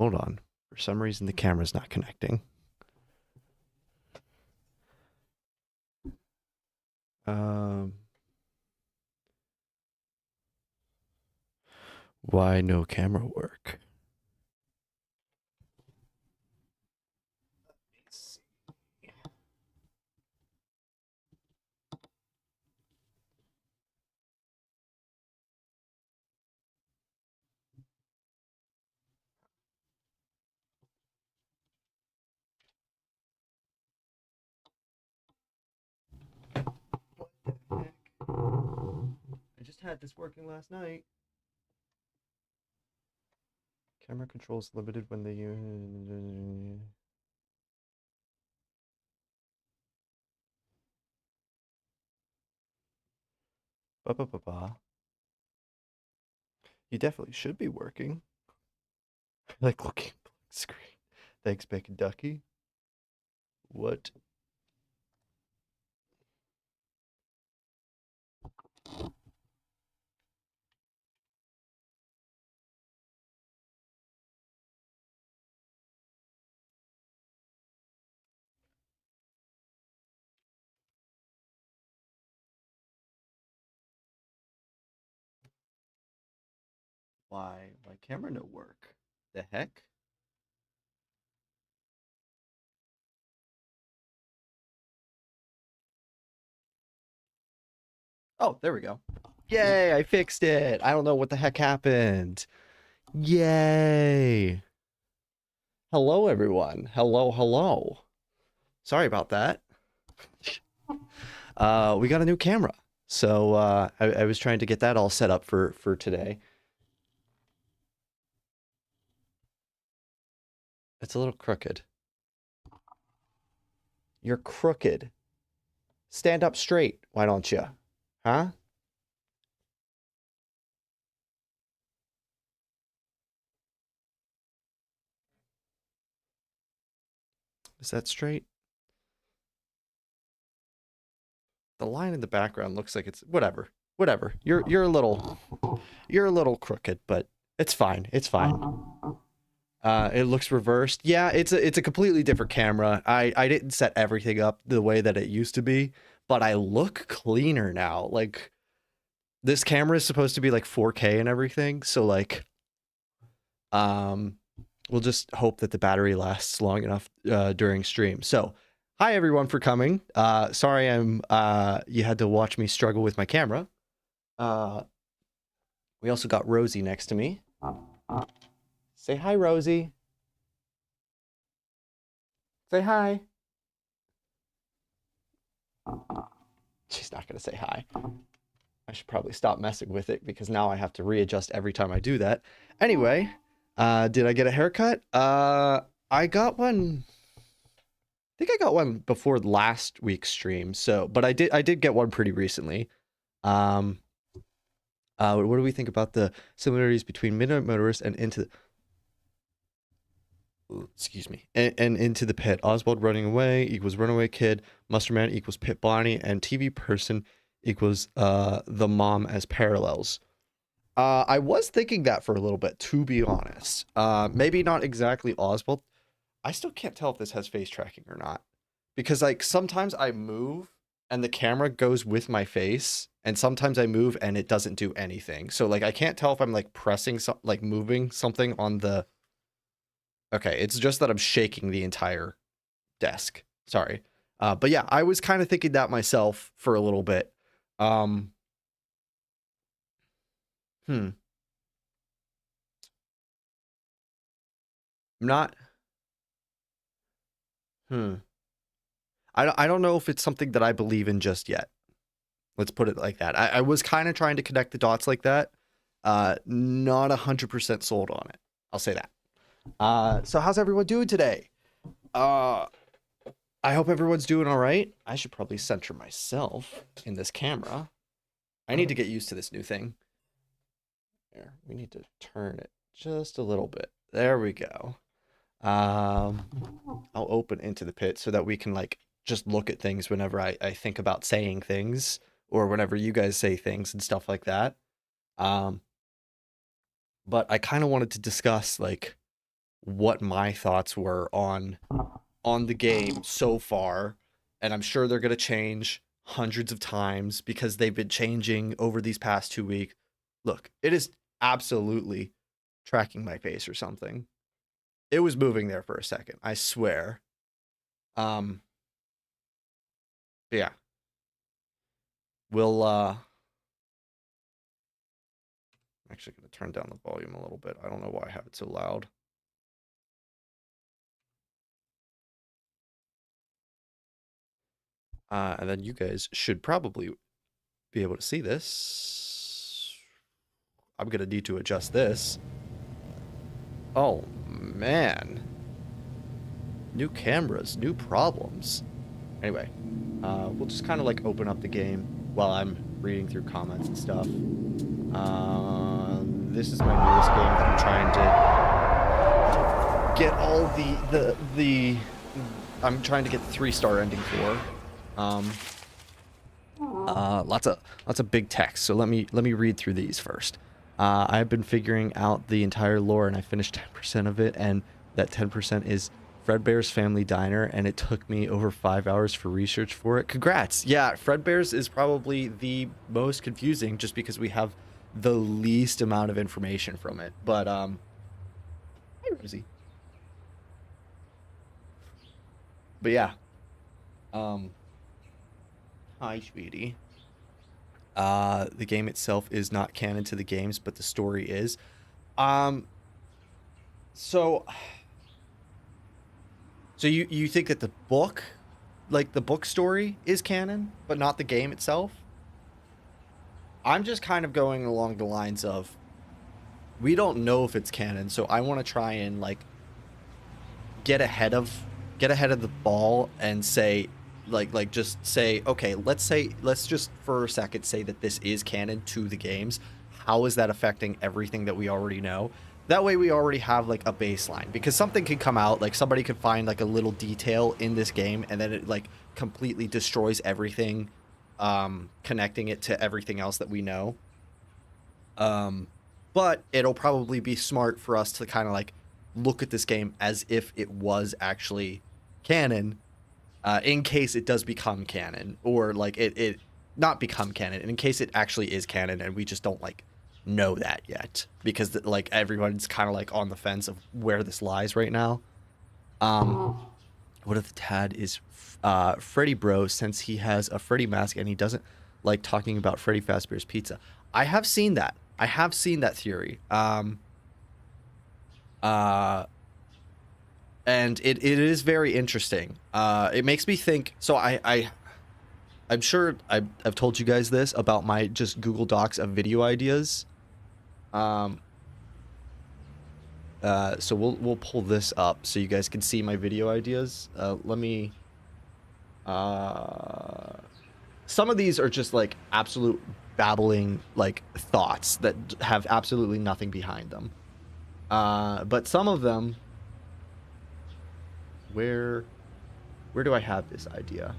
Hold on. For some reason, the camera's not connecting. Why no camera work? Let's see. What the heck? I just had this working last night. Camera controls limited when they use. Ba ba ba ba. You definitely should be working. Like looking blank screen. Thanks, Bacon Ducky. What? Why? My camera no work? The heck? Oh, there we go. Yay, I fixed it. I don't know what the heck happened. Yay. Hello, everyone. Hello, hello. Sorry about that. We got a new camera. So I was trying to get that all set up for today. It's a little crooked. You're crooked. Stand up straight, why don't you? Huh? Is that straight? The line in the background looks like it's whatever. Whatever. You're a little crooked, but it's fine. It's fine. It looks reversed. Yeah, it's a completely different camera. I didn't set everything up the way that it used to be, but I look cleaner now. Like this camera is supposed to be like 4K and everything, so like um we'll just hope that the battery lasts long enough during stream. So, hi everyone for coming. Sorry I'm you had to watch me struggle with my camera. Uh we also got Rosie next to me. Say hi, Rosie. Say hi. She's not going to say hi. I should probably stop messing with it because now I have to readjust every time I do that. Anyway, did I get a haircut? I got one. I think I got one before last week's stream. So, but I did get one pretty recently. Um, what do we think about the similarities between Midnight Motorist and Into excuse me, and Into the Pit? Oswald running away equals runaway kid. Muster Man equals Pit Bonnie, and TV person equals the mom as parallels. I was thinking that for a little bit, to be honest. Maybe not exactly Oswald. I still can't tell if this has face tracking or not. Because like sometimes I move and the camera goes with my face, and sometimes I move and it doesn't do anything. So like I can't tell if I'm like pressing like moving something on the. Okay, it's just that I'm shaking the entire desk. Sorry. But yeah, I was kind of thinking that myself for a little bit. Um, hmm. I'm not. Hmm. I don't know if it's something that I believe in just yet. Let's put it like that. I was kind of trying to connect the dots like that. Not 100% sold on it. I'll say that. So how's everyone doing today? Uh, I hope everyone's doing all right. I should probably center myself in this camera. I need to get used to this new thing. There, we need to turn it just a little bit. There we go. I'll open Into the Pit so that we can like just look at things whenever I think about saying things or whenever you guys say things and stuff like that. Um, but I kind of wanted to discuss like what my thoughts were on the game so far, and I'm sure they're going to change hundreds of times because they've been changing over these past 2 weeks. Look, it is absolutely tracking my face or something. It was moving there for a second, I swear. Yeah. We'll I'm actually going to turn down the volume a little bit. I don't know why I have it so loud. And then you guys should probably be able to see this. I'm going to need to adjust this. Oh, man. New cameras, new problems. Anyway, we'll just kind of like open up the game while I'm reading through comments and stuff. This is my newest game that I'm trying to get all I'm trying to get the 3-star ending for. Lots of big text. So let me read through these first. I've been figuring out the entire lore, and I finished 10% of it, and that 10% is Fredbear's Family Diner, and it took me over 5 hours for research for it. Congrats! Yeah, Fredbear's is probably the most confusing, just because we have the least amount of information from it. But hi Rosie. But yeah, hi sweetie. The game itself is not canon to the games, but the story is. So you think that the book, like the book story, is canon, but not the game itself? I'm just kind of going along the lines of, we don't know if it's canon, so I want to try and like get ahead of the ball and say, like just say, okay, let's just for a second say that this is canon to the games. How is that affecting everything that we already know? That way we already have like a baseline, because something could come out, like somebody could find like a little detail in this game and then it like completely destroys everything, connecting it to everything else that we know. But it'll probably be smart for us to kind of like look at this game as if it was actually canon, in case it does become canon, or like it not become canon, in case it actually is canon and we just don't like know that yet, because like everyone's kind of like on the fence of where this lies right now. What if the Tad is Freddy Bro, since he has a Freddy mask and he doesn't like talking about Freddy Fazbear's Pizza? I have seen that theory. And it is very interesting. It makes me think. So I'm sure I've told you guys this about my just Google Docs of video ideas. So we'll pull this up so you guys can see my video ideas. Let me. Some of these are just like absolute babbling like thoughts that have absolutely nothing behind them. But some of them. Where do I have this idea?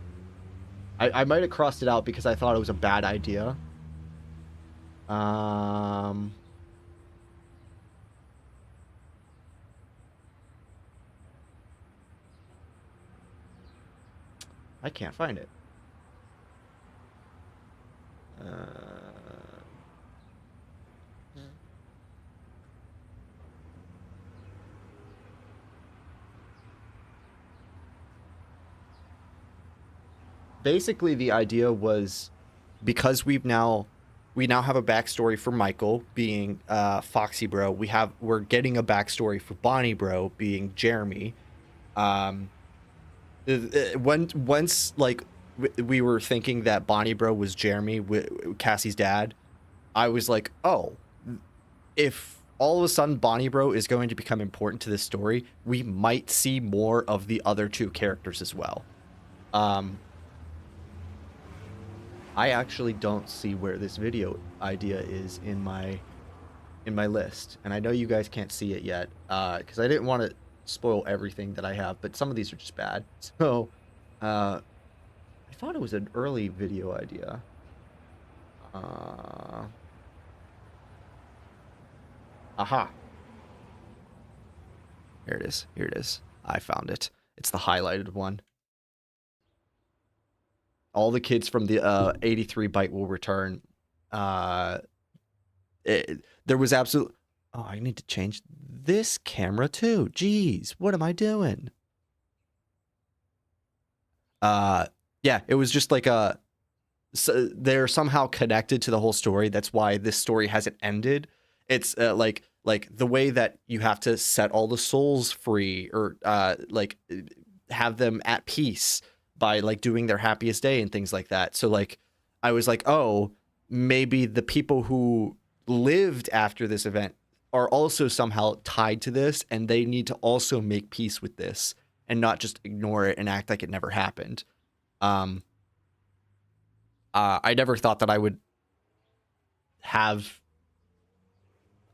I might have crossed it out because I thought it was a bad idea. I can't find it. Basically, the idea was, because we now have a backstory for Michael being Foxy Bro. We're getting a backstory for Bonnie Bro being Jeremy. Once like we were thinking that Bonnie Bro was Jeremy, Cassie's dad, I was like, oh, if all of a sudden Bonnie Bro is going to become important to this story, we might see more of the other two characters as well. I actually don't see where this video idea is in my list, and I know you guys can't see it yet, because I didn't want to spoil everything that I have, but some of these are just bad. So, I thought it was an early video idea. Aha. Here it is. Here it is. I found it. It's the highlighted one. All the kids from the 83 byte will return. There was absolute. Oh, I need to change this camera too. Jeez, what am I doing? Yeah, it was just like a. So they're somehow connected to the whole story. That's why this story hasn't ended. It's like the way that you have to set all the souls free, or like have them at peace by like doing their happiest day and things like that. So like I was like, oh, maybe the people who lived after this event are also somehow tied to this, and they need to also make peace with this and not just ignore it and act like it never happened. I never thought that I would have.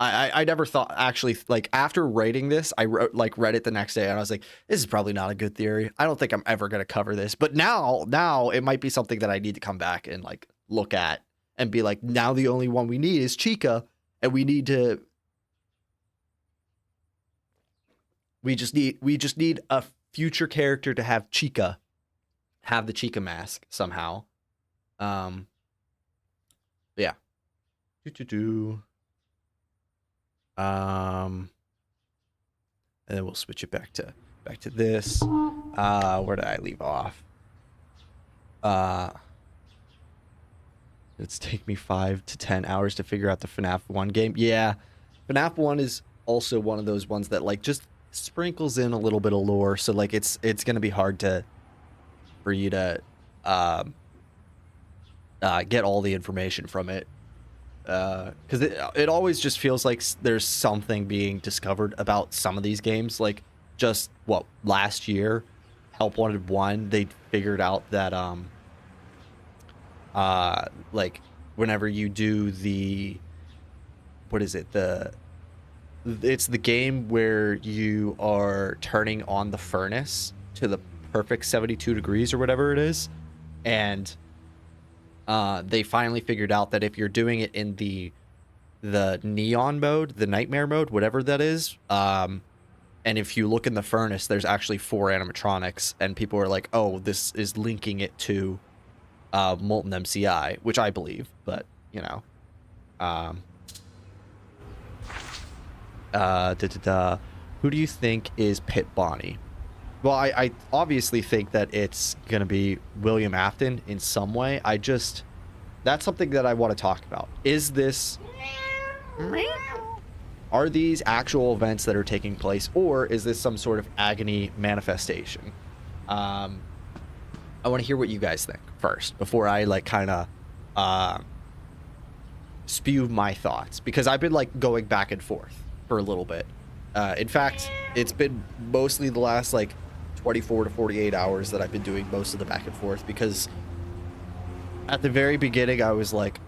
I never thought, actually, like after writing this, I read it the next day and I was like, this is probably not a good theory. I don't think I'm ever going to cover this. But now it might be something that I need to come back and like look at and be like, now the only one we need is Chica, and we just need a future character to have Chica, have the Chica mask somehow. Yeah. And then we'll switch it back to this. Where did I leave off? It's take me 5 to 10 hours to figure out the FNAF 1 game. Yeah, FNAF 1 is also one of those ones that like just sprinkles in a little bit of lore, so like it's gonna be hard for you to get all the information from it, because it always just feels like there's something being discovered about some of these games. Like just last year, Help Wanted 1, they figured out that like whenever you do the, what is it, it's the game where you are turning on the furnace to the perfect 72 degrees or whatever it is, and they finally figured out that if you're doing it in the neon mode, the nightmare mode, whatever that is, and if you look in the furnace, there's actually 4 animatronics, and people are like, oh, this is linking it to Molten MCI, which I believe, but you know, who do you think is Pit Bonnie? Well, I obviously think that it's going to be William Afton in some way. That's something that I want to talk about. Are these actual events that are taking place, or is this some sort of agony manifestation? I want to hear what you guys think first before I like kind of spew my thoughts, because I've been like going back and forth for a little bit. In fact, it's been mostly the last like 24 to 48 hours that I've been doing most of the back and forth, because at the very beginning I was like,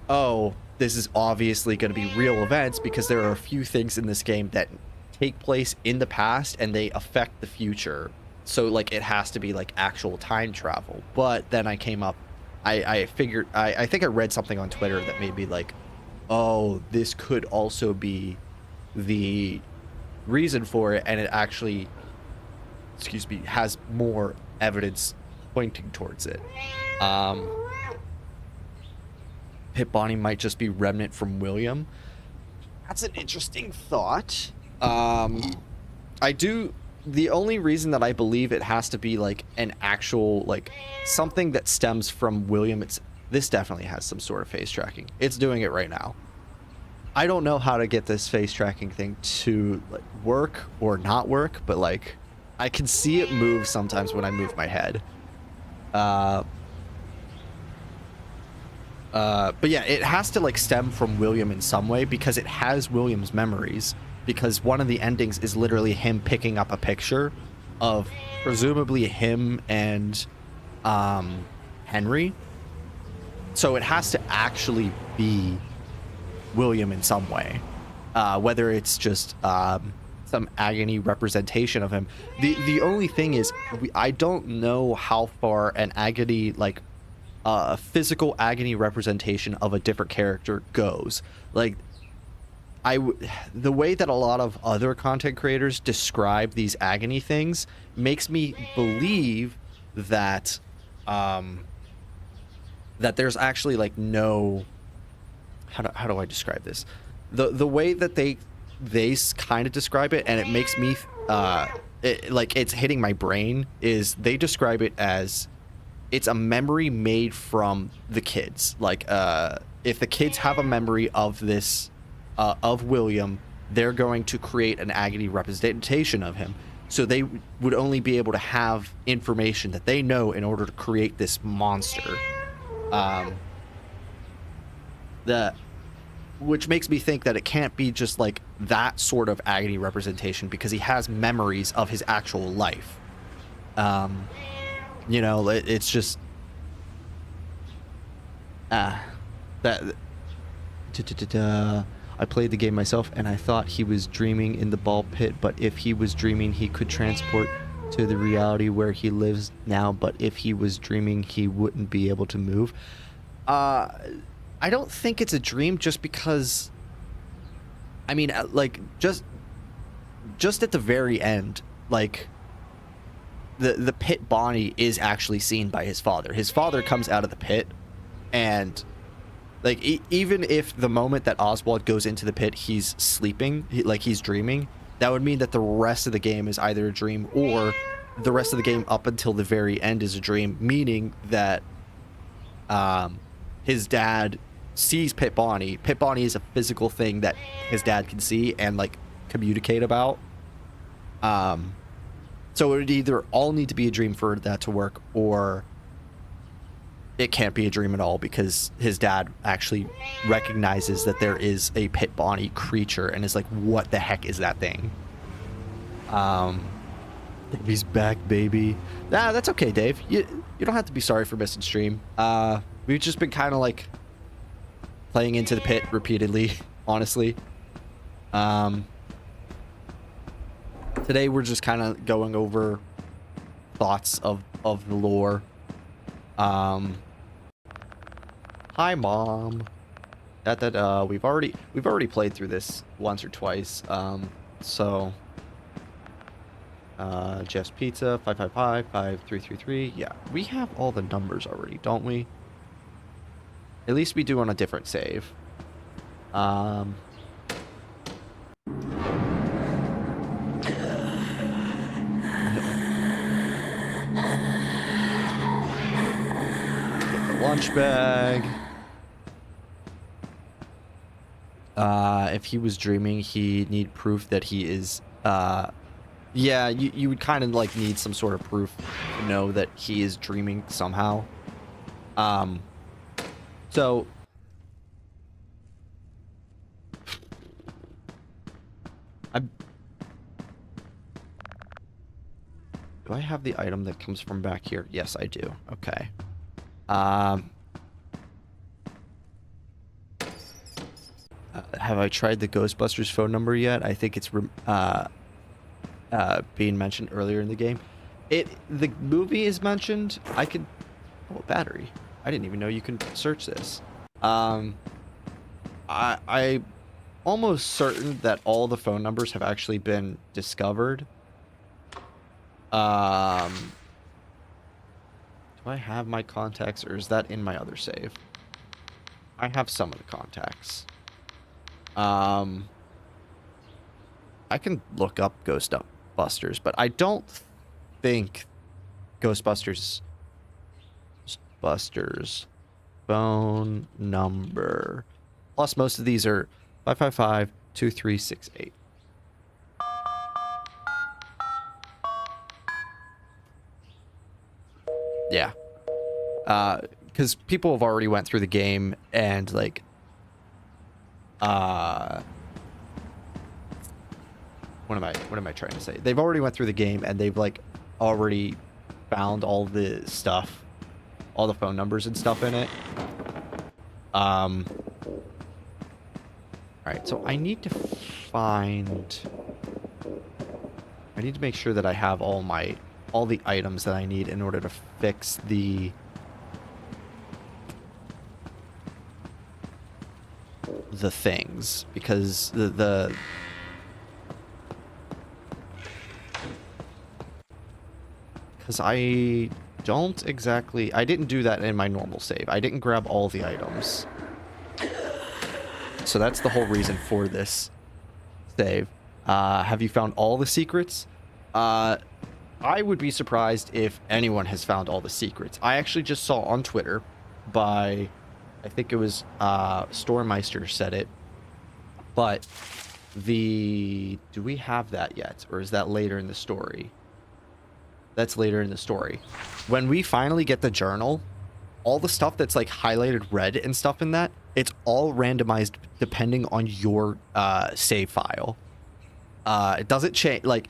oh, this is obviously going to be real events, because there are a few things in this game that take place in the past and they affect the future, so like it has to be like actual time travel. But then I came up, I figured, I think I read something on Twitter that made me like, oh, this could also be the reason for it, and it actually, excuse me, has more evidence pointing towards it. Pit Bonnie might just be remnant from William. That's an interesting thought. The only reason that I believe it has to be like an actual, like something that stems from William, this definitely has some sort of face tracking. It's doing it right now. I don't know how to get this face tracking thing to like work or not work, but like I can see it move sometimes when I move my head. But yeah, it has to like stem from William in some way, because it has William's memories, because one of the endings is literally him picking up a picture of presumably him and Henry. So it has to actually be William in some way, whether it's just some agony representation of him. The only thing is, I don't know how far an agony, like a physical agony representation of a different character goes. Like the way that a lot of other content creators describe these agony things makes me believe that that there's actually like no, how do I describe this? The way that they kind of describe it, and it makes me like it's hitting my brain, is they describe it as it's a memory made from the kids. Like if the kids have a memory of this of William, they're going to create an agony representation of him. So they would only be able to have information that they know in order to create this monster. Which makes me think that it can't be just like that sort of agony representation, because he has memories of his actual life. You know, it's just that. I played the game myself, and I thought he was dreaming in the ball pit, but if he was dreaming, he could transport to the reality where he lives now, but if he was dreaming, he wouldn't be able to move. I don't think it's a dream, just because, I mean, like, just at the very end, like, the pit Bonnie is actually seen by his father. His father comes out of the pit, and like, even if the moment that Oswald goes into the pit, he's sleeping, like he's dreaming, that would mean that the rest of the game is either a dream, or the rest of the game up until the very end is a dream, meaning that his dad sees Pit Bonnie. Pit Bonnie is a physical thing that his dad can see and like communicate about. So it would either all need to be a dream for that to work, or it can't be a dream at all, because his dad actually recognizes that there is a Pit Bonnie creature and is like, what the heck is that thing? He's back, baby. Nah, that's okay, Dave. You don't have to be sorry for missing stream. We've just been kind of like playing into the pit repeatedly, honestly. Today we're just kind of going over thoughts of the lore. Hi, Mom. We've already played through this once or twice. So Jeff's Pizza 555-5333. Yeah, we have all the numbers already, don't we? At least we do on a different save. Get the lunch bag. If he was dreaming, he'd need proof that he is, yeah, you would kind of like need some sort of proof to know that he is dreaming somehow. So do I have the item that comes from back here? Yes, I do. Okay. Have I tried the Ghostbusters phone number yet? I think it's being mentioned earlier in the game. The movie is mentioned. I could... Oh, battery. I didn't even know you can search this. I'm almost certain that all the phone numbers have actually been discovered. Do I have my contacts, or is that in my other save? I have some of the contacts. I can look up Ghostbusters, but I don't think Ghostbusters phone number. Plus, most of these are 555-2368. Yeah. Because people have already went through the game and, like, what am I trying to say? They've already went through the game and they've, like, already found all the stuff, all the phone numbers and stuff in it. Alright, so I need to make sure that I have all the items that I need in order to fix the the things, because the because I didn't do that in my normal save. I didn't grab all the items. So that's the whole reason for this save. Have you found all the secrets? I would be surprised if anyone has found all the secrets. I actually just saw on Twitter by, I think it was Stormeister said it, but do we have that yet? Or is that later in the story? That's later in the story. When we finally get the journal, all the stuff that's like highlighted red and stuff in that, it's all randomized depending on your save file. It doesn't change, like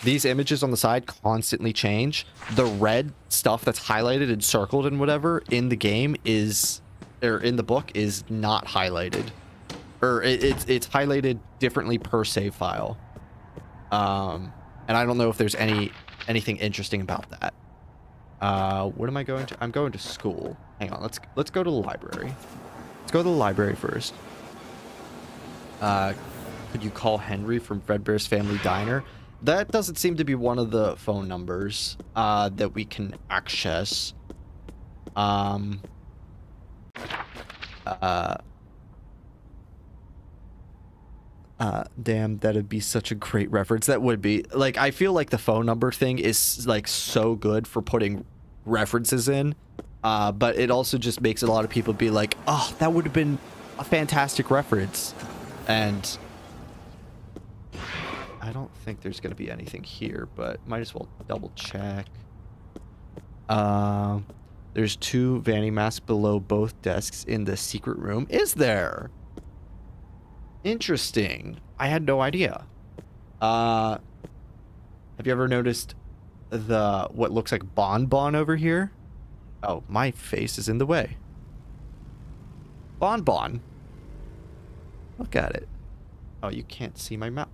these images on the side constantly change. The red stuff that's highlighted and circled and whatever in the game is, or in the book, is not highlighted. Or it's highlighted differently per save file. And I don't know if there's anything interesting about that. What am I going to? I'm going to school. Hang on, let's go to the library. Let's go to the library first. Could you call Henry from Fredbear's Family Diner? That doesn't seem to be one of the phone numbers that we can access. Damn, that'd be such a great reference. That would be. Like, I feel like the phone number thing is like so good for putting references in. But it also just makes a lot of people be like, oh, that would have been a fantastic reference. And I don't think there's going to be anything here, but might as well double check. There's 2 Vanny masks below both desks in the secret room. Is there? Interesting. I had no idea. Have you ever noticed what looks like Bonbon over here? Oh, my face is in the way. Bonbon. Look at it. Oh, you can't see my mouse.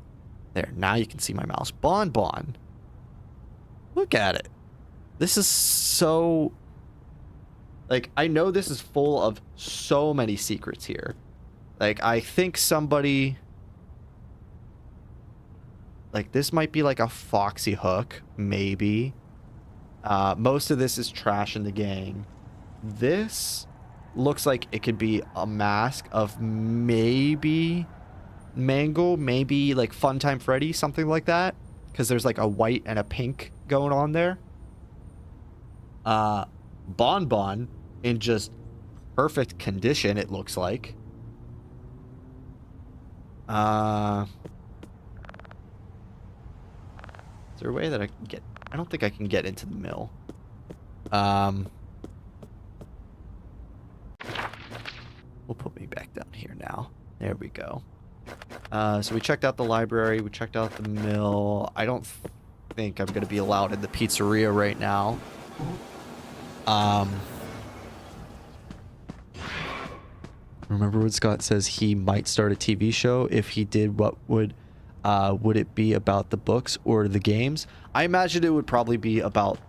There, now you can see my mouse. Bonbon. Look at it. This is so... Like, I know this is full of so many secrets here. Like, I think somebody... Like, this might be like a Foxy Hook, maybe. Most of this is Trash in the Gang. This looks like it could be a mask of maybe Mangle, maybe like Funtime Freddy, something like that. Because there's like a white and a pink going on there. Bonbon in just perfect condition, it looks like. Is there a way that I can get... I don't think I can get into the mill. We'll put me back down here now. There we go. So we checked out the library. We checked out the mill. I don't think I'm going to be allowed in the pizzeria right now. Remember what Scott says? He might start a TV show. If he did, what would it be about the books or the games? I imagine it would probably be about...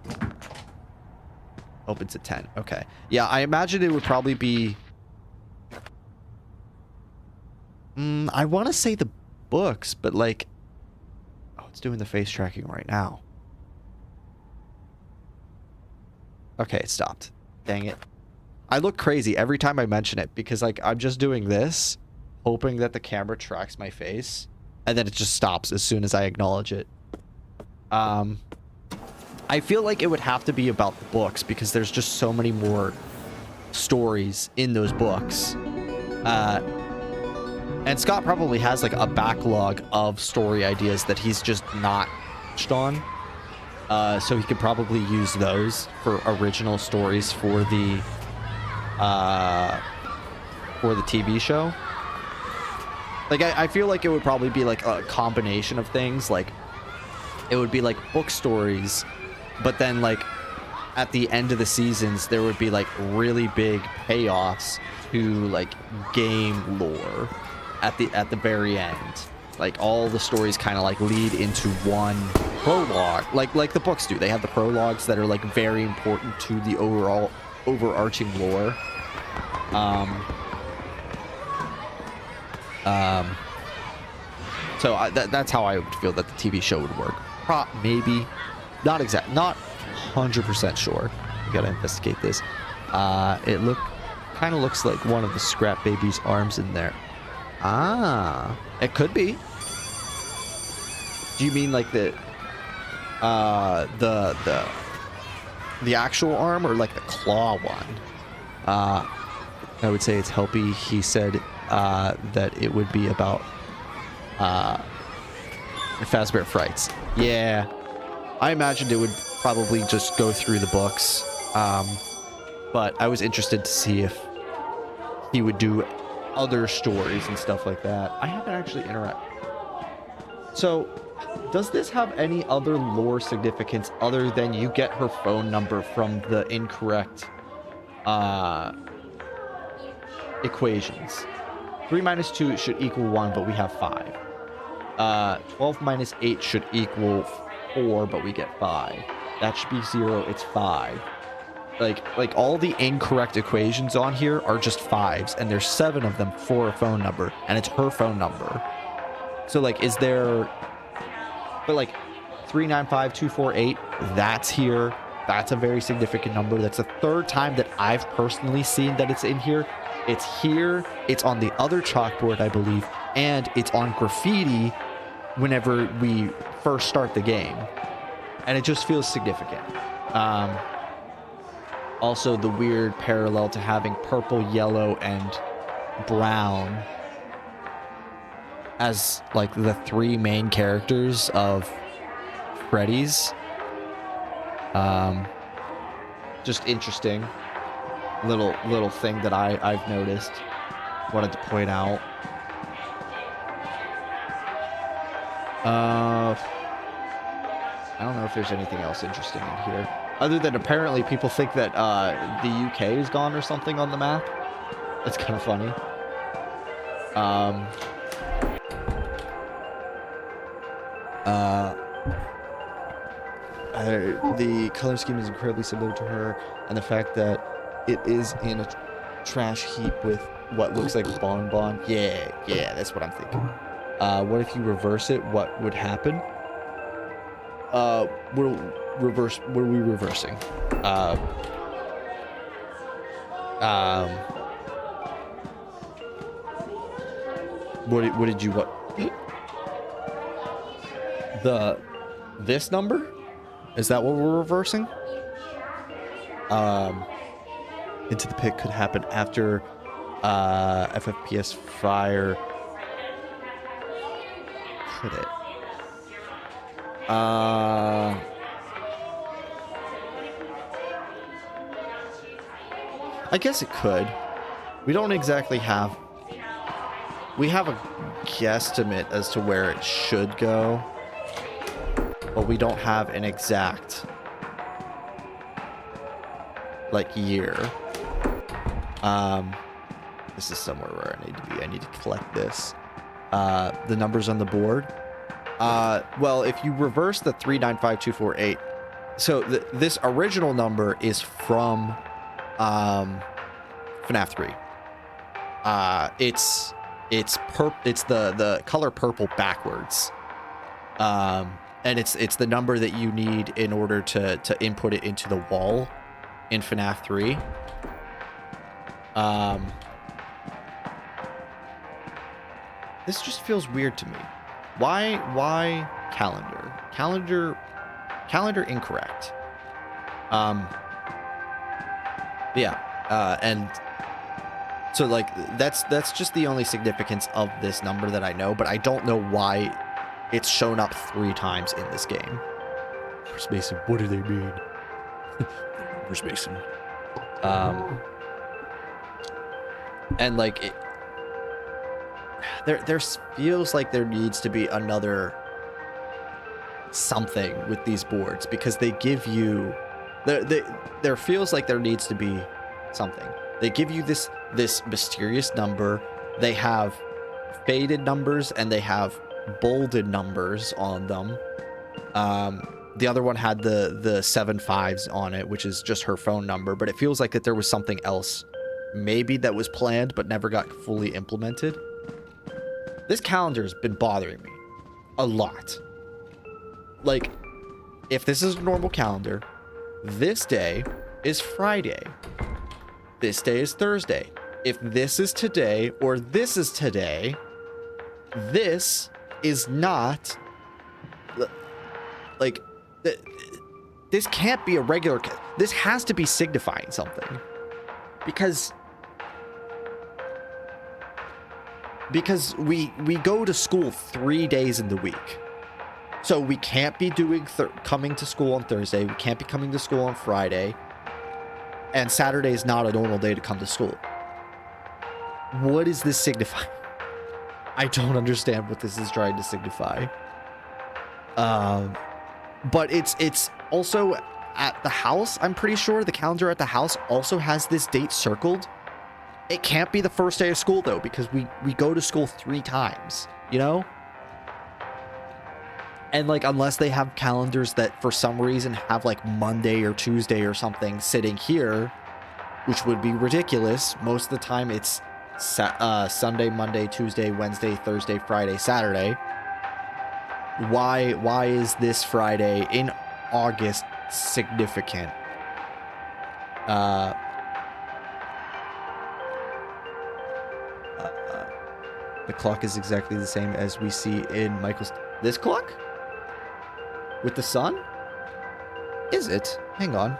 Opens at 10. Okay. Yeah, I imagine it would probably be... I want to say the books, but like... Oh, it's doing the face tracking right now. Okay, it stopped. Dang it. I look crazy every time I mention it because like I'm just doing this, hoping that the camera tracks my face, and then it just stops as soon as I acknowledge it. I feel like it would have to be about the books because there's just so many more stories in those books. And Scott probably has like a backlog of story ideas that he's just not touched on. So he could probably use those for original stories for the TV show. Like, I feel like it would probably be like a combination of things. Like, it would be like book stories, but then like at the end of the seasons, there would be like really big payoffs to like game lore at the very end. Like all the stories kind of like lead into one prologue, like the books do. They have the prologues that are like very important to the overall overarching lore. So that's how I would feel that the TV show would work. Maybe, not 100% sure. We gotta investigate this. It kind of looks like one of the Scrap Baby's arms in there. Ah, it could be. Do you mean like the actual arm, or like the claw one? I would say it's Helpy. He said that it would be about Fazbear Frights. Yeah, I imagined it would probably just go through the books, but I was interested to see if he would do other stories and stuff like that. I haven't actually interacted. So, does this have any other lore significance other than you get her phone number from the incorrect equations? 3 minus 2 should equal 1, but we have 5. 12 minus 8 should equal 4, but we get 5. That should be 0, it's 5. Like all the incorrect equations on here are just 5s, and there's 7 of them for a phone number, and it's her phone number. So like, is there... But like 395248, that's here. That's a very significant number. That's the 3rd time that I've personally seen that it's in here. It's here, it's on the other chalkboard, I believe, and it's on graffiti whenever we first start the game. And it just feels significant. Also, the weird parallel to having purple, yellow, and brown as like the 3 main characters of Freddy's. Just interesting little thing that I've noticed. Wanted to point out. I don't know if there's anything else interesting in here, other than apparently people think that the UK is gone or something on the map. That's kind of funny. The color scheme is incredibly similar to her, and the fact that it is in a trash heap with what looks like bonbon. Yeah, that's what I'm thinking. What if you reverse it? What would happen? What are we reversing? What did you what? This number? Is that what we're reversing? Into the Pit could happen after FFPS fire. Could it? I guess it could. We don't exactly have... We have a guesstimate as to where it should go, but we don't have an exact, like, year. This is somewhere where I need to be. I need to collect this. The numbers on the board. Well, if you reverse the 395248, so this original number is from FNAF 3. It's the color purple backwards. And it's the number that you need in order to input it into the wall in FNAF 3. This just feels weird to me. Why calendar? Calendar incorrect. Yeah. And so like that's just the only significance of this number that I know, but I don't know why it's shown up 3 times in this game. Bruce Mason, what do they mean? Bruce Mason. And like it, there feels like there needs to be another something with these boards, because they give you there feels like there needs to be something. They give you this mysterious number. They have faded numbers and they have bolded numbers on them. The other one had the 7 5s on it, which is just her phone number, but it feels like that there was something else maybe that was planned but never got fully implemented. This calendar's been bothering me a lot. Like, if this is a normal calendar, this day is Friday. This day is Thursday. If this is today or this is today, this is not like this can't be a regular. This has to be signifying something because we go to school 3 days in the week. So we can't be doing coming to school on Thursday. We can't be coming to school on Friday. And Saturday is not a normal day to come to school. What is this signifying? I don't understand what this is trying to signify. But it's also at the house. I'm pretty sure the calendar at the house also has this date circled. It can't be the first day of school though, because we go to school 3 times, you know? And like, unless they have calendars that for some reason have like Monday or Tuesday or something sitting here, which would be ridiculous. Most of the time it's Sunday, Monday, Tuesday, Wednesday, Thursday, Friday, Saturday. Why is this Friday in August significant? The clock is exactly the same as we see in Michael's. This clock? With the sun? Is it? Hang on.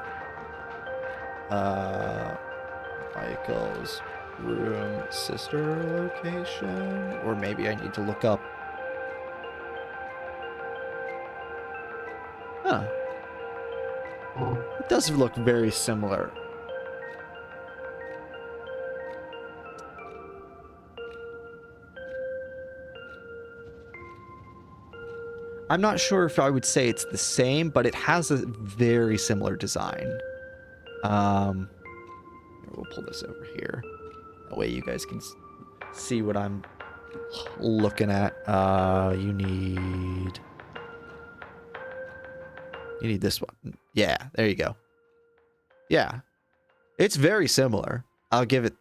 Michael's room sister location? Or maybe I need to look up. Huh. It does look very similar. I'm not sure if I would say it's the same, but it has a very similar design. We'll pull this over here. That way you guys can see what I'm looking at. You need this one. Yeah, there you go. Yeah. It's very similar. I'll give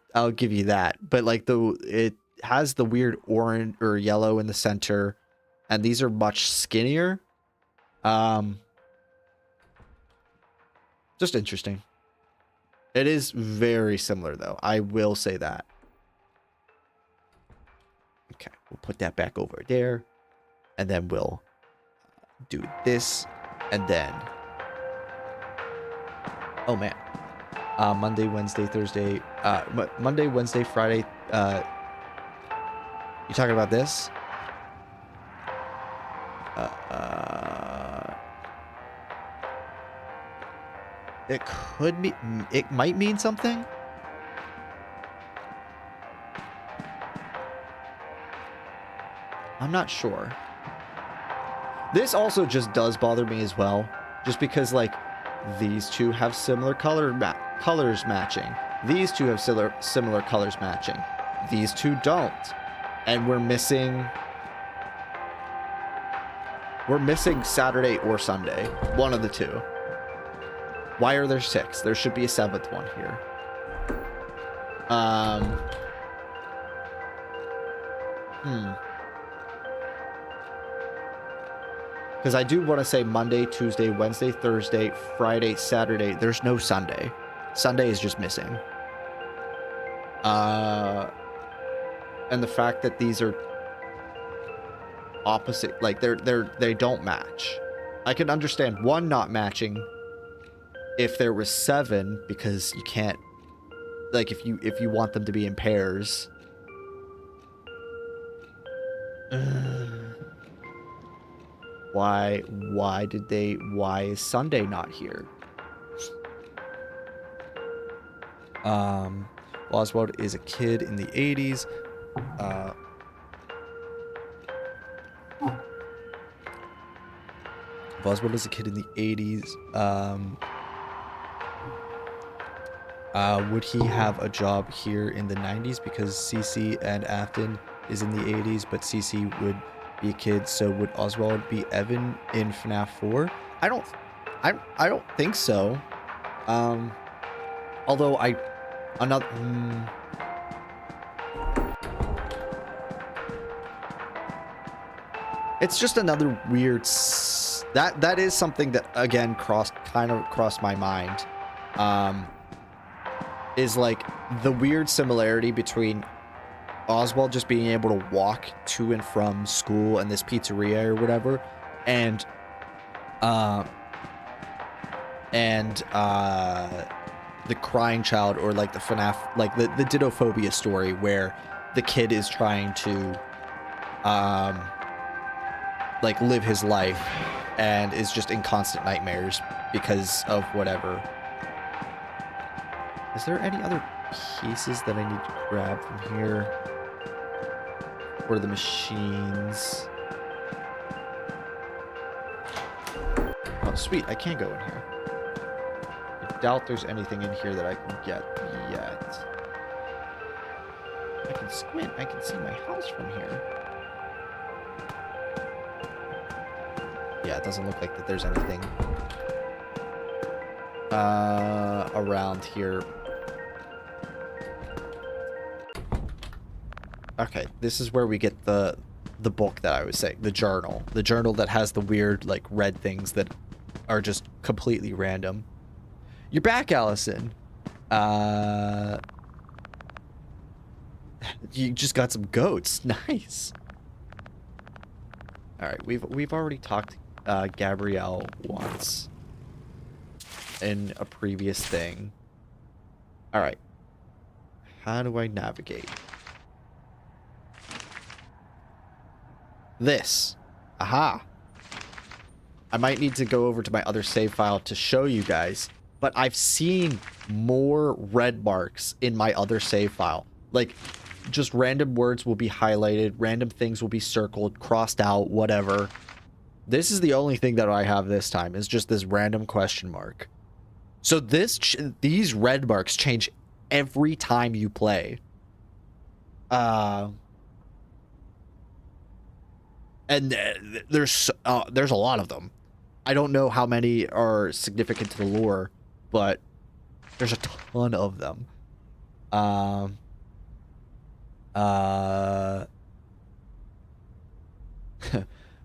you that. But like it has the weird orange or yellow in the center. And these are much skinnier. Just interesting. It is very similar, though. I will say that. Okay, we'll put that back over there. And then we'll do this. And then... Oh, man. Monday, Wednesday, Thursday... Monday, Wednesday, Friday... You talking about this? It could be, it might mean something. I'm not sure. This also just does bother me as well, just because like these two have similar colors matching. These two have similar colors matching. These two don't, and we're missing Saturday or Sunday, one of the two. Why are there 6? There should be a 7th one here. Because I do want to say Monday, Tuesday, Wednesday, Thursday, Friday, Saturday. There's no Sunday. Sunday is just missing. And the fact that these are opposite, like they don't match. I can understand one not matching if there was 7, because you can't, like, if you want them to be in pairs. Why is Sunday not here? Oswald is a kid in the 80s. Oswald is a kid in the 80s. Would he have a job here in the 90s? Because CC and Afton is in the 80s, but CC would be a kid. So would Oswald be Evan in FNAF 4? I don't think so. Although It's just another weird that is something that again kind of crossed my mind. Is like the weird similarity between Oswald just being able to walk to and from school and this pizzeria or whatever, and the crying child, or like the FNAF, like the Dittophobia story where the kid is trying to like live his life and is just in constant nightmares because of whatever. Is there any other pieces that I need to grab from here? Or the machines? Oh, sweet, I can go in here. I doubt there's anything in here that I can get yet. I can squint, I can see my house from here. Yeah, it doesn't look like that there's anything around here. Okay, this is where we get the book that I was saying, the journal that has the weird like red things that are just completely random. You're back, Allison. You just got some goats. Nice. All right, we've already talked to Gabrielle once in a previous thing. All right, how do I navigate this? Aha. I might need to go over to my other save file to show you guys, but I've seen more red marks in my other save file. Like, just random words will be highlighted, random things will be circled, crossed out, whatever. This is the only thing that I have this time, is just this random question mark. So these red marks change every time you play. And there's a lot of them. I don't know how many are significant to the lore, but there's a ton of them.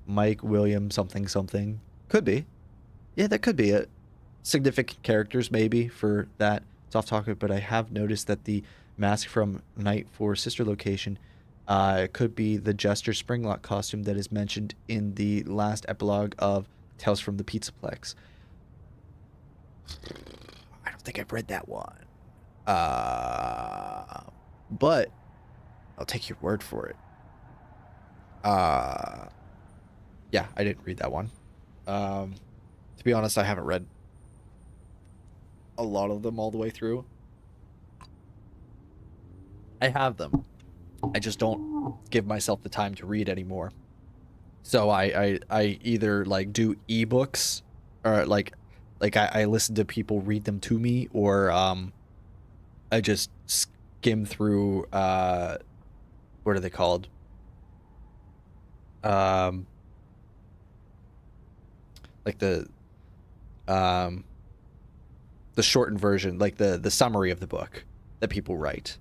Mike, William, something, something. Could be. Yeah, that could be it. Significant characters, maybe, for that. It's off topic, but I have noticed that the mask from Night 4 sister location could be the Jester Springlock costume that is mentioned in the last epilogue of Tales from the Pizzaplex. I don't think I've read that one. But I'll take your word for it. Yeah, I didn't read that one. To be honest, I haven't read a lot of them all the way through. I have them. I just don't give myself the time to read anymore. So I either like do ebooks, or like I listen to people read them to me, or I just skim through what are they called? Like the shortened version, like the summary of the book that people write.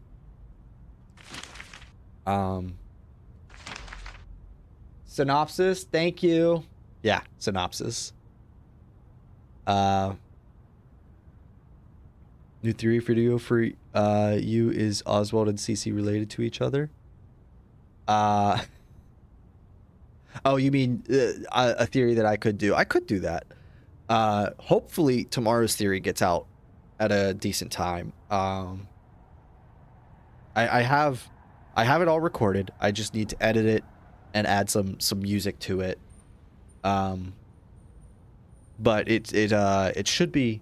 Synopsis, thank you. Yeah, synopsis. New theory video for you is Oswald and Cece related to each other? Oh, you mean a theory that I could do? I could do that. Hopefully tomorrow's theory gets out at a decent time. I have it all recorded. I just need to edit it and add some music to it. But it should be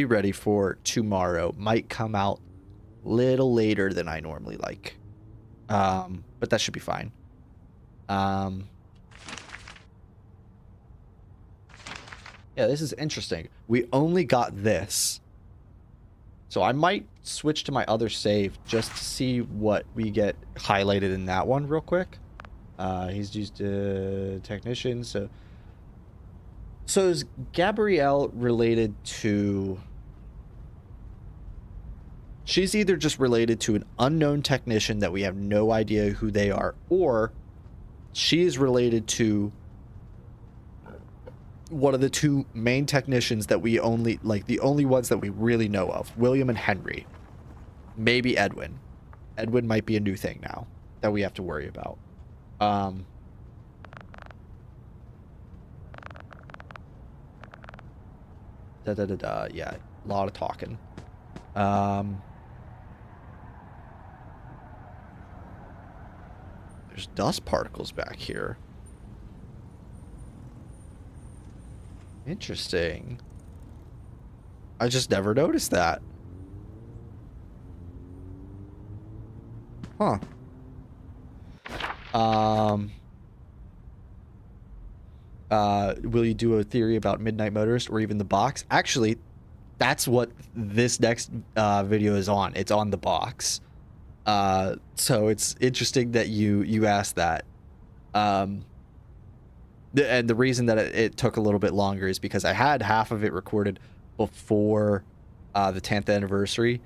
ready for tomorrow. Might come out a little later than I normally like. But that should be fine. Yeah, this is interesting. We only got this. So I might switch to my other save just to see what we get highlighted in that one real quick. He's used a technician, so is Gabrielle related to... She's either just related to an unknown technician that we have no idea who they are, or she is related to one of the two main technicians that we only, like, the only ones that we really know of. William and Henry. Maybe Edwin. Edwin might be a new thing now that we have to worry about. Yeah, a lot of talking. There's dust particles back here. Interesting. I just never noticed that. Huh. Will you do a theory about Midnight Motorist or even the box? Actually, that's what this next video is on. It's on the box. So it's interesting that you asked that. And the reason that it took a little bit longer is because I had half of it recorded before the 10th anniversary.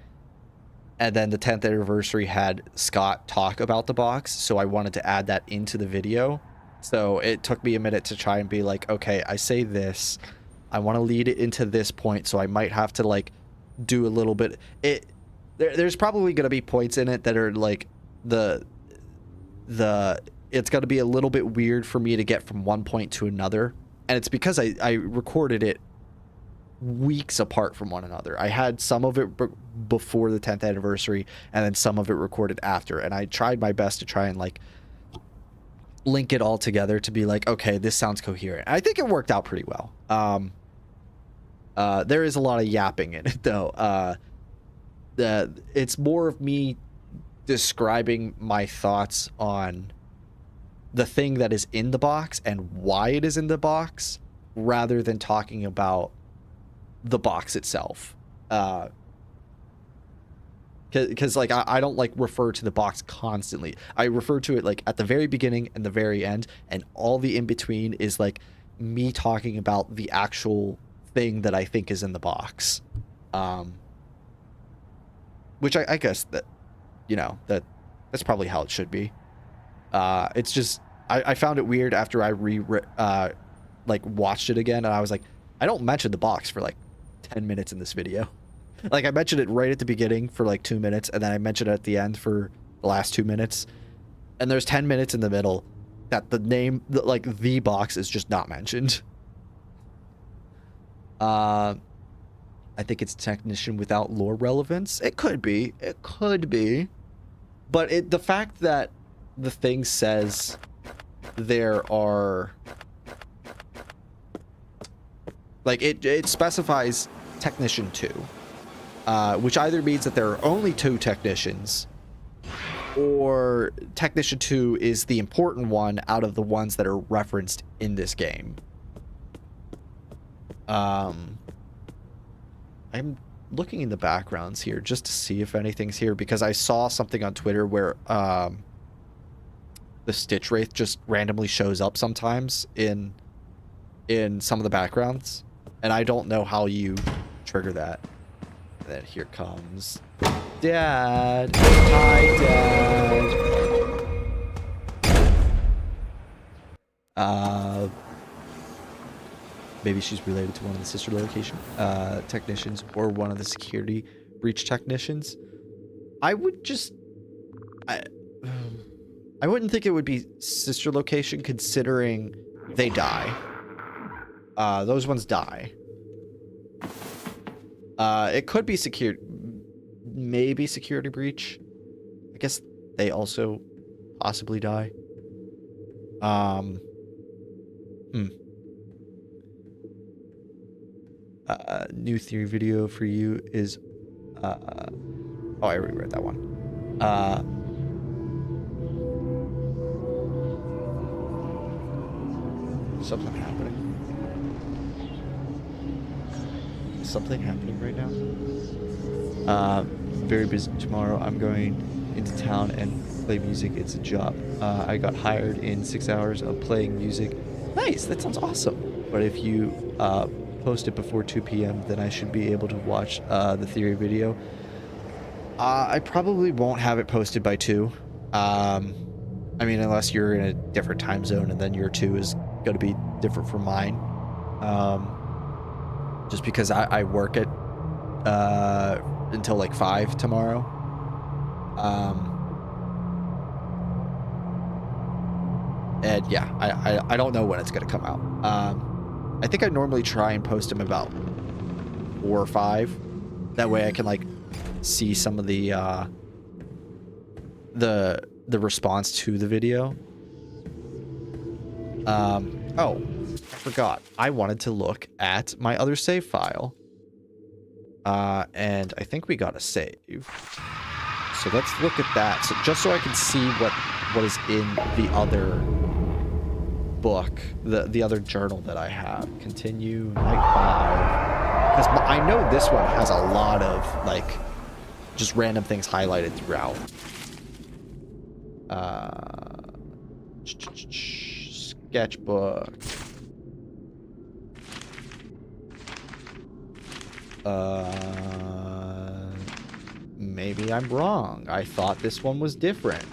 And then the 10th anniversary had Scott talk about the box, so I wanted to add that into the video. So it took me a minute to try and be like, okay, I say this, I want to lead it into this point, so I might have to like do a little bit. There's probably going to be points in it that are like it's going to be a little bit weird for me to get from one point to another, and it's because I recorded it weeks apart from one another. I had some of it before the 10th anniversary and then some of it recorded after, and I tried my best to try and like link it all together to be like, okay, this sounds coherent. I think it worked out pretty well. There is a lot of yapping in it though. It's more of me describing my thoughts on the thing that is in the box and why it is in the box rather than talking about the box itself. Because like I don't like refer to the box constantly. I refer to it like at the very beginning and the very end, and all the in between is like me talking about the actual thing that I think is in the box. Which I guess that, you know, that's probably how it should be. It's just I found it weird after I like watched it again, and I was like, I don't mention the box for like 10 minutes in this video. Like I mentioned it right at the beginning for like 2 minutes, and then I mentioned it at the end for the last 2 minutes, and there's 10 minutes in the middle that the name, like the box, is just not mentioned. I think it's technician without lore relevance. It could be, but the fact that the thing says there are, like it specifies technician 2, which either means that there are only 2 technicians, or technician 2 is the important one out of the ones that are referenced in this game. I'm looking in the backgrounds here just to see if anything's here, because I saw something on Twitter where the Stitch Wraith just randomly shows up sometimes in some of the backgrounds, and I don't know how you trigger that. And then here comes Dad. Hi, Dad. Maybe she's related to one of the sister location technicians or one of the security breach technicians. I wouldn't think it would be sister location, considering they die. Those ones die. It could be maybe security breach. I guess they also possibly die. New theory video for you is oh, I already read that one. Something happening right now. Very busy tomorrow. I'm going into town and play music. It's a job. I got hired in 6 hours of playing music. Nice, that sounds awesome. But if you post it before 2 p.m, then I should be able to watch the theory video. I probably won't have it posted by 2. I mean, unless you're in a different time zone and then your 2 is going to be different from mine. Just because I work at until like 5 tomorrow. And yeah, I don't know when it's going to come out. I think I normally try and post them about 4 or 5. That way I can like see some of the response to the video. Oh, I forgot. I wanted to look at my other save file. And I think we got a save. So let's look at that. So just so I can see what is in the other book, the other journal that I have. Continue night 5. Because I know this one has a lot of like just random things highlighted throughout. Sketchbook. Maybe I'm wrong. I thought this one was different.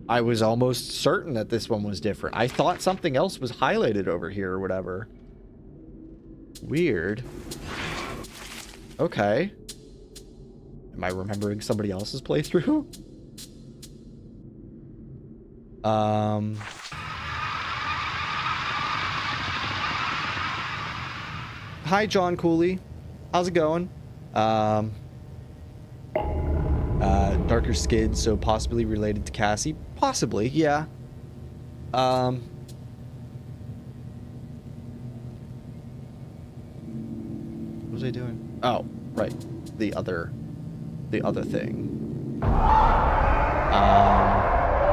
I was almost certain that this one was different. I thought something else was highlighted over here or whatever. Weird. Okay. Am I remembering somebody else's playthrough? Hi, John Cooley. How's it going? Darker skin, so possibly related to Cassie. Possibly, yeah. What was I doing? Oh, right. The other thing.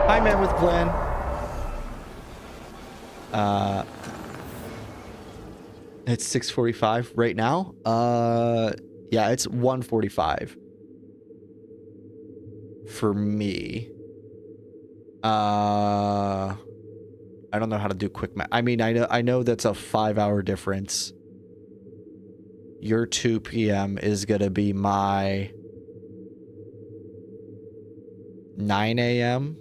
Hi, man with plan. It's 6:45 right now. Yeah, it's 1:45 for me. I don't know how to do quick math. I mean, I know that's a 5-hour difference. Your 2 p.m. is gonna be my 9 a.m.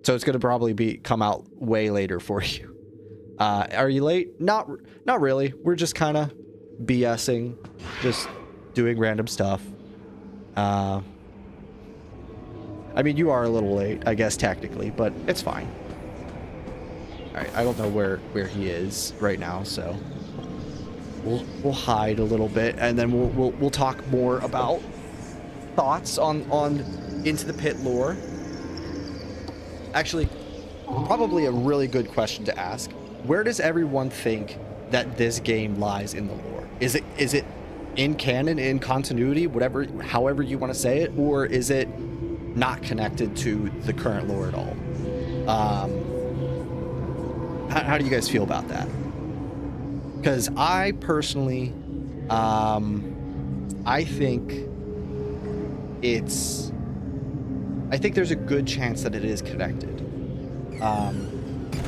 So it's gonna probably come out way later for you. Are you late? Not really. We're just kind of BSing, just doing random stuff. I mean, you are a little late, I guess, technically, but it's fine. All right, I don't know where he is right now, so we'll hide a little bit, and then we'll talk more about thoughts on Into the Pit lore. Actually, probably a really good question to ask. Where does everyone think that this game lies in the lore? Is it in canon, in continuity, however you want to say it, or is it not connected to the current lore at all? How do you guys feel about that? Because I personally, I think there's a good chance that it is connected.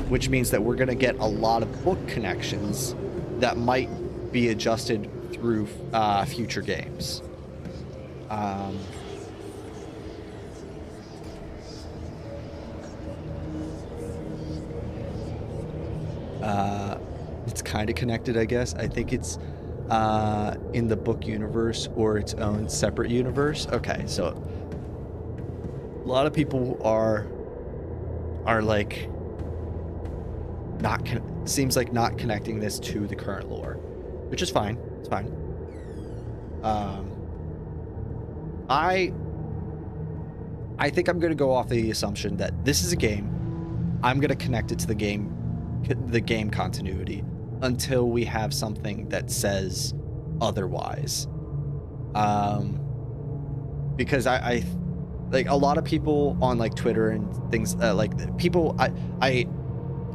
Which means that we're going to get a lot of book connections that might be adjusted through future games. It's kind of connected, I guess. I think it's in the book universe or its own separate universe. Okay, so a lot of people are like seems like not connecting this to the current lore, which is fine. It's fine. I think I'm going to go off the assumption that this is a game. I'm going to connect it to the game continuity until we have something that says otherwise. Because I like a lot of people on like Twitter and things like people, I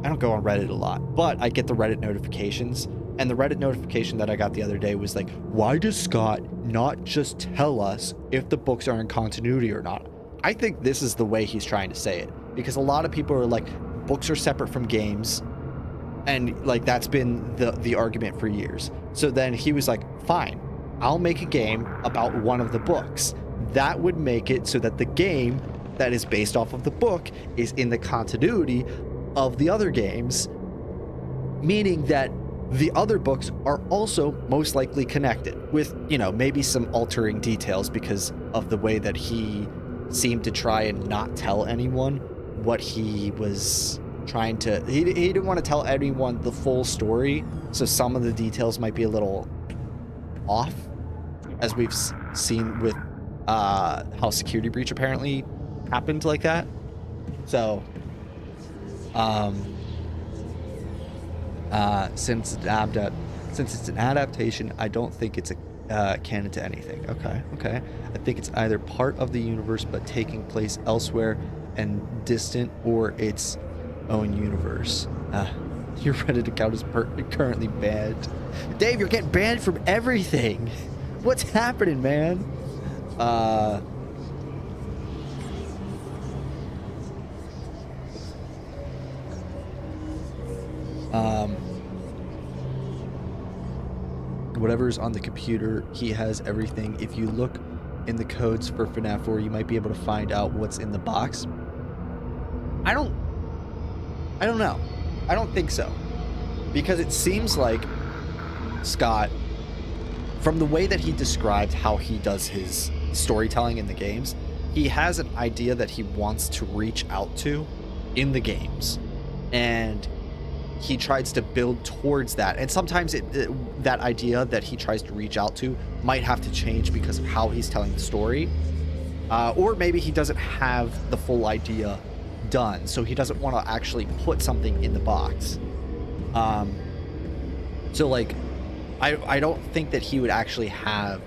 don't go on Reddit a lot, but I get the Reddit notifications, and the Reddit notification that I got the other day was like, why does Scott not just tell us if the books are in continuity or not? I think this is the way he's trying to say it, because a lot of people are like, books are separate from games, and like that's been the argument for years. So then he was like, fine, I'll make a game about one of the books. that would make it so that the game that is based off of the book is in the continuity of the other games, meaning that the other books are also most likely connected with, you know, maybe some altering details because of the way that he seemed to try and not tell anyone what he was trying to. He didn't want to tell anyone the full story, so some of the details might be a little off, as we've seen with how Security Breach apparently happened like that. So since it's an adaptation, I don't think it's a canon to anything. Okay. I think it's either part of the universe but taking place elsewhere and distant, or its own universe. Your Reddit account is currently banned. Dave, you're getting banned from everything. What's happening, man? Whatever's on the computer, he has everything. If you look in the codes for FNAF 4, you might be able to find out what's in the box. I don't know. I don't think so. Because it seems like Scott, from the way that he described how he does his storytelling in the games, he has an idea that he wants to reach out to in the games. And he tries to build towards that. And sometimes that idea that he tries to reach out to might have to change because of how he's telling the story. Or maybe he doesn't have the full idea done, so he doesn't want to actually put something in the box. So like, I don't think that he would actually have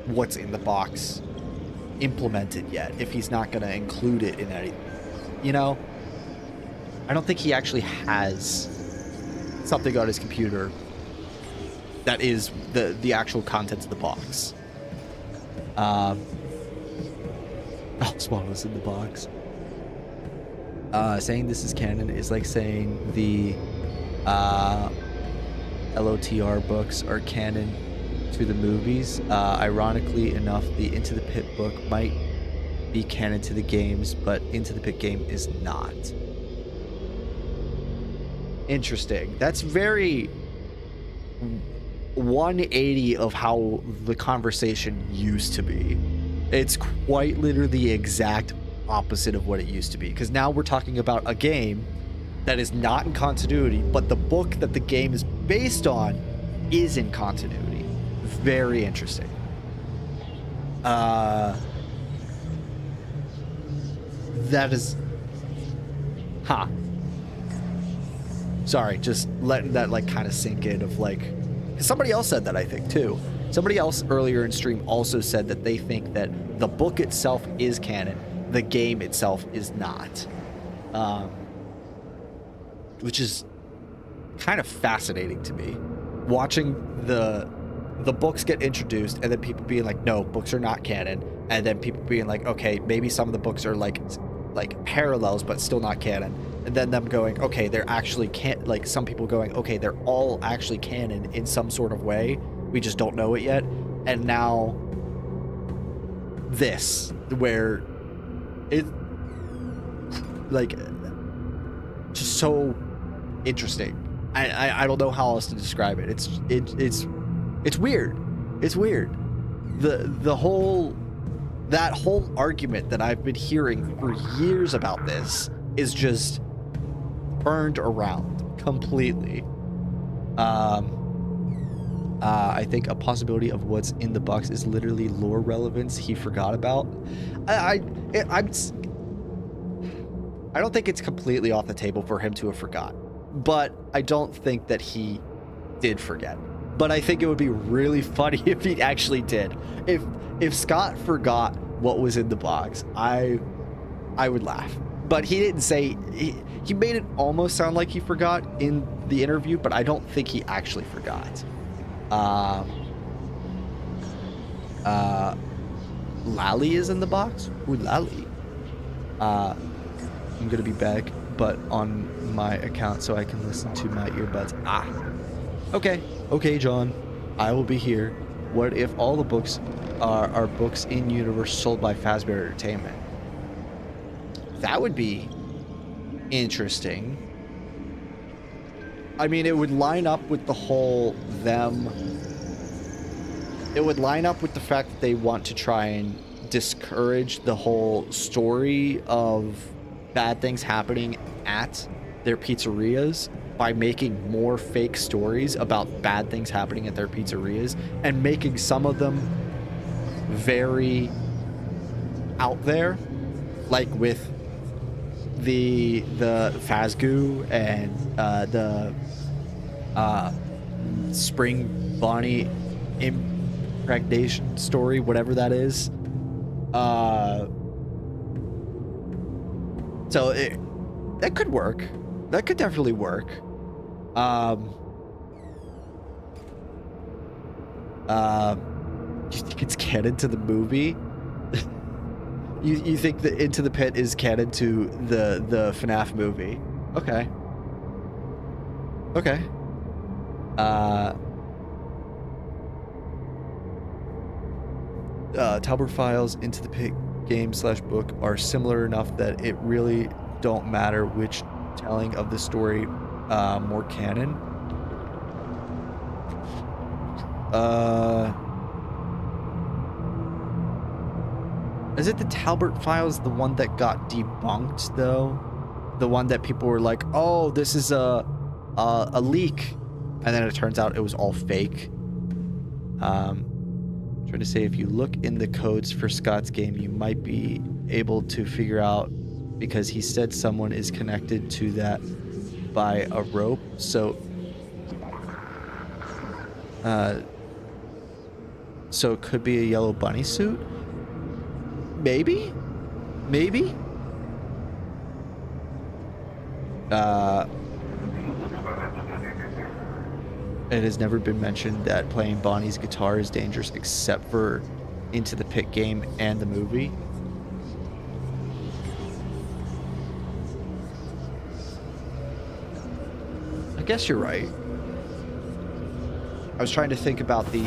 what's in the box implemented yet if he's not going to include it in anything, you know? I don't think he actually has something on his computer that is the actual contents of the box. Oh, Spawn was in the box. Saying this is canon is like saying the LOTR books are canon to the movies. Ironically enough, the Into the Pit book might be canon to the games, but Into the Pit game is not. Interesting. That's very 180 of how the conversation used to be. It's quite literally the exact opposite of what it used to be, because now we're talking about a game that is not in continuity, but the book that the game is based on is in continuity. Very interesting. That is... Sorry, just letting that like kind of sink in of like... Somebody else said that, I think, too. Somebody else earlier in stream also said that they think that the book itself is canon, the game itself is not. Which is kind of fascinating to me. Watching the books get introduced and then people being like, no, books are not canon. And then people being like, okay, maybe some of the books are like parallels, but still not canon. And then them going, okay, they're actually like some people going, okay, they're all actually canon in some sort of way. We just don't know it yet. And now this, where it like just so interesting. I don't know how else to describe it. It's weird. It's weird. That whole argument that I've been hearing for years about this is just turned around completely. I think a possibility of what's in the box is literally lore relevance he forgot about. I don't think it's completely off the table for him to have forgot, but I don't think that he did forget. But I think it would be really funny if he actually did. If Scott forgot what was in the box, I would laugh. But he didn't say, he made it almost sound like he forgot in the interview, but I don't think he actually forgot. Lally is in the box? Ooh, Lally. I'm gonna be back, but on my account so I can listen to my earbuds. Okay, John. I will be here. What if all the books are books in universe sold by Fazbear Entertainment? That would be interesting. I mean, it would line up with the whole them. It would line up with the fact that they want to try and discourage the whole story of bad things happening at their pizzerias by making more fake stories about bad things happening at their pizzerias and making some of them very out there, like with the Fazgoo and the Spring Bonnie impregnation story, whatever that is. So that could work. That could definitely work. Do you think it's canon to the movie? You think that Into the Pit is canon to the FNAF movie? Okay. Okay. Talbot Files, Into the Pit game / book are similar enough that it really don't matter which telling of the story more canon. Is it the Talbot Files, the one that got debunked though? The one that people were like, "Oh, this is a leak," and then it turns out it was all fake. Trying to say, if you look in the codes for Scott's game, you might be able to figure out, because he said someone is connected to that by a rope. So it could be a yellow bunny suit. Maybe. It has never been mentioned that playing Bonnie's guitar is dangerous except for Into the Pit game and the movie. I guess you're right. I was trying to think about the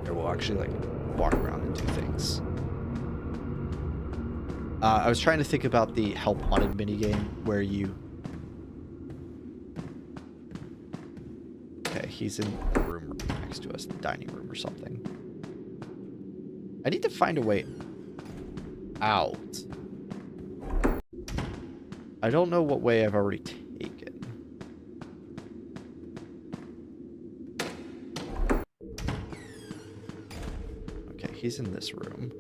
here, we'll actually like walk around and do things. I was trying to think about the Help Wanted minigame where you... Okay, he's in the room next to us, the dining room or something. I need to find a way out. I don't know what way I've already taken. Okay, he's in this room.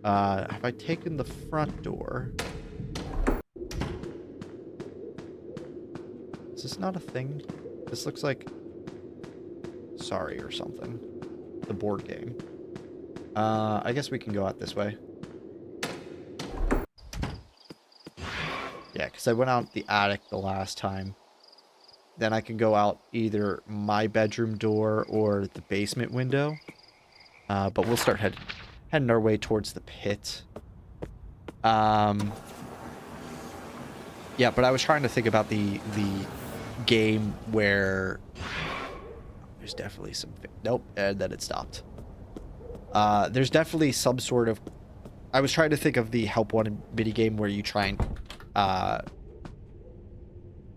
Have I taken the front door? Is this not a thing? This looks like Sorry or something. The board game. I guess we can go out this way. Yeah, because I went out the attic the last time. Then I can go out either my bedroom door or the basement window. But we'll start heading our way towards the pit. Yeah, but I was trying to think about the game where there's definitely some... Nope, and then it stopped. There's definitely some sort of... I was trying to think of the Help Wanted minigame where you try and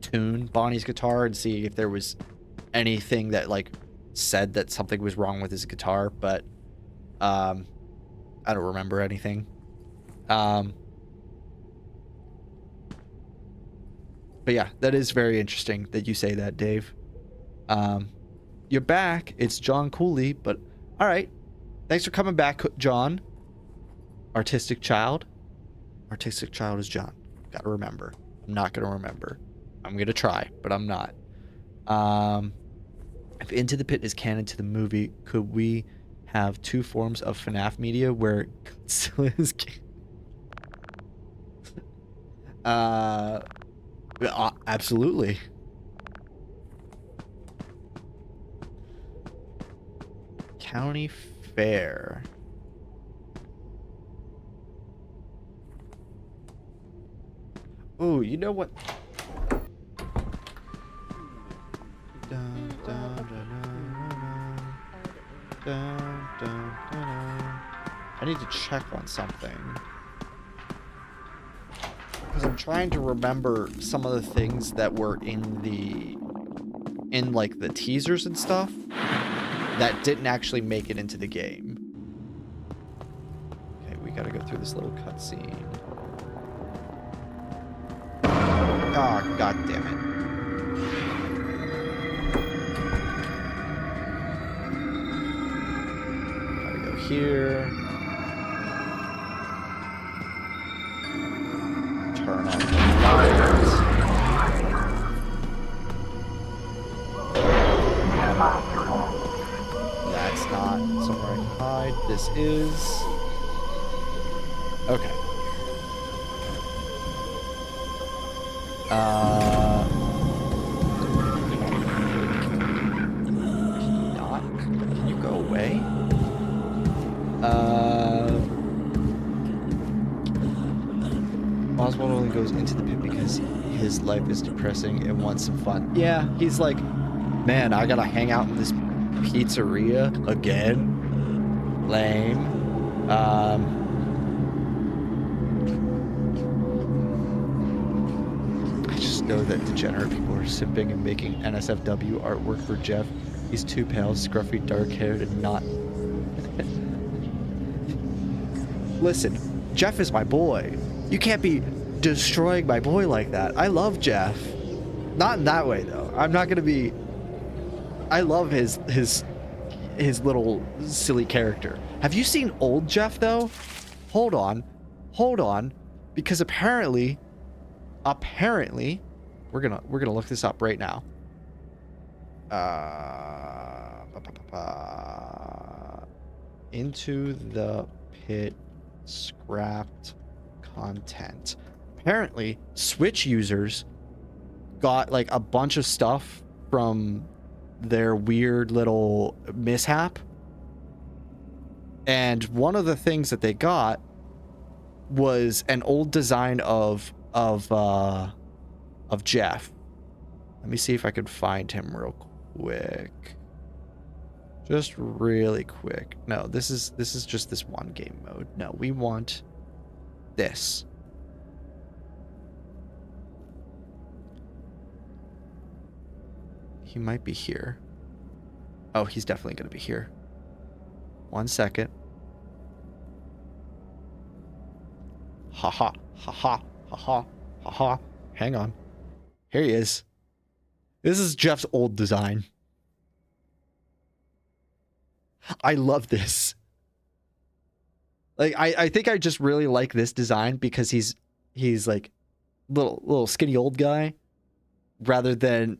tune Bonnie's guitar and see if there was anything that like said that something was wrong with his guitar, but I don't remember anything. But yeah, that is very interesting that you say that, Dave. You're back. It's John Cooley, but all right. Thanks for coming back, John. Artistic Child. Artistic Child is John. Gotta remember. I'm not gonna remember. I'm gonna try, but I'm not. If Into the Pit is canon to the movie, could we have two forms of FNAF media where Godzilla is absolutely. County Fair. Oh, you know what? need to check on something. Because I'm trying to remember some of the things that were in like the teasers and stuff that didn't actually make it into the game. Okay, we gotta go through this little cutscene. Oh, god damn it. Gotta go here. Turn on the lights. That's not somewhere I can hide. This is... Okay. Can you go away? Oswald only goes into the pit because his life is depressing and wants some fun. Yeah, he's like, man, I gotta hang out in this pizzeria again. Lame. I just know that degenerate people are simping and making NSFW artwork for Jeff. He's too pale, scruffy, dark-haired, and not... Listen, Jeff is my boy. You can't be destroying my boy like that. I love Jeff. Not in that way, though. I'm not gonna be... I love his little silly character. Have you seen old Jeff, though? Hold on. Hold on. Because apparently, we're gonna look this up right now. Into the pit, scrapped content. Apparently, Switch users got like a bunch of stuff from their weird little mishap, and one of the things that they got was an old design of Jeff. Let me see if I can find him real quick. Just really quick. No, this is just this one game mode. No, we want this. He might be here. Oh, he's definitely going to be here. 1 second. Ha ha ha ha ha ha ha ha. Hang on. Here he is. This is Jeff's old design. I love this. Like, I think I just really like this design because he's like little skinny old guy rather than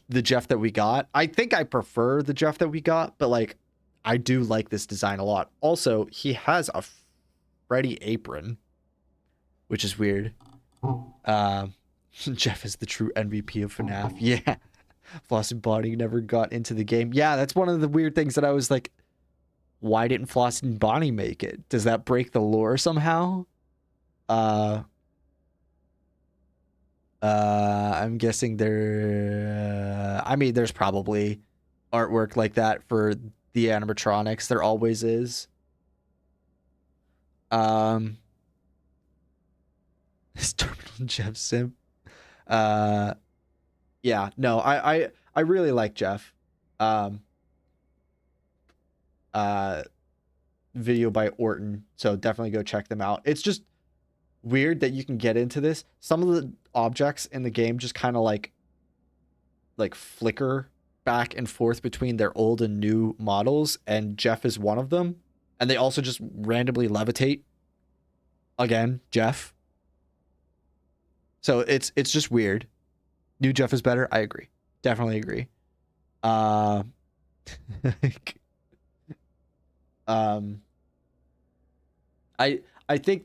the Jeff that we got. I think I prefer the Jeff that we got, but like I do like this design a lot. Also, he has a Freddy apron, which is weird. Jeff is the true MVP of FNAF. Yeah. Floss and Bonnie never got into the game. Yeah, that's one of the weird things that I was like, why didn't Floss and Bonnie make it? Does that break the lore somehow? I'm guessing there... I mean, there's probably artwork like that for the animatronics. There always is. This Terminal Jeff simp. Yeah, no, I really like Jeff. Video by Orton, so definitely go check them out. It's just weird that you can get into this. Some of the objects in the game just kind of like flicker back and forth between their old and new models, and Jeff is one of them. And they also just randomly levitate. Again, Jeff. So it's just weird. New Jeff is better. I agree. Definitely agree. I think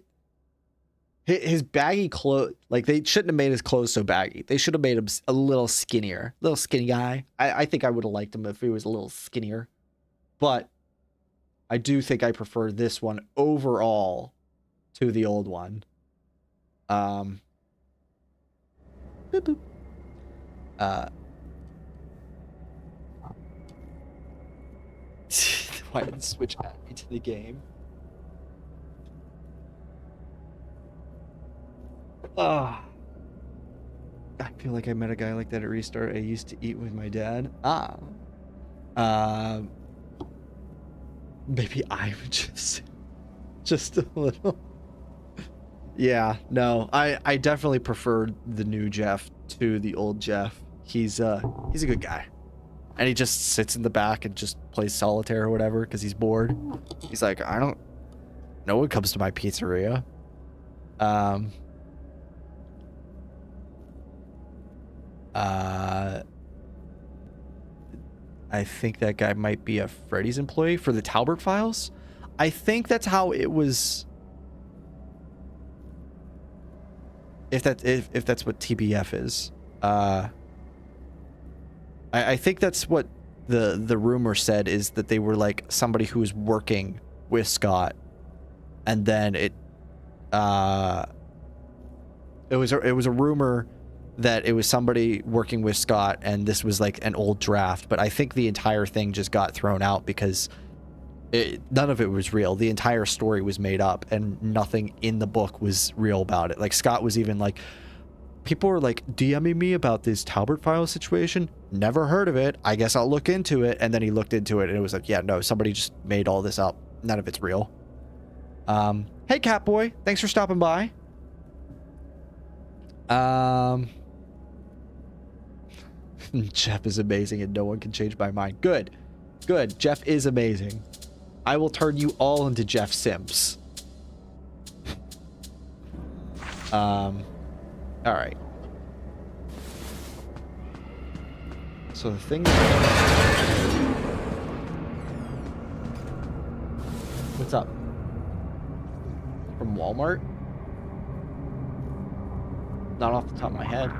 his baggy clothes, like, they shouldn't have made his clothes so baggy. They should have made him a little skinnier, little skinny guy. I think I would have liked him if he was a little skinnier, but I do think I prefer this one overall to the old one. Boop, boop. Why did Switch add me to the game? Ah. I feel like I met a guy like that at Restart. I used to eat with my dad. Ah. Maybe I'm just a little. Yeah, no. I definitely prefer the new Jeff to the old Jeff. He's a good guy. And he just sits in the back and just plays solitaire or whatever because he's bored. He's like, no one comes to my pizzeria. I think that guy might be a Freddy's employee for the Talbert files. I think that's how it was. If that's what TBF is. I think that's what the rumor said, is that they were like somebody who was working with Scott, and then it was a rumor that it was somebody working with Scott, and this was like an old draft. But I think the entire thing just got thrown out because none of it was real. The entire story was made up, and nothing in the book was real about it. Like Scott was even like, people were like DMing me about this Talbert file situation. Never heard of it. I guess I'll look into it. And then he looked into it and it was like, yeah, no, somebody just made all this up. None of it's real. Hey, Catboy. Thanks for stopping by. Jeff is amazing and no one can change my mind. Good. Good. Jeff is amazing. I will turn you all into Jeff Sims. All right. So the thing. What's up? From Walmart? Not off the top of my head.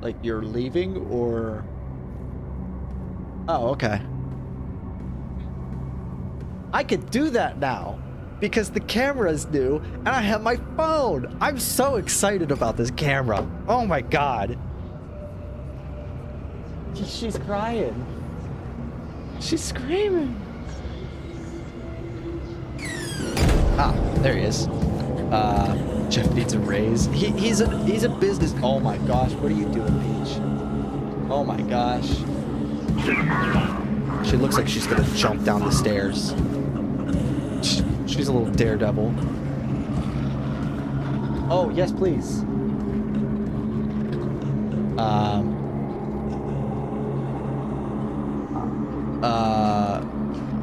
Like you're leaving or? Oh, okay. I could do that now because the camera's new and I have my phone. I'm so excited about this camera. Oh my God. She's crying. She's screaming. Ah, there he is. Jeff needs a raise. He's a business. Oh my gosh, what are you doing, Peach? Oh my gosh. She looks like she's gonna jump down the stairs. She's a little daredevil. Oh, yes, please.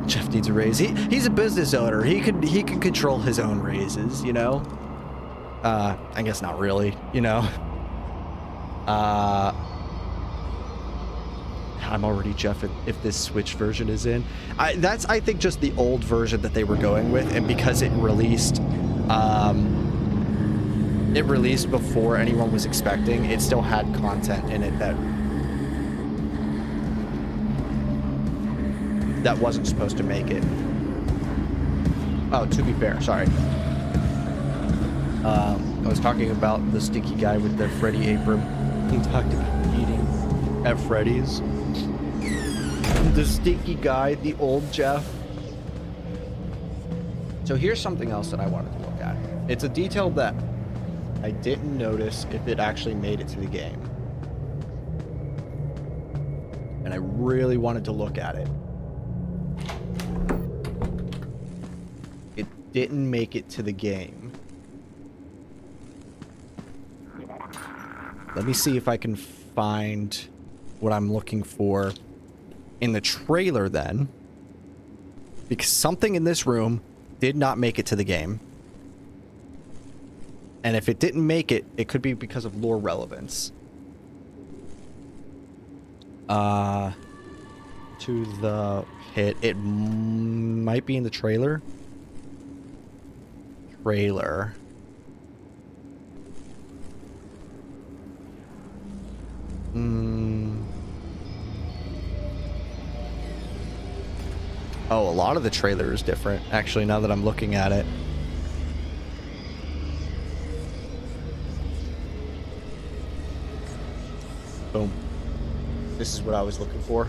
Jeff needs a raise. He's a business owner. He can control his own raises, you know? I guess not really, you know? I'm already Jeff if this Switch version is in. That's, I think, just the old version that they were going with, and because it released before anyone was expecting, it still had content in it that wasn't supposed to make it. Oh, to be fair, sorry. I was talking about the stinky guy with the Freddy apron. He talked about eating at Freddy's. The stinky guy, the old Jeff. So here's something else that I wanted to look at. It's a detail that I didn't notice if it actually made it to the game. And I really wanted to look at it. It didn't make it to the game. Let me see if I can find what I'm looking for in the trailer then, because something in this room did not make it to the game. And if it didn't make it, it could be because of lore relevance. To the pit. It might be in the trailer. Trailer. Oh, a lot of the trailer is different, actually, now that I'm looking at it. Boom. This is what I was looking for.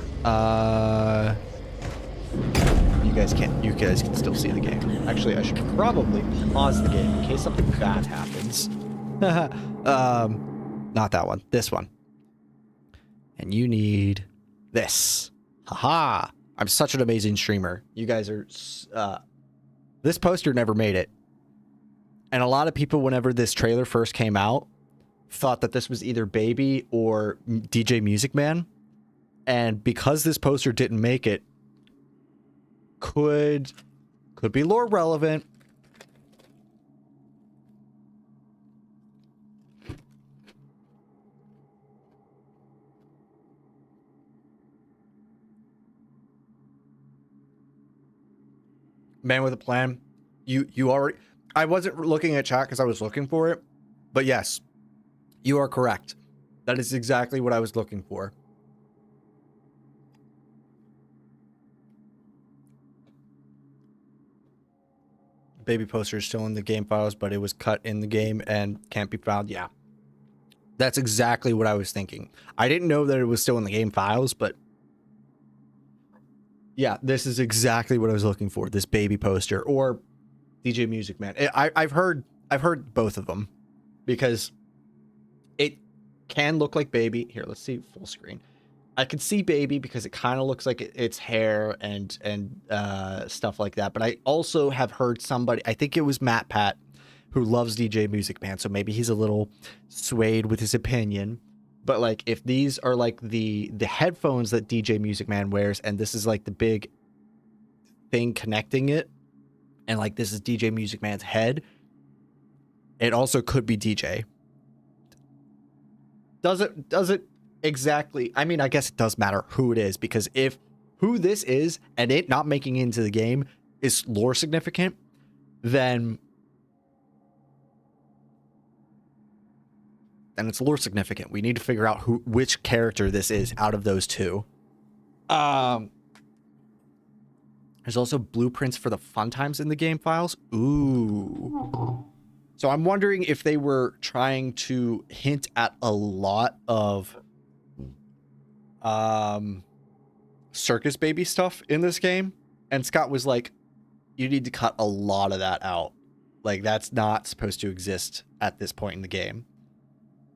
you guys can't. You guys can still see the game. Actually, I should probably pause the game in case something bad happens. Not that one. This one. And you need this. Haha! I'm such an amazing streamer. You guys are. This poster never made it, and a lot of people, whenever this trailer first came out, thought that this was either Baby or DJ Music Man, and because this poster didn't make it, could be lore relevant. Man with a Plan. You already. I wasn't looking at chat because I was looking for it, but yes, you are correct. That is exactly what I was looking for. Baby poster is still in the game files, but it was cut in the game and can't be found. Yeah, that's exactly what I was thinking. I didn't know that it was still in the game files, but yeah, this is exactly what I was looking for. This Baby poster or DJ Music Man. I've heard both of them because it can look like Baby. Here, let's see full screen. I can see Baby because it kind of looks like it's hair and stuff like that. But I also have heard somebody, I think it was Matt Pat, who loves DJ Music Man. So maybe he's a little swayed with his opinion. But like, if these are like the headphones that DJ Music Man wears, and this is like the big thing connecting it, and like this is DJ Music Man's head, it also could be DJ. Does it exactly? I mean, I guess it does matter who it is, because if who this is and it not making it into the game is lore significant, then it's lore significant. We need to figure out which character this is out of those two. There's also blueprints for the fun times in the game files. Ooh. So I'm wondering if they were trying to hint at a lot of Circus Baby stuff in this game, and Scott was like, you need to cut a lot of that out. Like, that's not supposed to exist at this point in the game.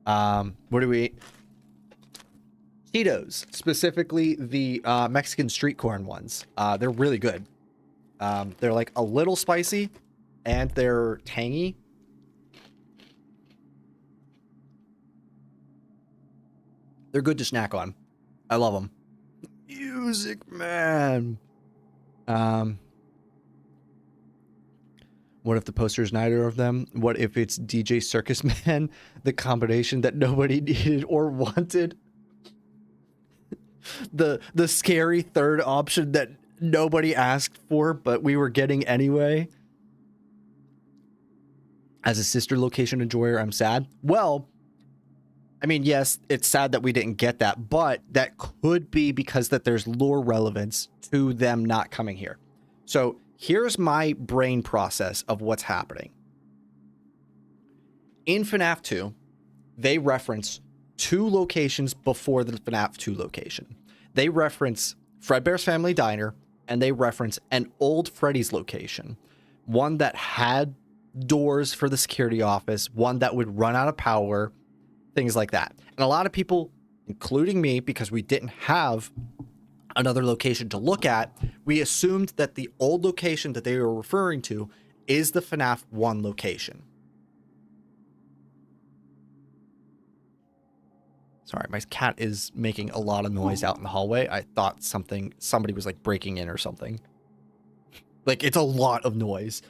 What do we eat? Cheetos, specifically the Mexican street corn ones. They're really good. They're like a little spicy and they're tangy. They're good to snack on. I love them. Music Man. What if the poster is neither of them? What if it's DJ Circus Man, the combination that nobody needed or wanted? The scary third option that nobody asked for, but we were getting anyway. As a sister location enjoyer, I'm sad. Well, I mean, yes, it's sad that we didn't get that, but that could be because that there's lore relevance to them not coming here. So here's my brain process of what's happening. In FNAF 2, they reference 2 locations before the FNAF 2 location. They reference Fredbear's Family Diner, and they reference an old Freddy's location. One that had doors for the security office, one that would run out of power, things like that. And a lot of people, including me, because we didn't have another location to look at, we assumed that the old location that they were referring to is the FNAF 1 location. Sorry, my cat is making a lot of noise out in the hallway. I thought somebody was like breaking in or something. Like, it's a lot of noise.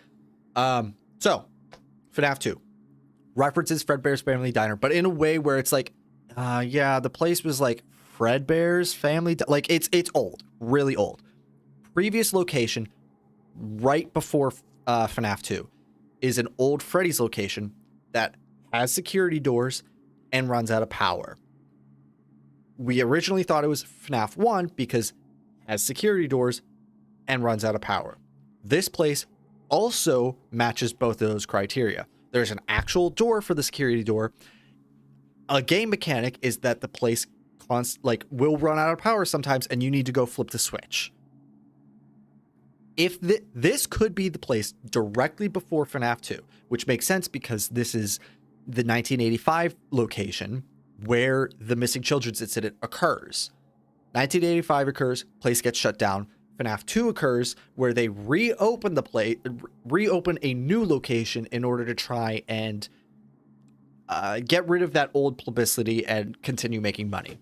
So FNAF 2 references Fredbear's Family Diner, but in a way where it's like, yeah, the place was like Fredbear's Family, like it's old, really old. Previous location, right before FNAF 2, is an old Freddy's location that has security doors and runs out of power. We originally thought it was FNAF 1 because it has security doors and runs out of power. This place also matches both of those criteria. There's an actual door for the security door. A game mechanic is that the place will run out of power sometimes and you need to go flip the switch. if this could be the place directly before FNAF 2, which makes sense because this is the 1985 location where the missing children's incident occurs. 1985 occurs, place gets shut down. FNAF 2 occurs where they reopen a new location in order to try and get rid of that old publicity and continue making money.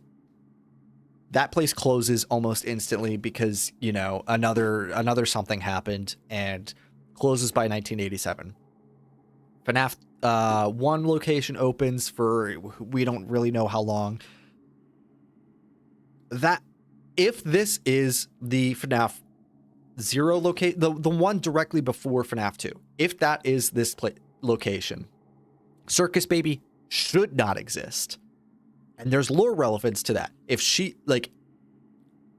That place closes almost instantly because, you know, another something happened and closes by 1987. FNAF 1 location opens for we don't really know how long. That if this is the FNAF 0 location, the one directly before FNAF 2, if that is this location, Circus Baby should not exist. And there's lore relevance to that. If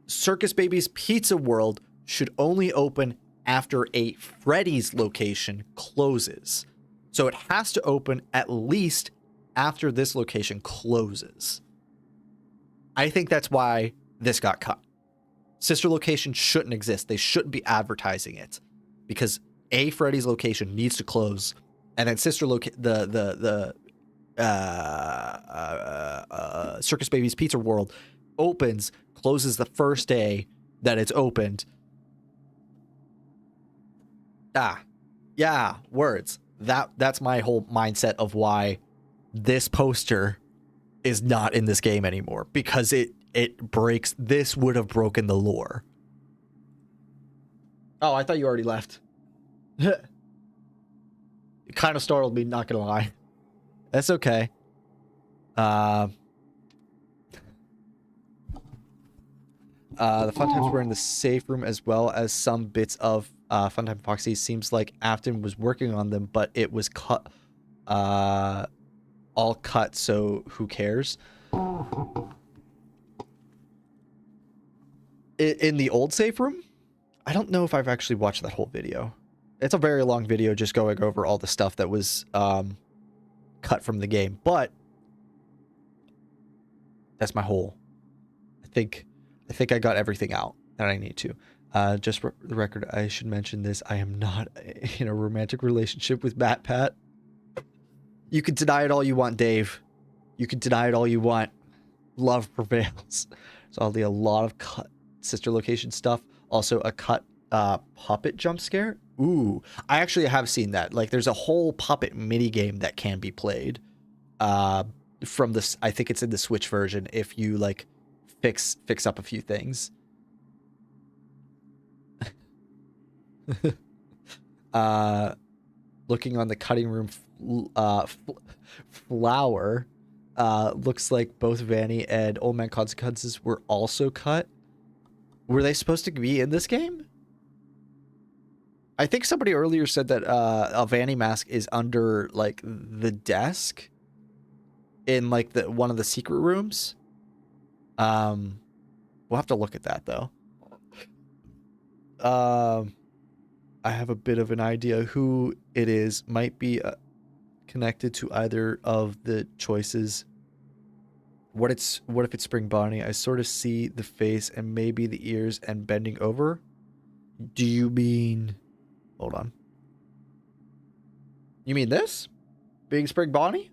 Circus Baby's Pizza World should only open after a Freddy's location closes. So it has to open at least after this location closes. I think that's why this got cut. Sister location shouldn't exist. They shouldn't be advertising it because a Freddy's location needs to close, and then sister Circus Baby's Pizza World opens, closes the first day that it's opened. Yeah, words. That's my whole mindset of why this poster is not in this game anymore, because it breaks. This would have broken the lore. Oh, I thought you already left. It kind of startled me, not gonna lie. That's okay. The fun times were in the safe room as well as some bits of Funtime Foxy. Seems like Afton was working on them, but it was cut, all cut. So who cares? In the old safe room, I don't know if I've actually watched that whole video. It's a very long video, just going over all the stuff that was cut from the game, but that's my whole. I think I got everything out that I need to. Just for the record, I should mention this. I am not in a romantic relationship with MatPat. You can deny it all you want, Dave. You can deny it all you want. Love prevails. So I'll do a lot of cut sister location stuff. Also a cut puppet jump scare. Ooh, I actually have seen that. Like, there's a whole puppet mini game that can be played from this. I think it's in the Switch version if you like fix up a few things. Looking on the cutting room flower, looks like both Vanny and Old Man Consequences were also cut. Were they supposed to be in this game? I think somebody earlier said that a Vanny mask is under like the desk in like one of the secret rooms. We'll have to look at that though. I have a bit of an idea who it is. Might be connected to either of the choices. What if it's Spring Bonnie? I sort of see the face and maybe the ears and bending over. Do you mean? Hold on. You mean this? Being Spring Bonnie?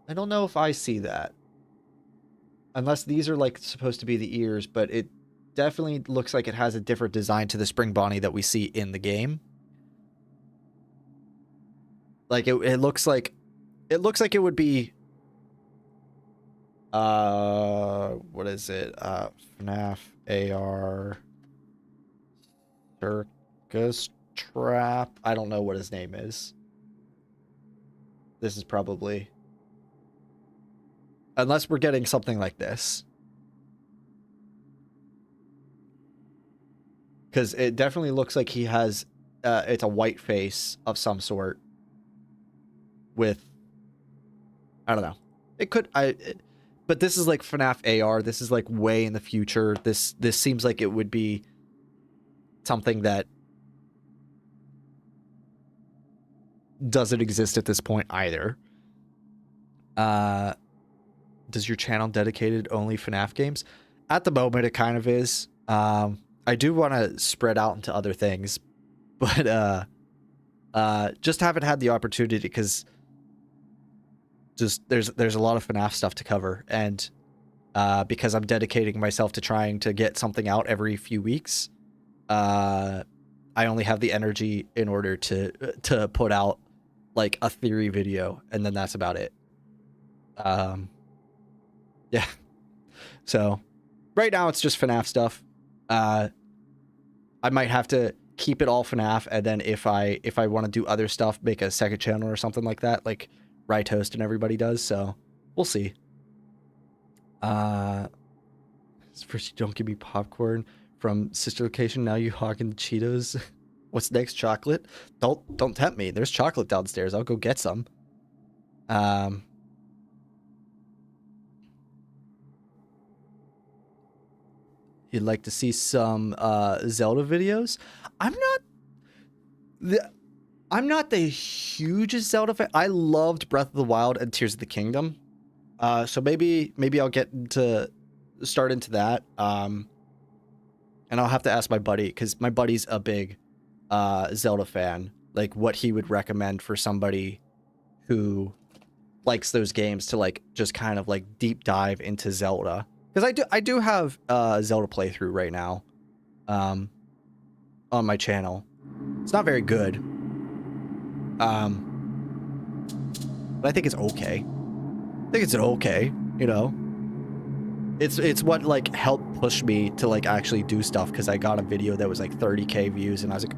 I don't know if I see that. Unless these are like supposed to be the ears, but it definitely looks like it has a different design to the Spring Bonnie that we see in the game. Like it looks like it would be what is it? FNAF AR Circus Trap. I don't know what his name is. This is probably, unless we're getting something like this. Because it definitely looks like he has it's a white face of some sort with, I don't know. It could but this is like FNAF AR. This is like way in the future. This seems like it would be something that doesn't exist at this point either. Does your channel dedicated only FNAF games? At the moment, it kind of is. I do want to spread out into other things, but just haven't had the opportunity because just there's a lot of FNAF stuff to cover, and because I'm dedicating myself to trying to get something out every few weeks, I only have the energy in order to put out like a theory video, and then that's about it. Yeah. So right now it's just FNAF stuff. I might have to keep it all FNAF, and then if I want to do other stuff, make a second channel or something like that, like Rytoast and everybody does. So we'll see. First you don't give me popcorn from Sister Location, now you hogging the Cheetos. What's next? Chocolate? Don't tempt me. There's chocolate downstairs. I'll go get some. You'd like to see some Zelda videos? I'm not the hugest Zelda fan. I loved Breath of the Wild and Tears of the Kingdom. So maybe I'll start into that. And I'll have to ask my buddy, because my buddy's a big Zelda fan, like what he would recommend for somebody who likes those games to like just kind of like deep dive into Zelda. Because I do have a Zelda playthrough right now on my channel. It's not very good. But I think it's okay. I think it's okay, you know. It's what like helped push me to like actually do stuff, because I got a video that was like 30k views and I was like,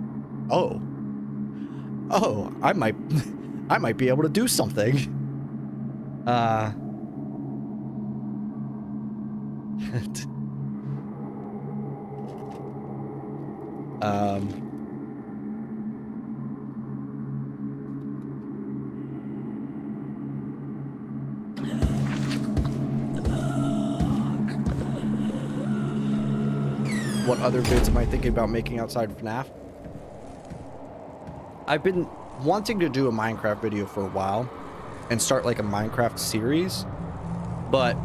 oh, I might be able to do something. What other vids am I thinking about making outside FNAF? I've been wanting to do a Minecraft video for a while and start like a Minecraft series, but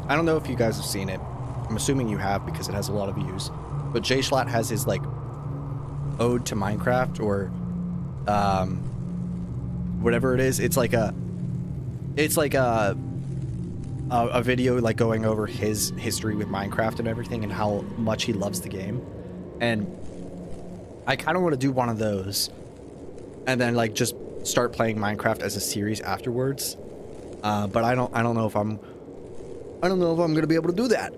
I don't know if you guys have seen it. I'm assuming you have because it has a lot of views. But Jay Schlatt has his like ode to Minecraft, or whatever it is. It's like a video like going over his history with Minecraft and everything and how much he loves the game. And I kind of want to do one of those and then like just start playing Minecraft as a series afterwards. But I don't know if I'm going to be able to do that.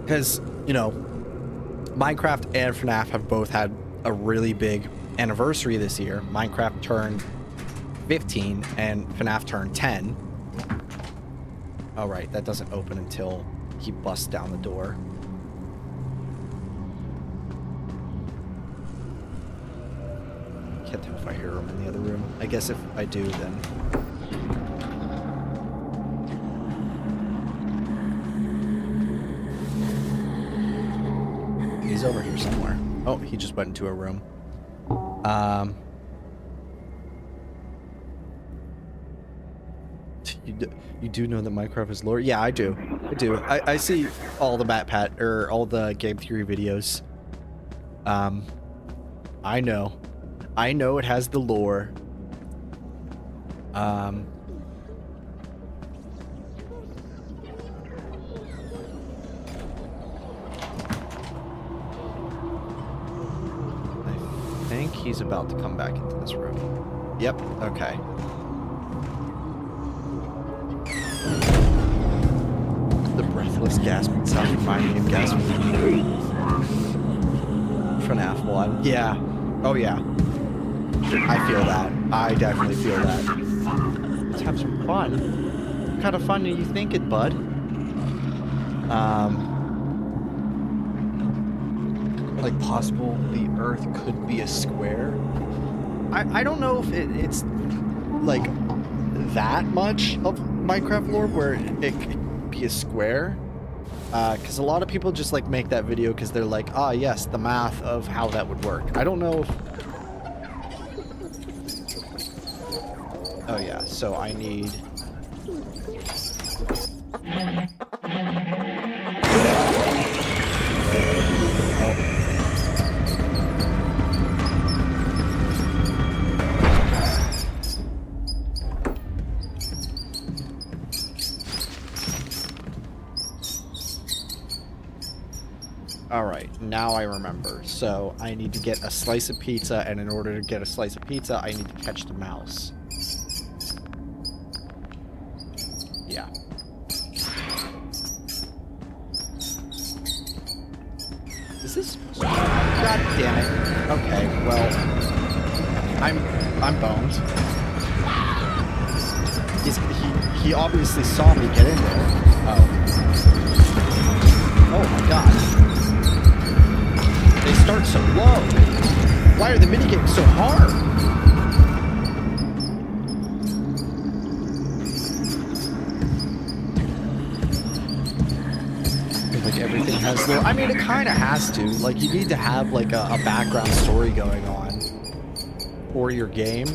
Because, you know, Minecraft and FNAF have both had a really big anniversary this year. Minecraft turned 15 and FNAF turned 10. All right, that doesn't open until he busts down the door. Can't tell if I hear him in the other room. I guess if I do, then... He's over here somewhere. Oh, he just went into a room. You do know that Minecraft is lore? Yeah, I do. I see all the MatPat or all the game theory videos. I know it has the lore. I think he's about to come back into this room. Yep, okay. The breathless gasping sound reminding me of gasping. FNAF 1. Yeah. Oh yeah. I feel that. I definitely feel that. Let's have some fun. What kind of fun are you thinking, bud? Like possible the Earth could be a square. I don't know if it's like that much of Minecraft lore where it could be a square. Because a lot of people just like make that video because they're like, ah, yes, the math of how that would work. I don't know if... Oh yeah, so I need... Alright, now I remember. So I need to get a slice of pizza, and in order to get a slice of pizza, I need to catch the mouse. Yeah. Is this... God damn it. Okay, well... I'm boned. He obviously saw me get in there. Oh. Oh my god. They start so low. Why are the minigames so hard? I feel like everything has lore. I mean, it kind of has to. Like, you need to have, like, a background story going on for your game.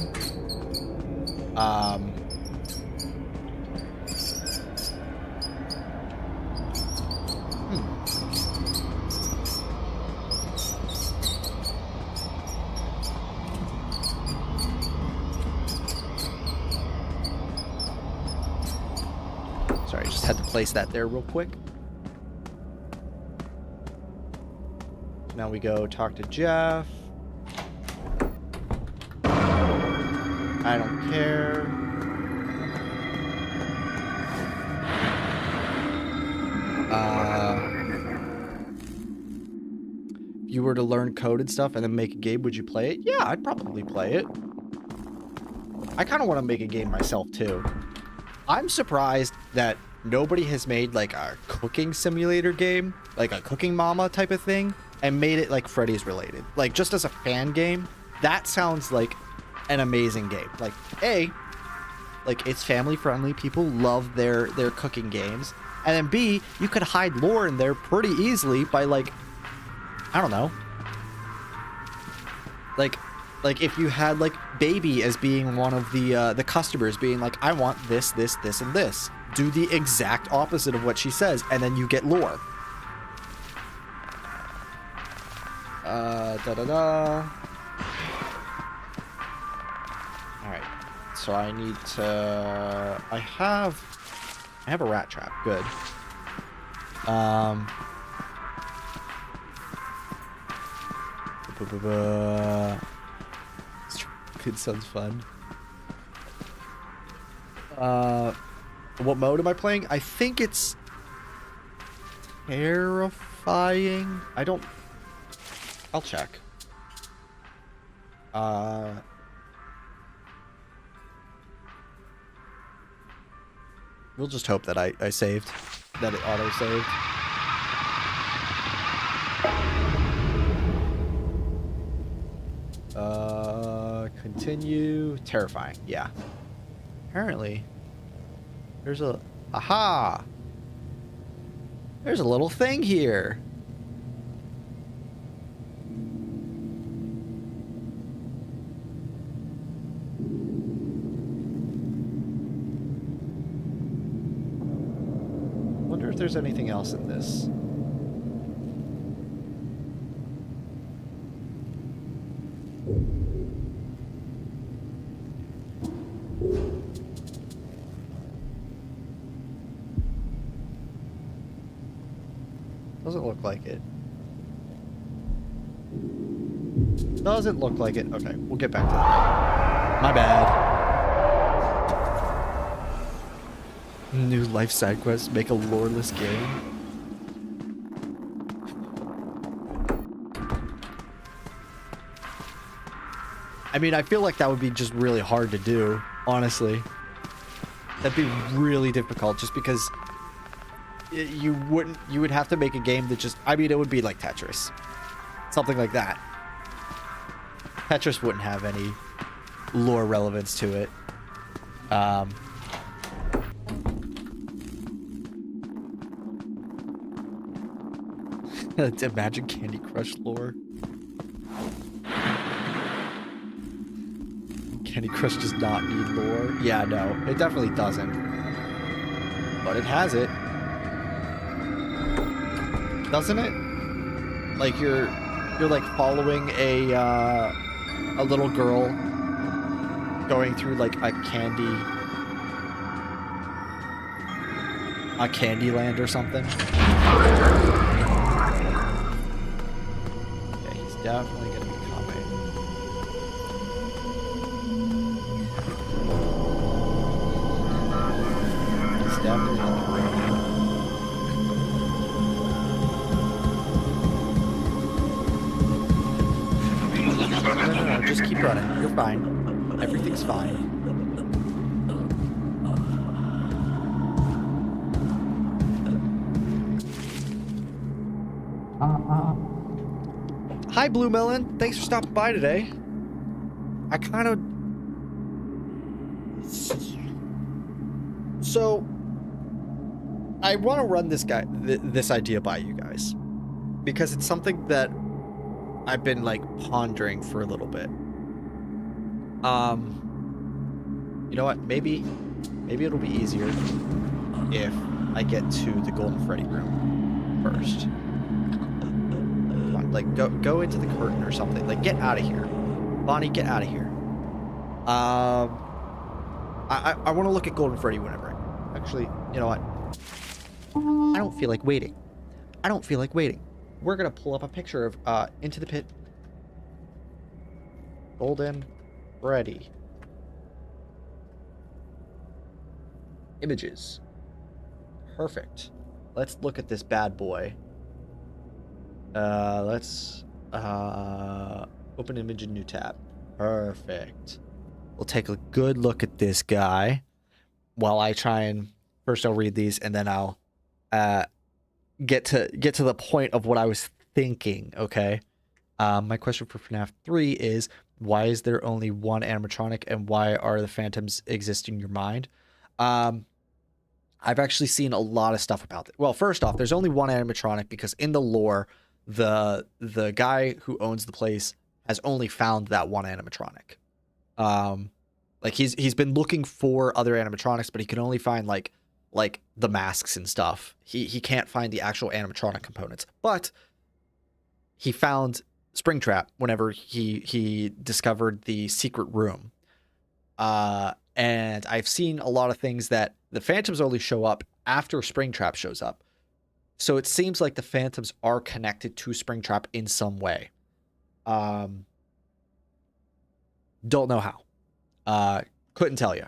Sorry, I just had to place that there real quick. Now we go talk to Jeff. I don't care. If you were to learn code and stuff and then make a game, would you play it? Yeah, I'd probably play it. I kind of want to make a game myself, too. I'm surprised that nobody has made, like, a cooking simulator game, like a Cooking Mama type of thing, and made it, like, Freddy's related. Like, just as a fan game, that sounds like an amazing game. Like, A, like, it's family friendly. People love their cooking games. And then B, you could hide lore in there pretty easily by, like, I don't know. Like if you had, like, Baby as being one of the customers, being like, I want this, this, this, and this. Do the exact opposite of what she says, and then you get lore. Da-da-da. Alright. So I need to... I have a rat trap. Good. It sounds fun. What mode am I playing? I think it's terrifying. I'll check. We'll just hope that I saved. That it auto-saved. Continue. Terrifying. Yeah. Apparently, there's a... Aha! There's a little thing here. Wonder if there's anything else in this. Doesn't look like it. Doesn't look like it. Okay, we'll get back to that. My bad. New life side quest, make a loreless game. I mean, I feel like that would be just really hard to do, honestly. That'd be really difficult just because you would have to make a game that just, I mean, it would be like Tetris. Something like that. Tetris wouldn't have any lore relevance to it. Imagine Candy Crush lore. Candy Crush does not need lore. Yeah, no, it definitely doesn't. But it has it. Doesn't it? Like you're like following a little girl going through like a candy land or something. Yeah, he's definitely gonna be coming. He's definitely on the road. No, just keep running. You're fine. Everything's fine. Hi, Blue Melon. Thanks for stopping by today. I kind of... So, I want to run this idea by you guys. Because it's something that I've been, like, pondering for a little bit. You know what? Maybe it'll be easier if I get to the Golden Freddy room first. Come on, like, go into the curtain or something. Like, get out of here. Bonnie, get out of here. I want to look at Golden Freddy whenever actually, you know what? I don't feel like waiting. We're going to pull up a picture of, Into the Pit. Golden Freddy. Images. Perfect. Let's look at this bad boy. Let's open image in new tab. Perfect. We'll take a good look at this guy while I try and first I'll read these and then I'll get to the point of what I was thinking, okay? My question for FNAF 3 is, why is there only one animatronic and why are the phantoms existing in your mind? I've actually seen a lot of stuff about it. Well, first off, there's only one animatronic because in the lore, the guy who owns the place has only found that one animatronic. Like he's been looking for other animatronics, but he can only find like the masks and stuff. He can't find the actual animatronic components. But he found Springtrap whenever he discovered the secret room. And I've seen a lot of things that the phantoms only show up after Springtrap shows up. So it seems like the phantoms are connected to Springtrap in some way. Don't know how. Couldn't tell you.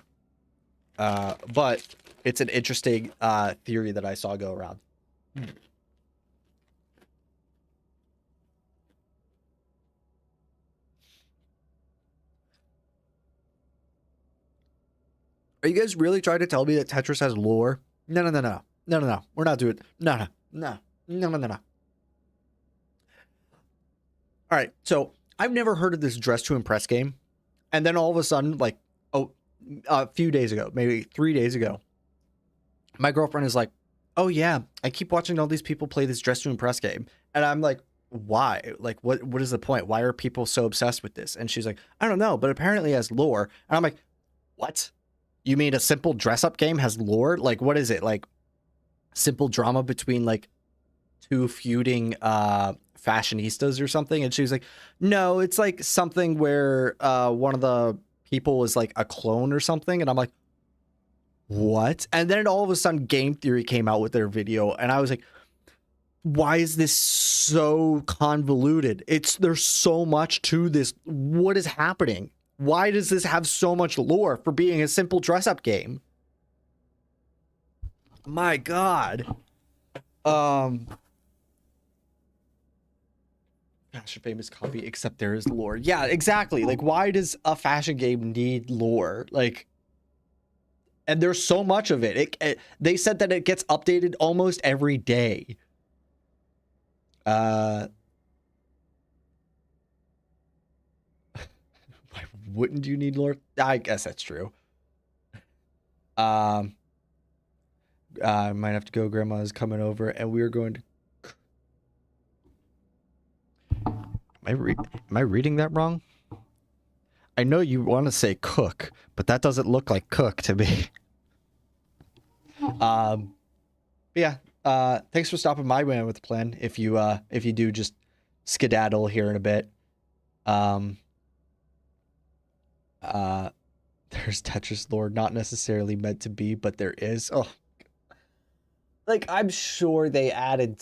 But it's an interesting theory that I saw go around. Are you guys really trying to tell me that Tetris has lore? No. We're not doing it. No. All right, so I've never heard of this Dress to Impress game. And then all of a sudden, like, a few days ago, maybe 3 days ago, my girlfriend is like, oh yeah, I keep watching all these people play this Dress to Impress game. And I'm like, why? Like, what is the point? Why are people so obsessed with this? And she's like, I don't know, but apparently it has lore. And I'm like, what? You mean a simple dress-up game has lore? Like, what is it? Like, simple drama between, like, two feuding fashionistas or something? And she was like, no, it's like something where one of the people is like a clone or something. And I'm like, what? And then all of a sudden Game Theory came out with their video and I was like, why is this so convoluted? There's so much to this. What is happening? Why does this have so much lore for being a simple dress-up game? My God. Fashion famous copy, except there is lore. Yeah, exactly. Like, why does a fashion game need lore? Like, and there's so much of it. They said that it gets updated almost every day. Why wouldn't you need lore? I guess that's true. I might have to go. Grandma's coming over, and we are going to. Am I reading that wrong? I know you want to say Cook, but that doesn't look like Cook to me. Yeah. Thanks for stopping by, Man with the Plan. If you do just skedaddle here in a bit. There's Tetris lore, not necessarily meant to be, but there is. Oh, like I'm sure they added.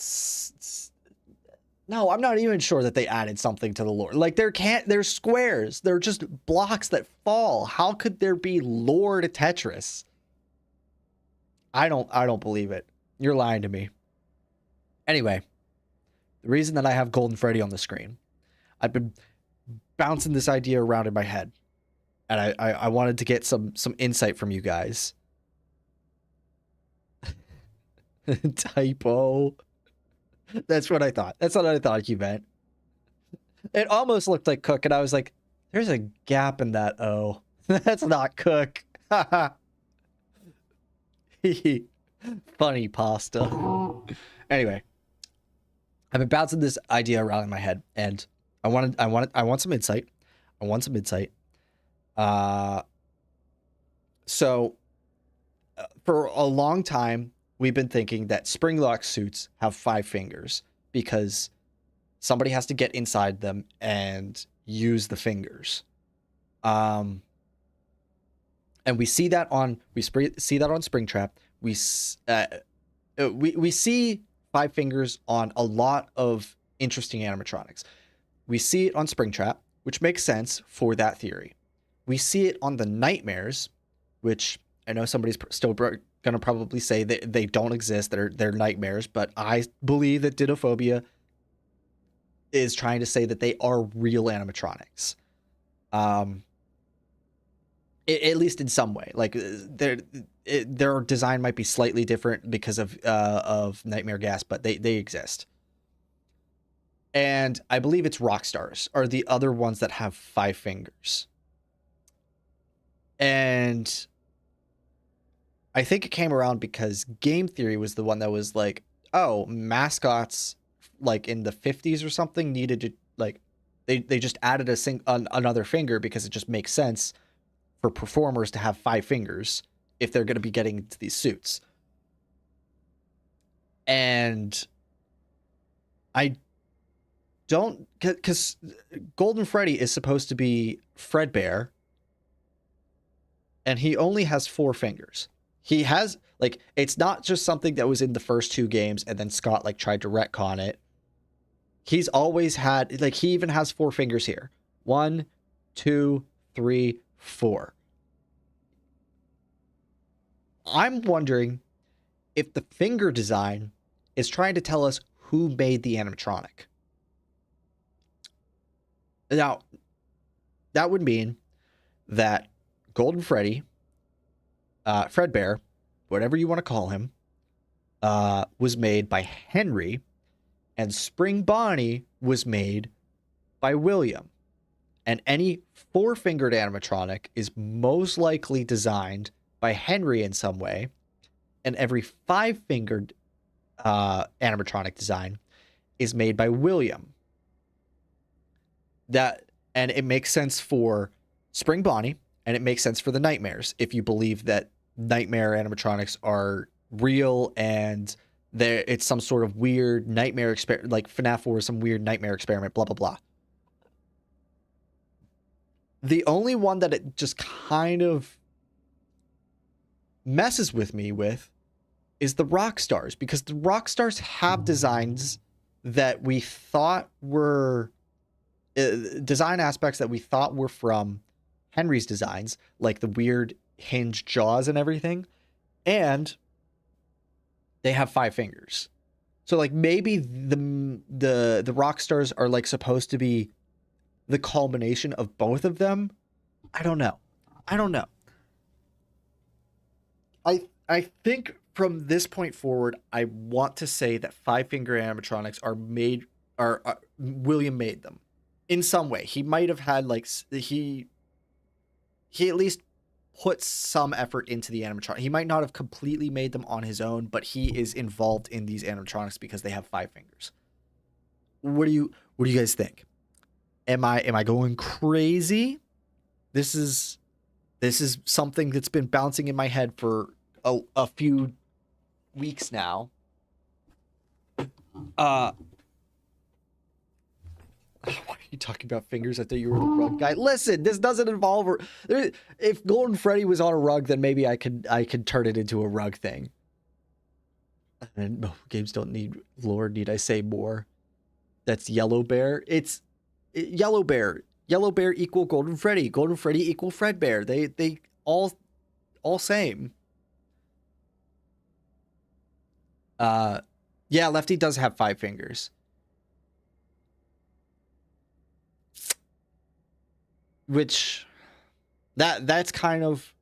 No, I'm not even sure that they added something to the lore. Like they're squares. They're just blocks that fall. How could there be lore to Tetris? I don't believe it. You're lying to me. Anyway, the reason that I have Golden Freddy on the screen, I've been bouncing this idea around in my head, and I wanted to get some insight from you guys. Typo. That's what I thought. That's what I thought you meant. It almost looked like Cook, and I was like, there's a gap in that O. That's not Cook. Funny pasta. Anyway, I've been bouncing this idea around in my head, and I want some insight. I want some insight. So for a long time, we've been thinking that Springlock suits have 5 fingers because somebody has to get inside them and use the fingers. And we see that on Springtrap. We see 5 fingers on a lot of interesting animatronics. We see it on Springtrap, which makes sense for that theory. We see it on the Nightmares, which I know somebody's still going to probably say that they don't exist. They're nightmares, but I believe that Didophobia is trying to say that they are real animatronics. At least in some way. Like their design might be slightly different because of Nightmare Gas, but they exist. And I believe it's Rockstars are the other ones that have 5 fingers. And I think it came around because Game Theory was the one that was like, oh, mascots like in the 50s or something needed to like they just added another finger because it just makes sense for performers to have 5 fingers if they're going to be getting into these suits. And I don't, because Golden Freddy is supposed to be Fredbear, and he only has 4 fingers. He has, like, it's not just something that was in the first 2 games and then Scott, like, tried to retcon it. He's always had, like, he even has 4 fingers here. 1, 2, 3, 4. I'm wondering if the finger design is trying to tell us who made the animatronic. Now, that would mean that Golden Freddy, Fredbear, whatever you want to call him, was made by Henry, and Spring Bonnie was made by William. And any 4-fingered animatronic is most likely designed by Henry in some way, and every 5-fingered animatronic design is made by William. And it makes sense for Spring Bonnie, and it makes sense for the Nightmares if you believe that Nightmare animatronics are real and it's some sort of weird nightmare experiment, like FNAF 4 is some weird nightmare experiment, blah, blah, blah. The only one that it just kind of messes with me with is the Rockstars, because the Rockstars have designs that we thought were design aspects that we thought were from Henry's designs, like the weird hinged jaws and everything, and they have 5 fingers. So like maybe the Rockstars are like supposed to be the culmination of both of them. I don't know. I think from this point forward, I want to say that 5-finger animatronics are William made them in some way. He might have had like he at least put some effort into the animatronic. He might not have completely made them on his own, but he is involved in these animatronics because they have 5 fingers. What do you guys think? Am I going crazy? this is something that's been bouncing in my head for a few weeks now. Why are you talking about fingers? I thought you were the rug guy. Listen, this doesn't involve. If Golden Freddy was on a rug, then maybe I could turn it into a rug thing. And games don't need lore. Need I say more? That's Yellow Bear. It's Yellow Bear. Yellow Bear equal Golden Freddy. Golden Freddy equal Fredbear. They all same. Yeah, Lefty does have 5 fingers. Which that's kind of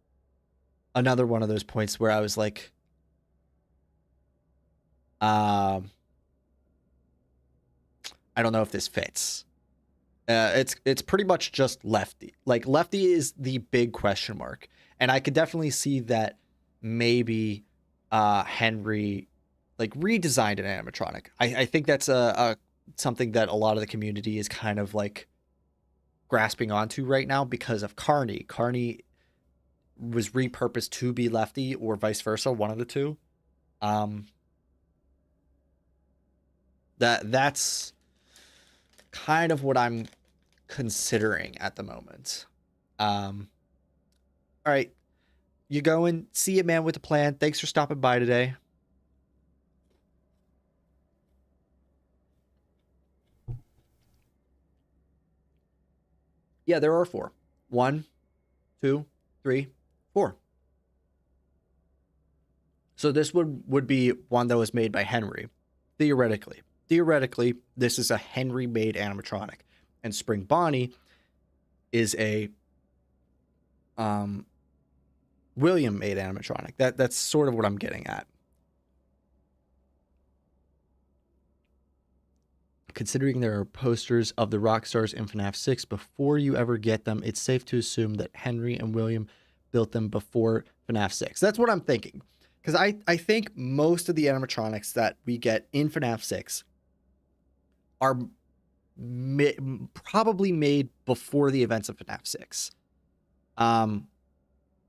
another one of those points where I was like, I don't know if this fits. It's pretty much just Lefty. Like, Lefty is the big question mark, and I could definitely see that maybe Henry like redesigned an animatronic. I think that's a something that a lot of the community is kind of like grasping onto right now because of Carney. Carney was repurposed to be Lefty or vice versa, one of the two. That's kind of what I'm considering at the moment. All right, you going? See you, man, with a plan. Thanks for stopping by today. Yeah, there are 4. 1, 2, 3, 4. So this would be one that was made by Henry, theoretically. Theoretically, this is a Henry-made animatronic, and Spring Bonnie is a William-made animatronic. That's sort of what I'm getting at. Considering there are posters of the Rockstars in FNAF 6 before you ever get them, it's safe to assume that Henry and William built them before FNAF 6. That's what I'm thinking. Because I think most of the animatronics that we get in FNAF 6 are probably made before the events of FNAF 6.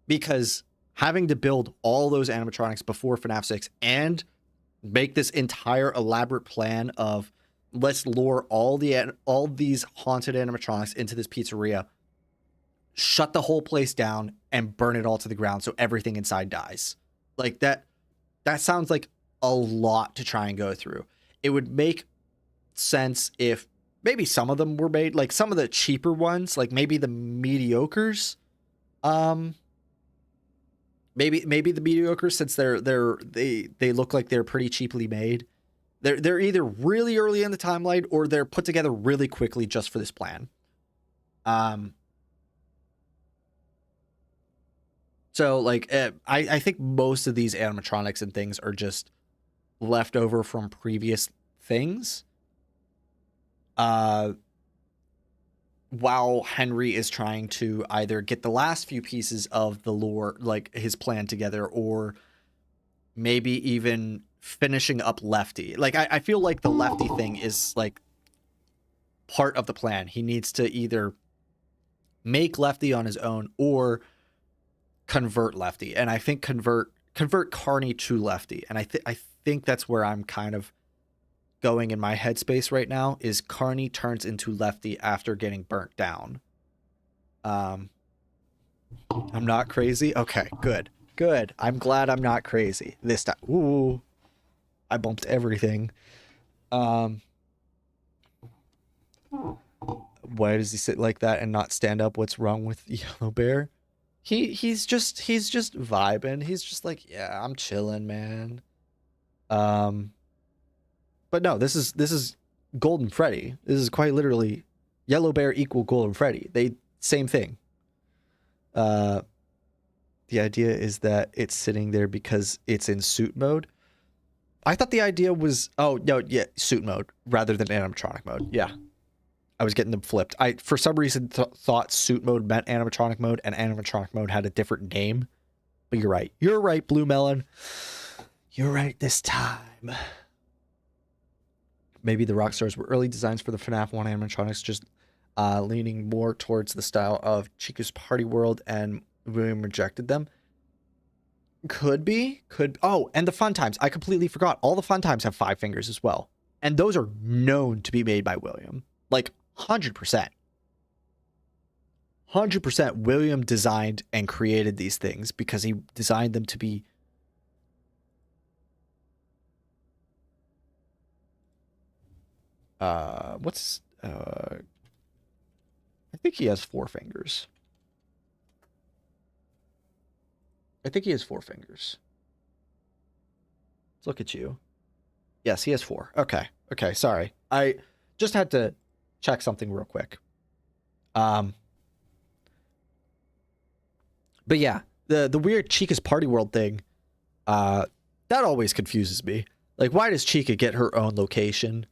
Because having to build all those animatronics before FNAF 6 and make this entire elaborate plan of let's lure all these haunted animatronics into this pizzeria, shut the whole place down, and burn it all to the ground so everything inside dies. Like that sounds like a lot to try and go through. It would make sense if maybe some of them were made, like some of the cheaper ones, like maybe the mediocres. Maybe the mediocres, since they look like they're pretty cheaply made. They're either really early in the timeline or they're put together really quickly just for this plan. So like I think most of these animatronics and things are just left over from previous things. While Henry is trying to either get the last few pieces of the lore, like his plan together, or maybe even finishing up Lefty. Like I feel like the Lefty thing is like part of the plan. He needs to either make Lefty on his own or convert Lefty. And I think convert Carney to Lefty. And I think that's where I'm kind of going in my headspace right now, is Carney turns into Lefty after getting burnt down. I'm not crazy. Okay, good. I'm glad I'm not crazy this time. Ooh, I bumped everything. Why does he sit like that and not stand up? What's wrong with Yellow Bear? He's just vibing. He's just like, yeah, I'm chilling, man. But no, this is Golden Freddy. This is quite literally Yellow Bear equal Golden Freddy. They same thing. The idea is that it's sitting there because it's in suit mode. I thought the idea was, suit mode rather than animatronic mode. Yeah. I was getting them flipped. I, for some reason, thought suit mode meant animatronic mode, and animatronic mode had a different name. But you're right. You're right, Blue Melon. You're right this time. Maybe the Rockstars were early designs for the FNAF 1 animatronics, just leaning more towards the style of Chica's Party World, and William rejected them. Could be. Oh, and the Fun Times. I completely forgot. All the Fun Times have 5 fingers as well. And those are known to be made by William. Like, 100%. 100% William designed and created these things because he designed them to be... I think he has 4 fingers. Let's look at you. Yes, he has 4. Okay, sorry. I just had to check something real quick. But yeah, the weird Chica's Party World thing, that always confuses me. Like, why does Chica get her own location?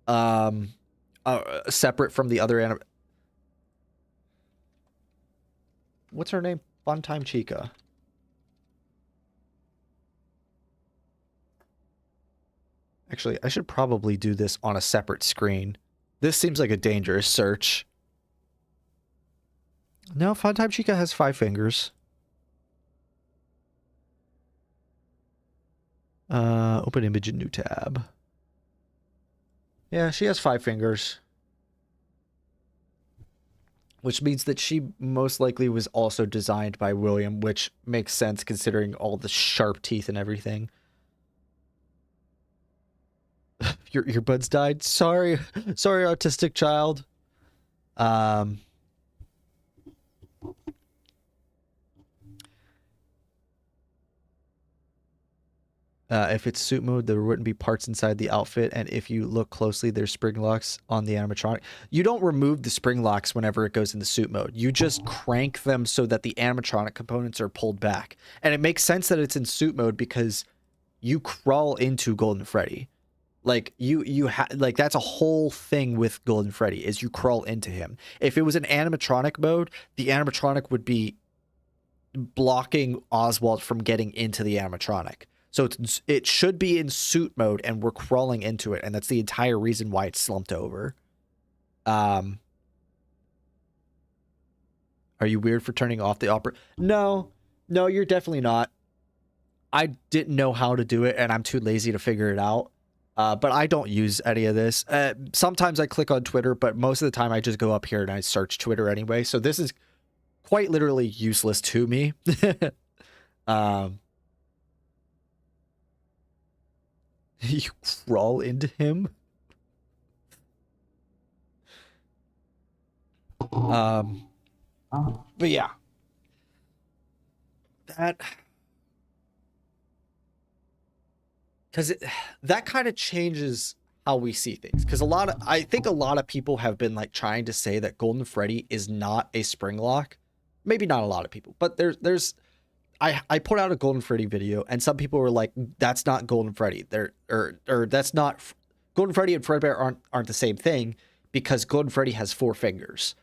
Separate from the other what's her name? Funtime Chica. Actually, I should probably do this on a separate screen. This seems like a dangerous search. No, Funtime Chica has 5 fingers. Open image in new tab. Yeah, she has 5 fingers. Which means that she most likely was also designed by William, which makes sense considering all the sharp teeth and everything. Your buds died. Sorry, autistic child. If it's suit mode, there wouldn't be parts inside the outfit, and if you look closely, there's spring locks on the animatronic. You don't remove the spring locks whenever it goes into suit mode. You just crank them so that the animatronic components are pulled back. And it makes sense that it's in suit mode because you crawl into Golden Freddy. Like, like, that's a whole thing with Golden Freddy, is you crawl into him. If it was an animatronic mode, the animatronic would be blocking Oswald from getting into the animatronic. So it should be in suit mode, and we're crawling into it, and that's the entire reason why it's slumped over. Are you weird for turning off the opera? No, you're definitely not. I didn't know how to do it, and I'm too lazy to figure it out. But I don't use any of this. Sometimes I click on Twitter, but most of the time I just go up here and I search Twitter anyway. So this is quite literally useless to me. You crawl into him? But yeah. Because that kind of changes how we see things. Because I think a lot of people have been like trying to say that Golden Freddy is not a spring lock. Maybe not a lot of people, but I put out a Golden Freddy video, and some people were like, "That's not Golden Freddy." Or that's not Golden Freddy and Fredbear aren't the same thing, because Golden Freddy has 4 fingers,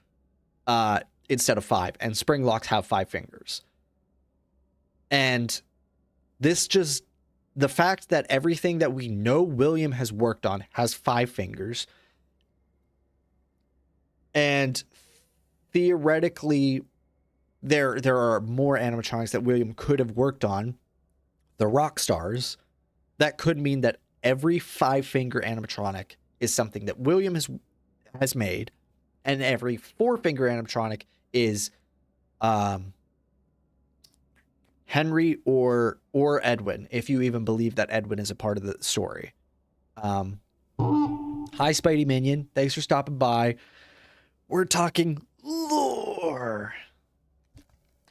instead of 5, and spring locks have 5 fingers. And this just, the fact that everything that we know William has worked on has 5 fingers, and theoretically there are more animatronics that William could have worked on, the rock stars, that could mean that every 5-finger animatronic is something that William has made, and every 4-finger animatronic is Henry or Edwin, if you even believe that Edwin is a part of the story. Hi, Spidey Minion. Thanks for stopping by. We're talking lore.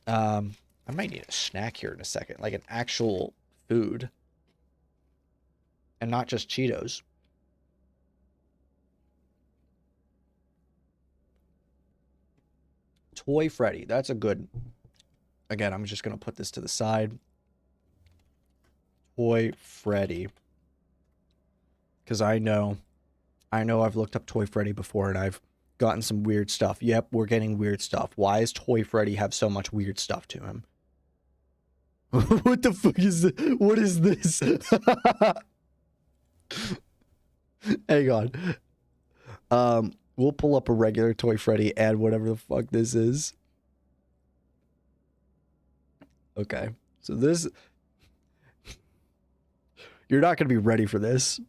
I might need a snack here in a second, like an actual food, and not just Cheetos. Toy Freddy. That's a good... Again, I'm just going to put this to the side. Toy Freddy. Because I know I've looked up Toy Freddy before, and I've gotten some weird stuff. Yep, we're getting weird stuff. Why does Toy Freddy have so much weird stuff to him? What the fuck is this? What is this? Hang on. We'll pull up a regular Toy Freddy, add whatever the fuck this is. Okay. So this... You're not going to be ready for this.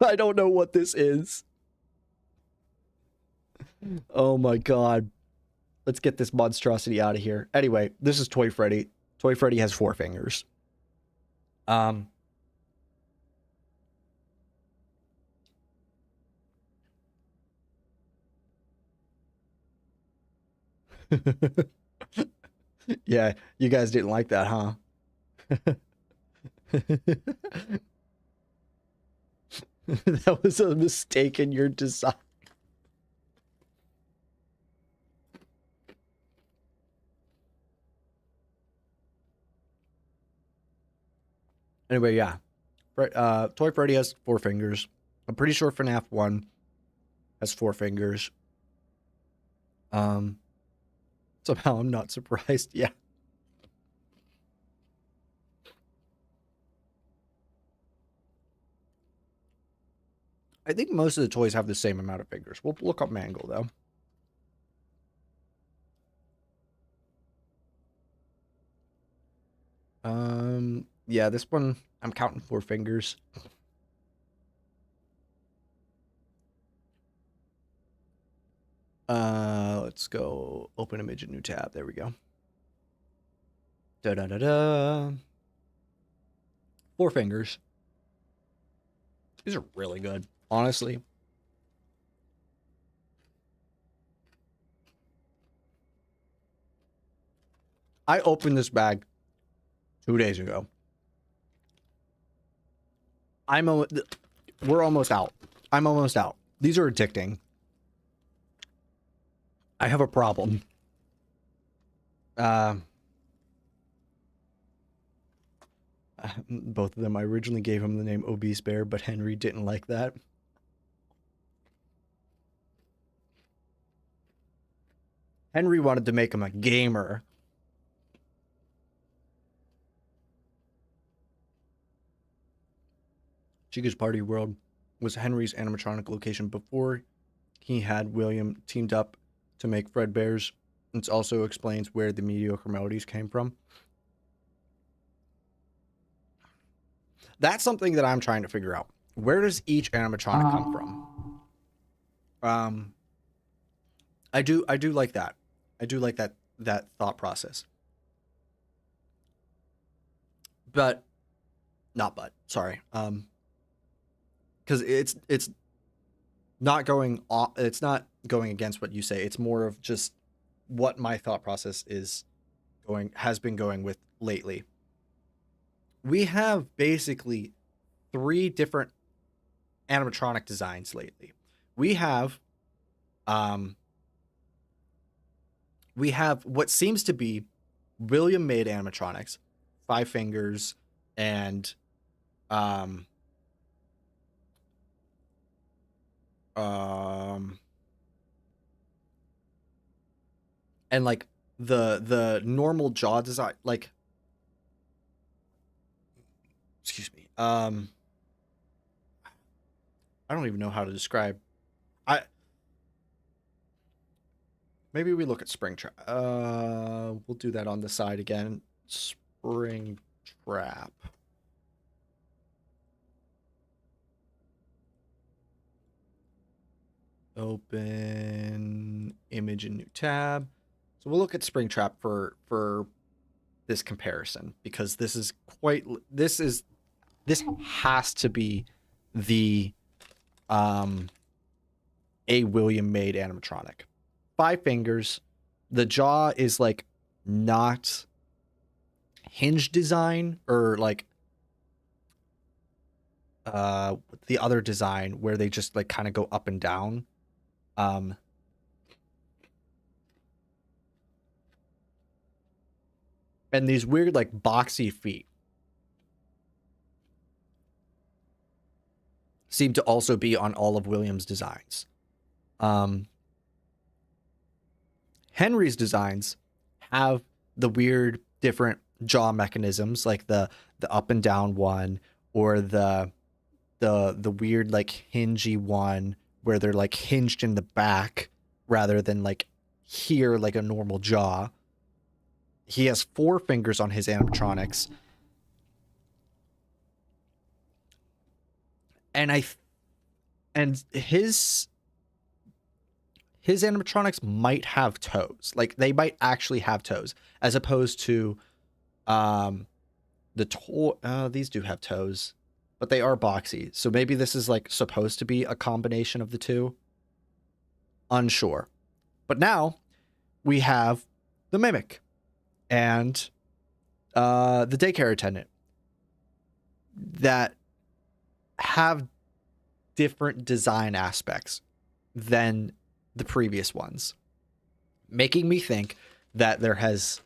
I don't know what this is. Oh my god. Let's get this monstrosity out of here. Anyway, this is Toy Freddy. Toy Freddy has 4 fingers. Yeah, you guys didn't like that, huh? That was a mistake in your design. Anyway, yeah. Toy Freddy has 4 fingers. I'm pretty sure FNAF 1 has 4 fingers. Somehow I'm not surprised. Yeah. I think most of the toys have the same amount of fingers. We'll look up Mangle, though. Yeah, this one, I'm counting 4 fingers. Let's go open image, a new tab. There we go. Da-da-da-da. 4 fingers. These are really good, honestly. I opened this bag 2 days ago. We're almost out. I'm almost out. These are addicting. I have a problem. Both of them. I originally gave him the name Obese Bear, but Henry didn't like that. Henry wanted to make him a gamer. Chica's Party World was Henry's animatronic location before he had William teamed up to make Fredbear's. It also explains where the mediocre melodies came from. That's something that I'm trying to figure out. Where does each animatronic come from? I do like that. I do like that thought process. Sorry. Because it's not going against what you say. It's more of just what my thought process has been going with lately. We have basically 3 different animatronic designs lately. We have what seems to be William made animatronics, 5 fingers, and and like the normal jaw design, like, excuse me, I don't even know how to describe. Maybe we look at Springtrap. We'll do that on the side again. Springtrap. Open image in new tab. So we'll look at Springtrap for this comparison, because this has to be the a William made animatronic. 5 fingers. The jaw is like not hinge design, or like the other design where they just like kind of go up and down. And these weird like boxy feet seem to also be on all of William's designs. Henry's designs have the weird different jaw mechanisms, like the up and down one, or the weird like hingy one where they're like hinged in the back rather than like here like a normal jaw. He has 4 fingers on his animatronics. And his animatronics might have toes. Like they might actually have toes as opposed to these do have toes, but they are boxy. So maybe this is like supposed to be a combination of the two. Unsure. But now we have the Mimic and the daycare attendant that have different design aspects than the previous ones, making me think that there has,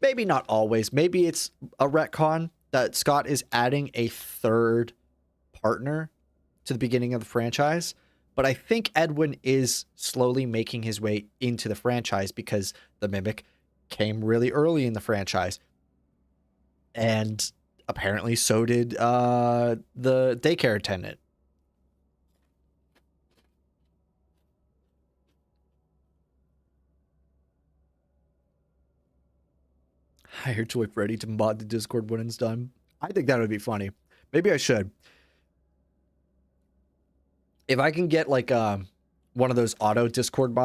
maybe not always, maybe it's a retcon that Scott is adding a 3rd partner to the beginning of the franchise. But I think Edwin is slowly making his way into the franchise because the Mimic came really early in the franchise. And apparently so did the daycare attendant. Hire Toy Freddy to mod the Discord when it's done. I think that would be funny. Maybe I should. If I can get like one of those auto Discord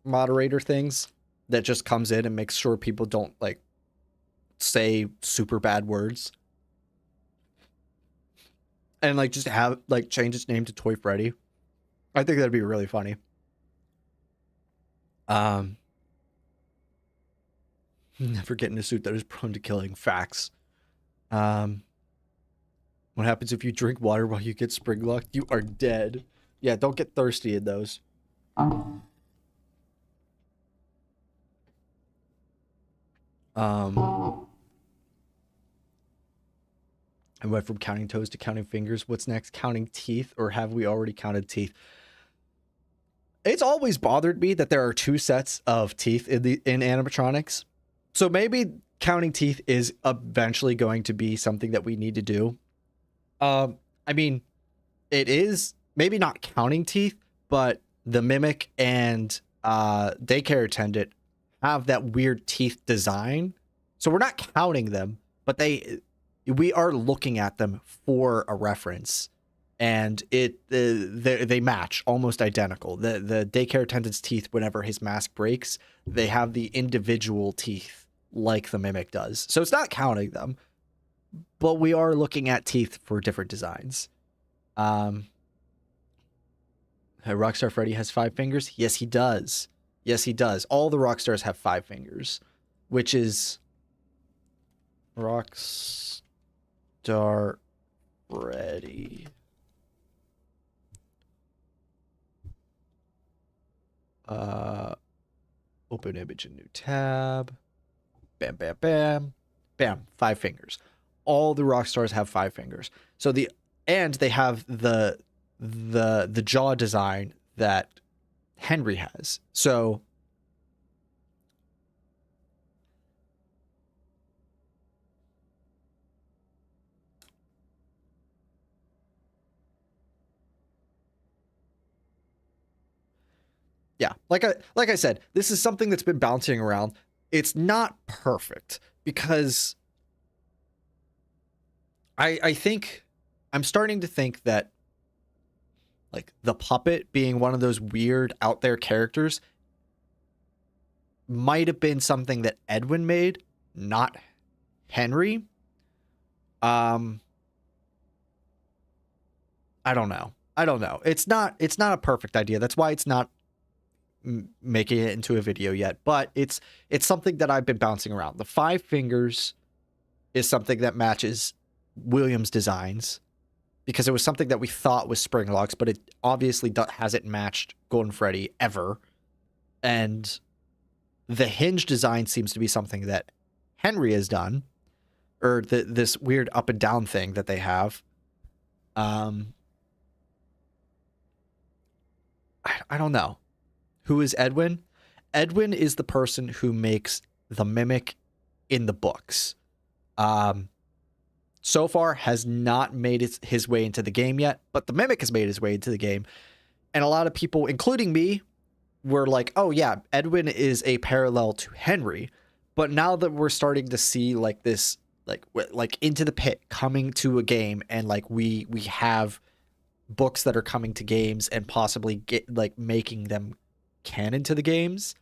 moderator things that just comes in and makes sure people don't like say super bad words, and like just have like change its name to Toy Freddy, I think that'd be really funny. Never get in a suit that is prone to killing. Facts. What happens if you drink water while you get spring locked? You are dead. Yeah, don't get thirsty in those. I went from counting toes to counting fingers. What's next? Counting teeth, or have we already counted teeth? It's always bothered me that there are 2 sets of teeth in animatronics. So maybe counting teeth is eventually going to be something that we need to do. I mean, it is maybe not counting teeth, but the Mimic and daycare attendant have that weird teeth design. So we're not counting them, but we are looking at them for a reference, and they match almost identical. The daycare attendant's teeth, whenever his mask breaks, they have the individual teeth like the Mimic does. So it's not counting them, but we are looking at teeth for different designs. Rockstar Freddy has 5 fingers. Yes, he does. Yes, he does. All the Rockstars have 5 fingers, which is Rockstar Freddy. Open image in new tab. Bam, bam, bam. Bam. 5 fingers. All the Rockstars have 5 fingers. So they have the jaw design that Henry has. So yeah, like I said, this is something that's been bouncing around. It's not perfect because I think I'm starting to think that like the puppet being one of those weird out there characters might have been something that Edwin made, not Henry. I don't know. It's not a perfect idea. That's why it's not making it into a video yet, but it's something that I've been bouncing around. The 5 fingers is something that matches Williams' designs, because it was something that we thought was Springlocks, but it obviously hasn't matched Golden Freddy ever. And the hinge design seems to be something that Henry has done, or this weird up and down thing that they have. I don't know. Who is Edwin? Edwin is the person who makes the Mimic in the books. So far has not made his way into the game yet, but the Mimic has made his way into the game. And a lot of people, including me, were like, oh yeah, Edwin is a parallel to Henry. But now that we're starting to see like this, like Into the Pit coming to a game, and like we have books that are coming to games and possibly get like making them canon to the games,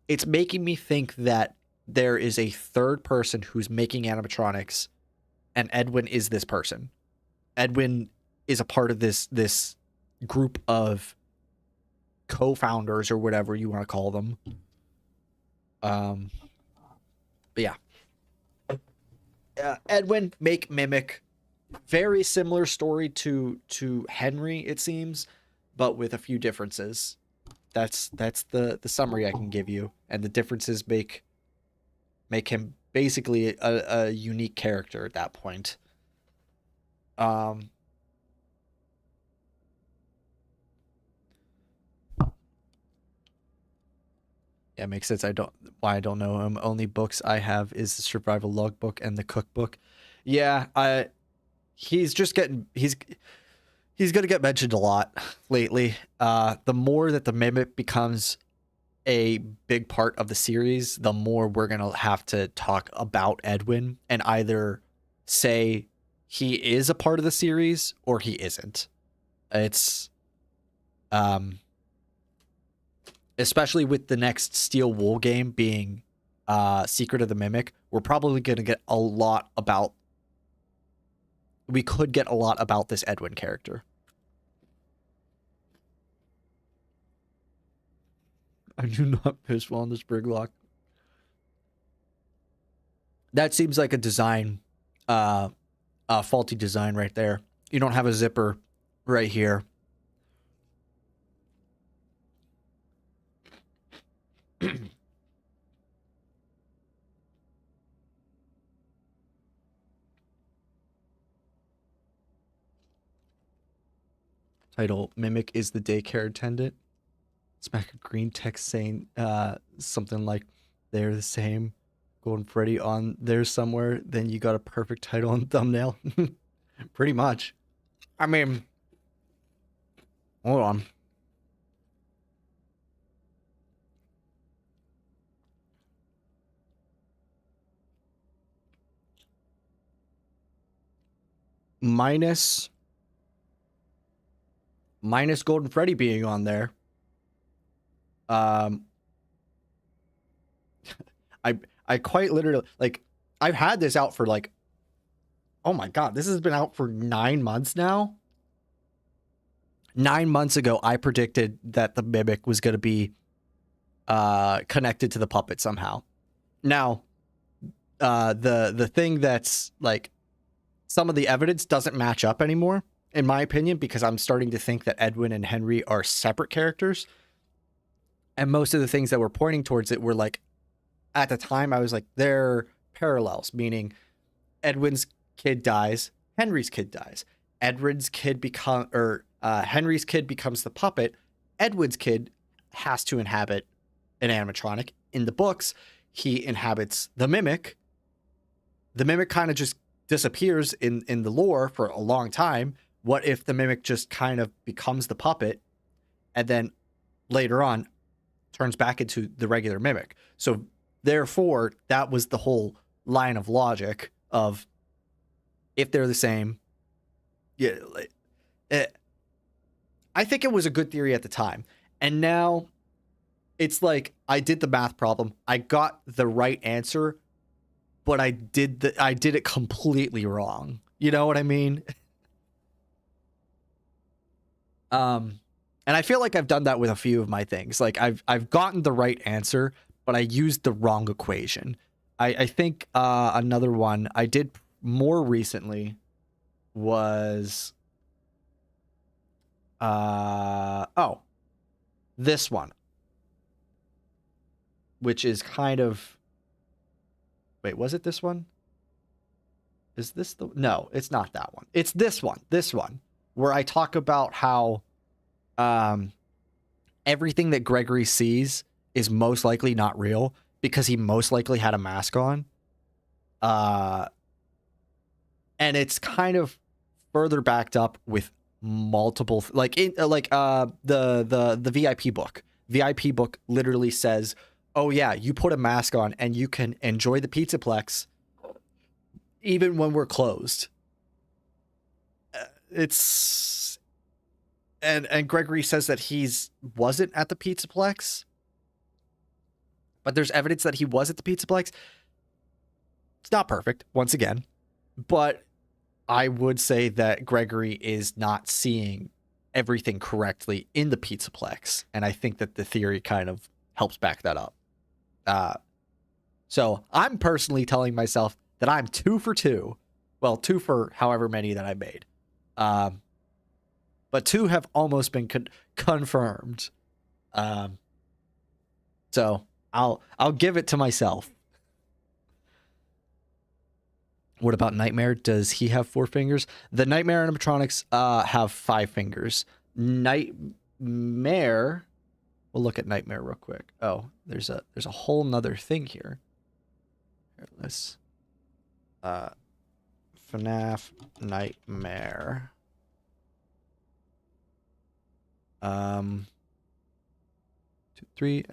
it's making me think that there is a third person who's making animatronics, and Edwin is this person. Edwin is a part of this group of co-founders or whatever you want to call them. But yeah. Edwin, make Mimic. Very similar story to Henry, it seems, but with a few differences. That's the summary I can give you, and the differences make him basically a unique character at that point. Yeah, makes sense. I don't know him. Only books I have is the survival logbook and the cookbook. Yeah, he's gonna get mentioned a lot lately. The more that the Mimic becomes a big part of the series, the more we're gonna have to talk about Edwin and either say he is a part of the series or he isn't. It's especially with the next Steel Wool game being Secret of the Mimic, we're probably going to get a lot about... We could get a lot about this Edwin character. I do not piss well on this Briglock. That seems like a design, a faulty design right there. You don't have a zipper right here. Title, Mimic is the daycare attendant. Smack a green text saying something like, they're the same. Golden Freddy on there somewhere. Then you got a perfect title and thumbnail. Pretty much. I mean, hold on. Minus Golden Freddy being on there. I quite literally, like, I've had this out for like, oh my god, this has been out for 9 months now. 9 months ago, I predicted that the Mimic was going to be connected to the puppet somehow. Now, the thing that's like, some of the evidence doesn't match up anymore, in my opinion, because I'm starting to think that Edwin and Henry are separate characters. And most of the things that were pointing towards it were like, at the time, I was like, they're parallels, meaning Edwin's kid dies, Henry's kid dies. Henry's kid becomes the puppet. Edwin's kid has to inhabit an animatronic. In the books, he inhabits the Mimic. The Mimic kind of just disappears in the lore for a long time. What if the Mimic just kind of becomes the puppet and then later on turns back into the regular Mimic? So therefore, that was the whole line of logic of, if they're the same, yeah. I think it was a good theory at the time. And now it's like, I did the math problem. I got the right answer, but I did it completely wrong. You know what I mean? And I feel like I've done that with a few of my things. Like I've gotten the right answer, but I used the wrong equation. I think another one I did more recently was this one, which is kind of, wait, was it this one? Is this the, no, it's not that one. It's this one, where I talk about how everything that Gregory sees is most likely not real because he most likely had a mask on. And it's kind of further backed up with multiple the VIP book. VIP book literally says, "Oh yeah, you put a mask on and you can enjoy the Pizzaplex even when we're closed." It's and Gregory says that he's wasn't at the Pizzaplex, but there's evidence that he was at the Pizzaplex. It's not perfect, once again, but I would say that Gregory is not seeing everything correctly in the Pizzaplex, and I think that the theory kind of helps back that up. So I'm personally telling myself that I'm 2 for 2. Well, 2 for however many that I made. But 2 have almost been confirmed. So I'll give it to myself. What about Nightmare? Does he have 4 fingers? The Nightmare animatronics have 5 fingers. Nightmare. We'll look at Nightmare real quick. Oh, there's a whole nother thing here. Here, let's FNAF Nightmare. 2, 3.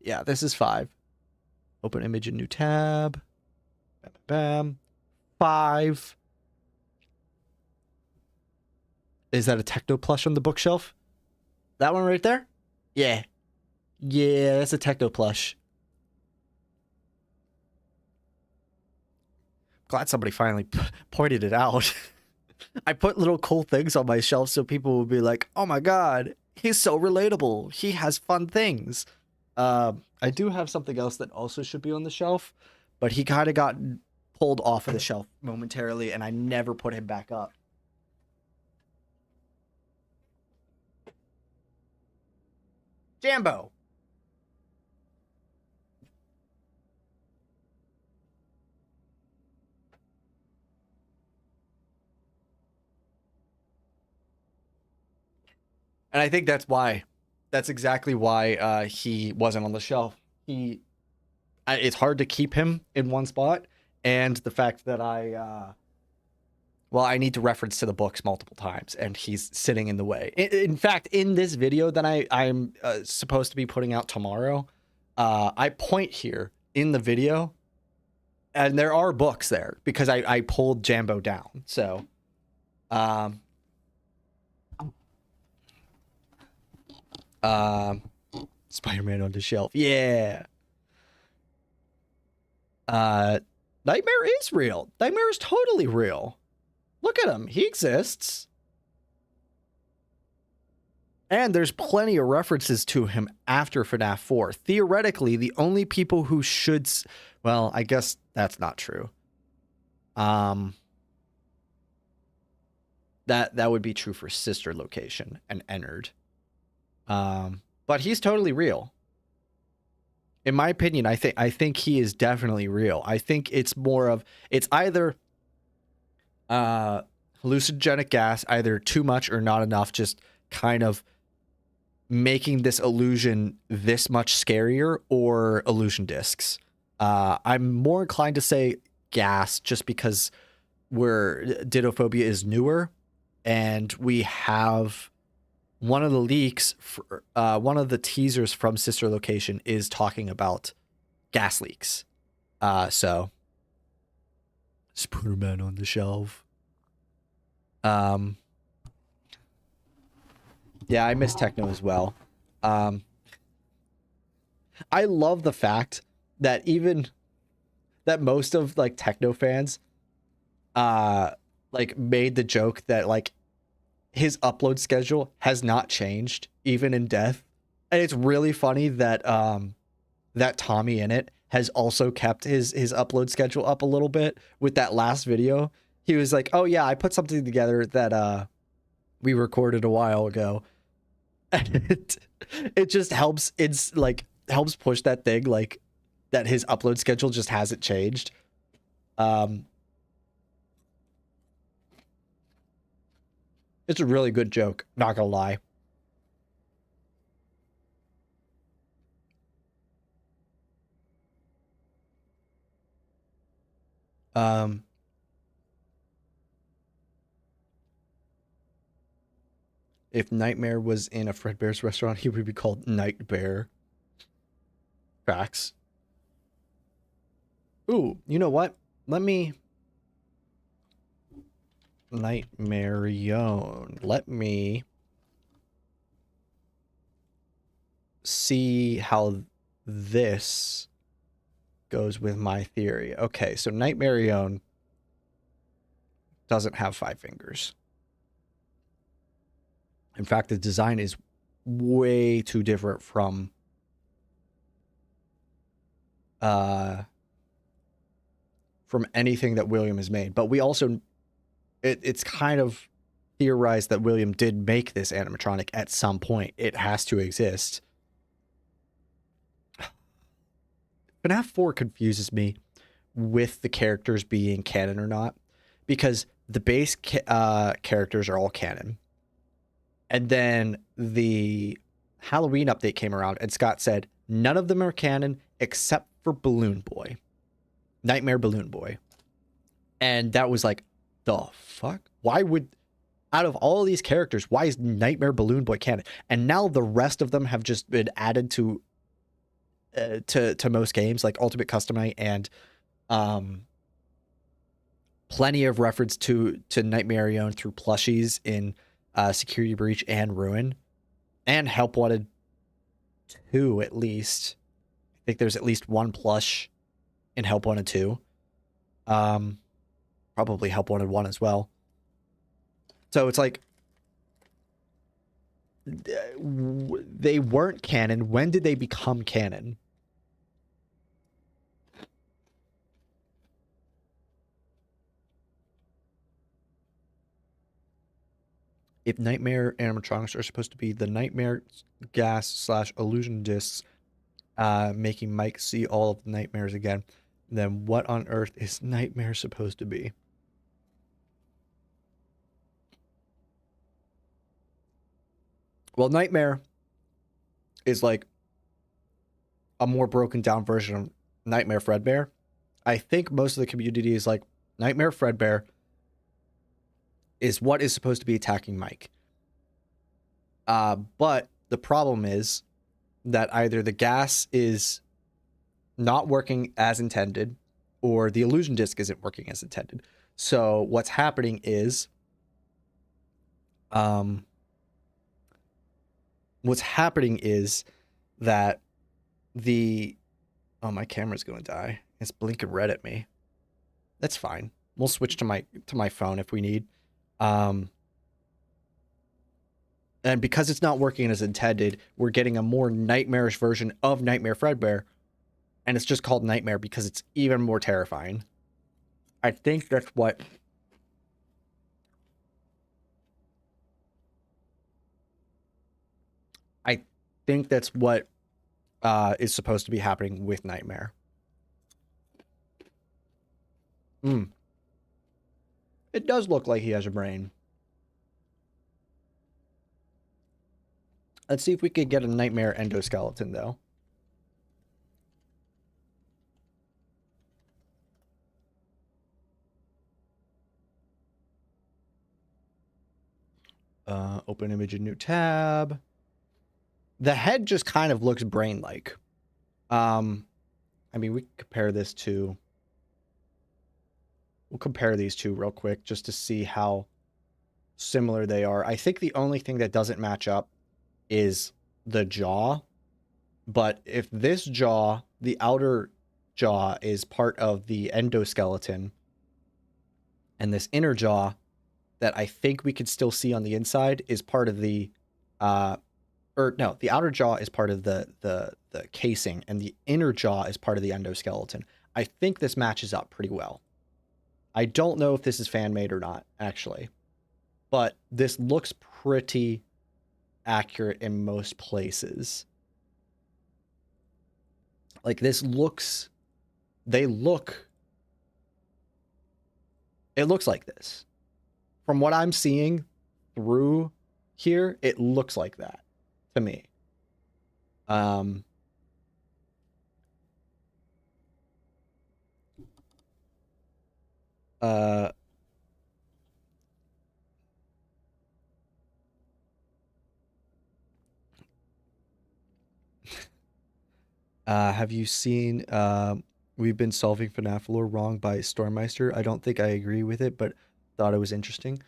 Yeah. This is 5. Open image in new tab. Bam, bam. 5. Is that a Techno plush on the bookshelf? That one right there? Yeah. Yeah, that's a Techno plush. Glad somebody finally pointed it out. I put little cool things on my shelf so people would be like, "Oh my god, he's so relatable. He has fun things." I do have something else that also should be on the shelf, but he kind of got pulled off of the shelf momentarily, and I never put him back up. Jambo. And I think that's why. That's exactly why he wasn't on the shelf. It's hard to keep him in one spot, and the fact that I need to reference to the books multiple times, and he's sitting in the way. In fact, in this video that I'm supposed to be putting out tomorrow, I point here in the video, and there are books there because I pulled Jambo down. So, Spider-Man on the shelf. Yeah. Nightmare is real. Nightmare is totally real. Look at him. He exists. And there's plenty of references to him after FNAF 4. Theoretically, the only people who should... Well, I guess that's not true. That would be true for Sister Location and Ennard. But he's totally real. In my opinion, I think he is definitely real. I think it's more of... It's either... hallucinogenic gas, either too much or not enough, just kind of making this illusion this much scarier, or illusion discs. I'm more inclined to say gas, just because Didophobia is newer, and we have one of the leaks, one of the teasers from Sister Location is talking about gas leaks. So Spider-Man on the shelf. Yeah, I miss Techno as well. I love the fact that most of like Techno fans like made the joke that like his upload schedule has not changed even in death. And it's really funny that that Tommy in it has also kept his upload schedule up a little bit with that last video. He was like, "Oh yeah, I put something together that we recorded a while ago." And it just helps. It's like helps push that thing, like that his upload schedule just hasn't changed. It's a really good joke, not gonna lie. If Nightmare was in a Fredbear's restaurant, he would be called Nightbear. Facts. Ooh, you know what? Let me... Nightmarion. Let me see how this goes with my theory. Okay, so Nightmarion doesn't have 5 fingers. In fact, the design is way too different from anything that William has made. But we also, it's kind of theorized that William did make this animatronic at some point. It has to exist. FNAF 4 confuses me with the characters being canon or not, because the base characters are all canon. And then the Halloween update came around and Scott said, none of them are canon except for Balloon Boy. Nightmare Balloon Boy. And that was like, the fuck? Why would, out of all of these characters, why is Nightmare Balloon Boy canon? And now the rest of them have just been added to most games, like Ultimate Custom Night, and plenty of reference to Nightmarion through plushies in Security Breach and Ruin, and Help Wanted 2 at least. I think there's at least one plush in Help Wanted 2. Probably Help Wanted 1 as well. So it's like, they weren't canon. When did they become canon? If Nightmare animatronics are supposed to be the Nightmare gas / illusion discs, making Mike see all of the nightmares again, then what on earth is Nightmare supposed to be? Well, Nightmare is like a more broken down version of Nightmare Fredbear. I think most of the community is like, Nightmare Fredbear is what is supposed to be attacking Mike. But the problem is that either the gas is not working as intended, or the illusion disc isn't working as intended. So what's happening is, that the, oh, my camera's going to die. It's blinking red at me. That's fine. We'll switch to my phone if we need. And because it's not working as intended, we're getting a more nightmarish version of Nightmare Fredbear, and it's just called Nightmare because it's even more terrifying. I think that's what... is supposed to be happening with Nightmare. It does look like he has a brain. Let's see if we could get a Nightmare endoskeleton, though. Open image in new tab. The head just kind of looks brain-like. I mean, we could compare this to... We'll compare these two real quick just to see how similar they are. I think the only thing that doesn't match up is the jaw. But if this jaw, the outer jaw, is part of the endoskeleton, and this inner jaw that I think we could still see on the inside is part of the... the outer jaw is part of the casing, and the inner jaw is part of the endoskeleton. I think this matches up pretty well. I don't know if this is fan-made or not, actually. But this looks pretty accurate in most places. Like, this looks... It looks like this. From what I'm seeing through here, it looks like that to me. Have you seen We've Been Solving FNAF Lore Wrong by Stormmeister? I don't think I agree with it, but thought it was interesting.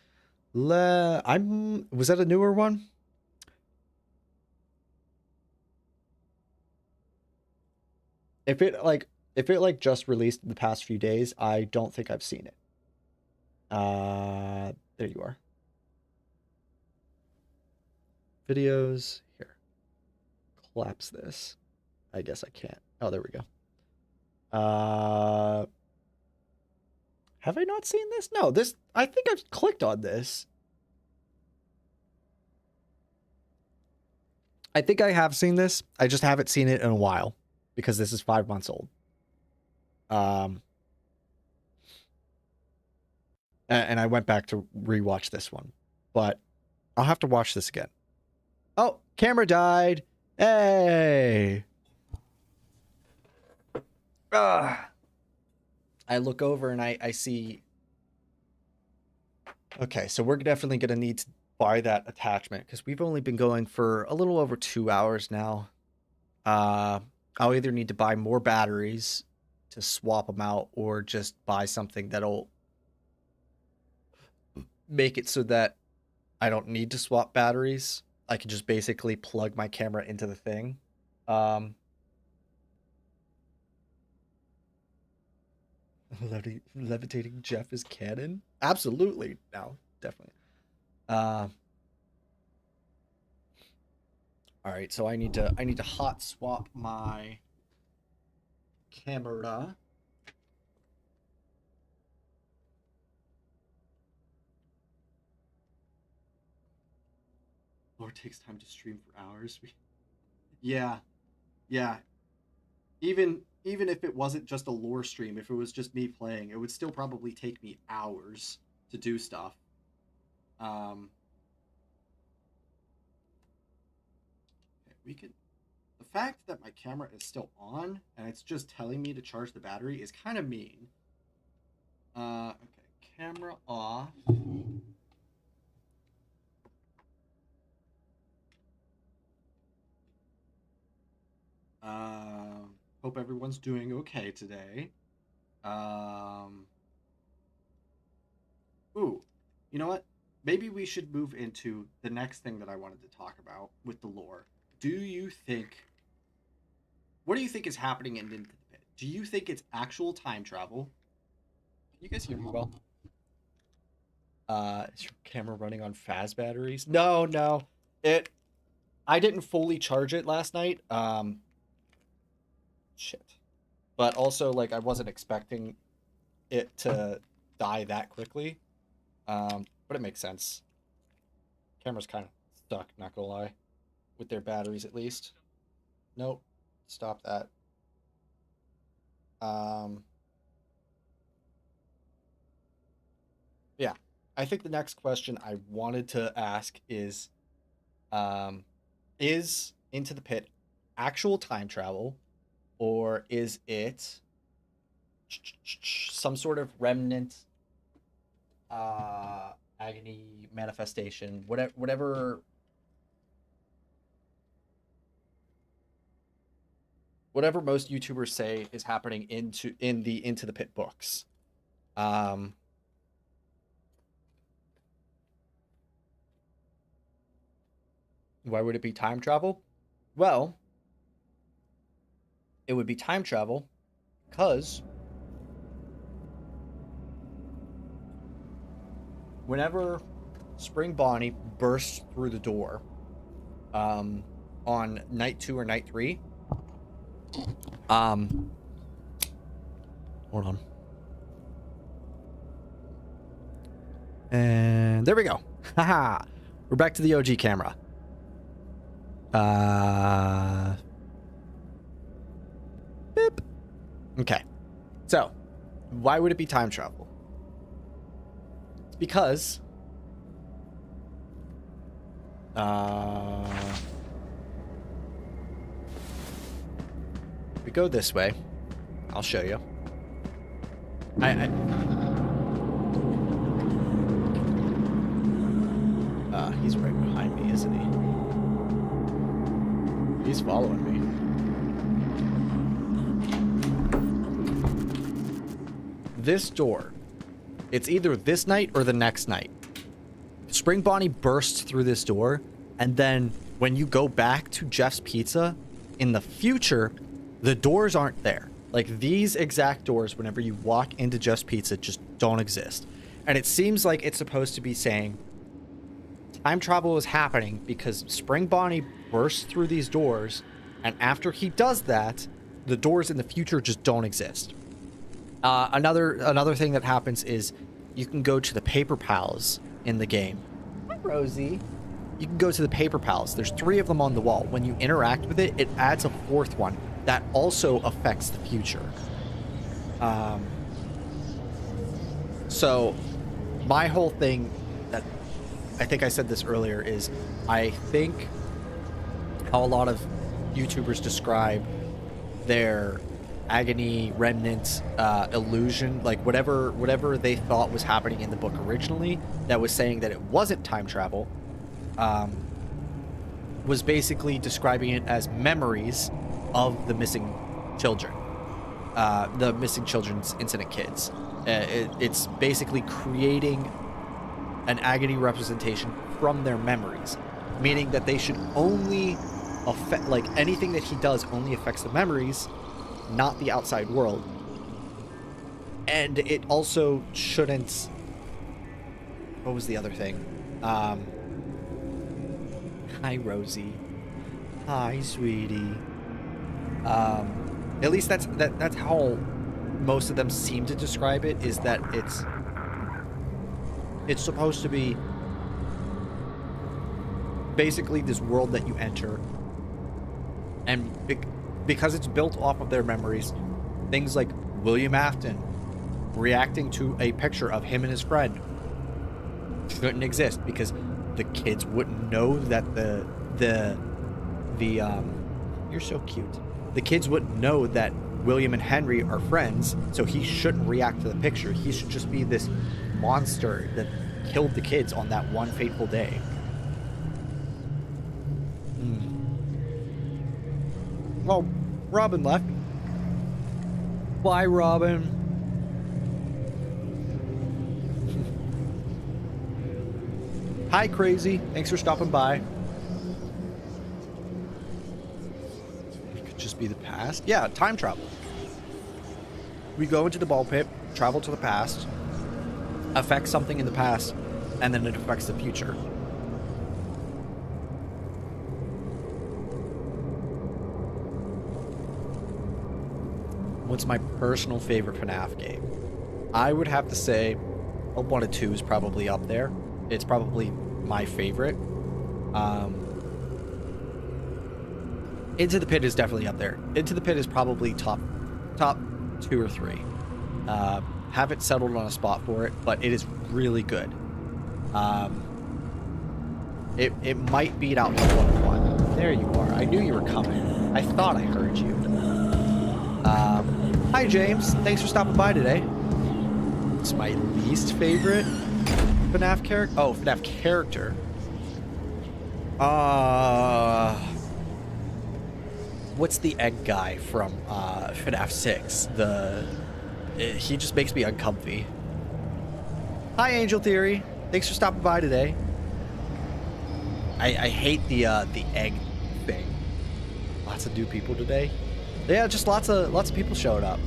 Was that a newer one? If it like just released in the past few days, I don't think I've seen it. There you are. Videos here. Collapse this. I guess I can't. Oh, there we go. Have I not seen this? No, I think I've clicked on this. I think I have seen this. I just haven't seen it in a while because this is 5 months old. And I went back to rewatch this one, but I'll have to watch this again. Oh, camera died. Hey. I look over and I see. Okay, so we're definitely going to need to buy that attachment because we've only been going for a little over 2 hours now. I'll either need to buy more batteries to swap them out or just buy something that'll make it so that I don't need to swap batteries. I can just basically plug my camera into the thing. Levitating Jeff is canon? Absolutely. No, definitely. All right, so I need to hot swap my camera. Lore takes time to stream for hours. Yeah. Even if it wasn't just a lore stream, if it was just me playing, it would still probably take me hours to do stuff. The fact that my camera is still on and it's just telling me to charge the battery is kind of mean. Okay, camera off. Hope everyone's doing okay today. Ooh, you know what? Maybe we should move into the next thing that I wanted to talk about with the lore. What do you think is happening in Into the Pit? Do you think it's actual time travel? Can you guys hear me well? Is your camera running on fast batteries? No. I didn't fully charge it last night. Shit. But also, like, I wasn't expecting it to die that quickly. But it makes sense. Camera's kind of stuck, not gonna lie. With their batteries, at least. Nope. Stop that. Yeah. I think the next question I wanted to ask is Into the Pit actual time travel, or is it some sort of remnant agony manifestation, whatever most YouTubers say is happening in the Into the Pit books. Why would it be time travel? Well, it would be time travel because whenever Spring Bonnie bursts through the door on night 2 or night 3, hold on. And there we go. Haha. We're back to the OG camera. Beep. Okay. So, why would it be time travel? It's because we go this way. I'll show you. He's right behind me, isn't he? He's following me. this door, it's either this night or the next night. Spring Bonnie bursts through this door, and then when you go back to Jeff's Pizza in the future, the doors aren't there. Like, these exact doors, whenever you walk into Jeff's Pizza, just don't exist. And it seems like it's supposed to be saying time travel is happening because Spring Bonnie bursts through these doors, and after he does that, the doors in the future just don't exist. Another thing that happens is you can go to the Paper Pals in the game. Hi, Rosie. You can go to the Paper Pals. There's 3 of them on the wall. When you interact with it, it adds a 4th one that also affects the future. So my whole thing, that I think I said this earlier, is I think how a lot of YouTubers describe their agony, remnant, illusion, like whatever they thought was happening in the book originally that was saying that it wasn't time travel, was basically describing it as memories of the missing children, the missing children's incident kids. It's basically creating an agony representation from their memories, meaning that they should only affect, like, anything that he does only affects the memories, not the outside world. And it also shouldn't, what was the other thing? Hi, Rosie. Hi, sweetie. At least that's how most of them seem to describe it, is that it's supposed to be basically this world that you enter, and because it's built off of their memories, things like William Afton reacting to a picture of him and his friend shouldn't exist, because the kids wouldn't know that you're so cute. The kids wouldn't know that William and Henry are friends, so he shouldn't react to the picture. He should just be this monster that killed the kids on that one fateful day. Well, Robin left. Bye, Robin. Hi, Crazy. Thanks for stopping by. It could just be the past. Yeah, time travel. We go into the ball pit, travel to the past, affect something in the past, and then it affects the future. What's my personal favorite FNAF game? I would have to say, well, 1 and 2 is probably up there. It's probably my favorite. Into the Pit is definitely up there. Into the Pit is probably top 2 or 3. Haven't settled on a spot for it, but it is really good. It might beat out 1-1. There you are. I knew you were coming. I thought I heard you. Hi, James. Thanks for stopping by today. It's my least favorite FNAF character. Oh, FNAF character. What's the egg guy from FNAF 6? He just makes me uncomfy. Hi, Angel Theory. Thanks for stopping by today. I hate the egg thing. Lots of new people today. Yeah, just lots of people showed up.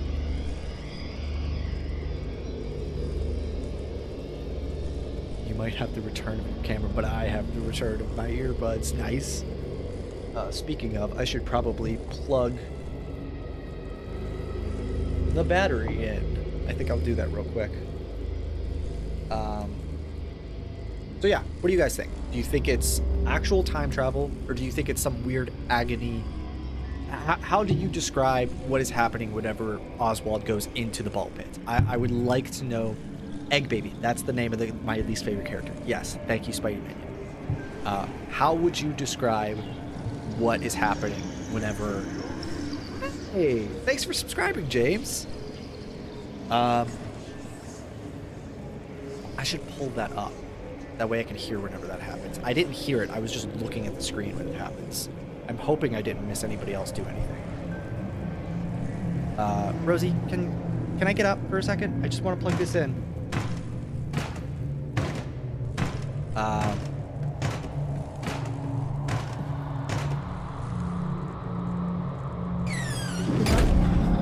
You might have to return the camera, but I have the return of my earbuds. Nice. Speaking of, I should probably plug the battery in. I think I'll do that real quick. So yeah, what do you guys think? Do you think it's actual time travel, or do you think it's some weird agony? How do you describe what is happening whenever Oswald goes into the ball pit? I would like to know. Egg Baby, that's the name of my least favorite character. Yes, thank you, Spidey Minion. How would you describe what is happening whenever... Hey, thanks for subscribing, James. I should pull that up. That way I can hear whenever that happens. I didn't hear it, I was just looking at the screen when it happens. I'm hoping I didn't miss anybody else do anything. Rosie, can Can I get up for a second? I just want to plug this in.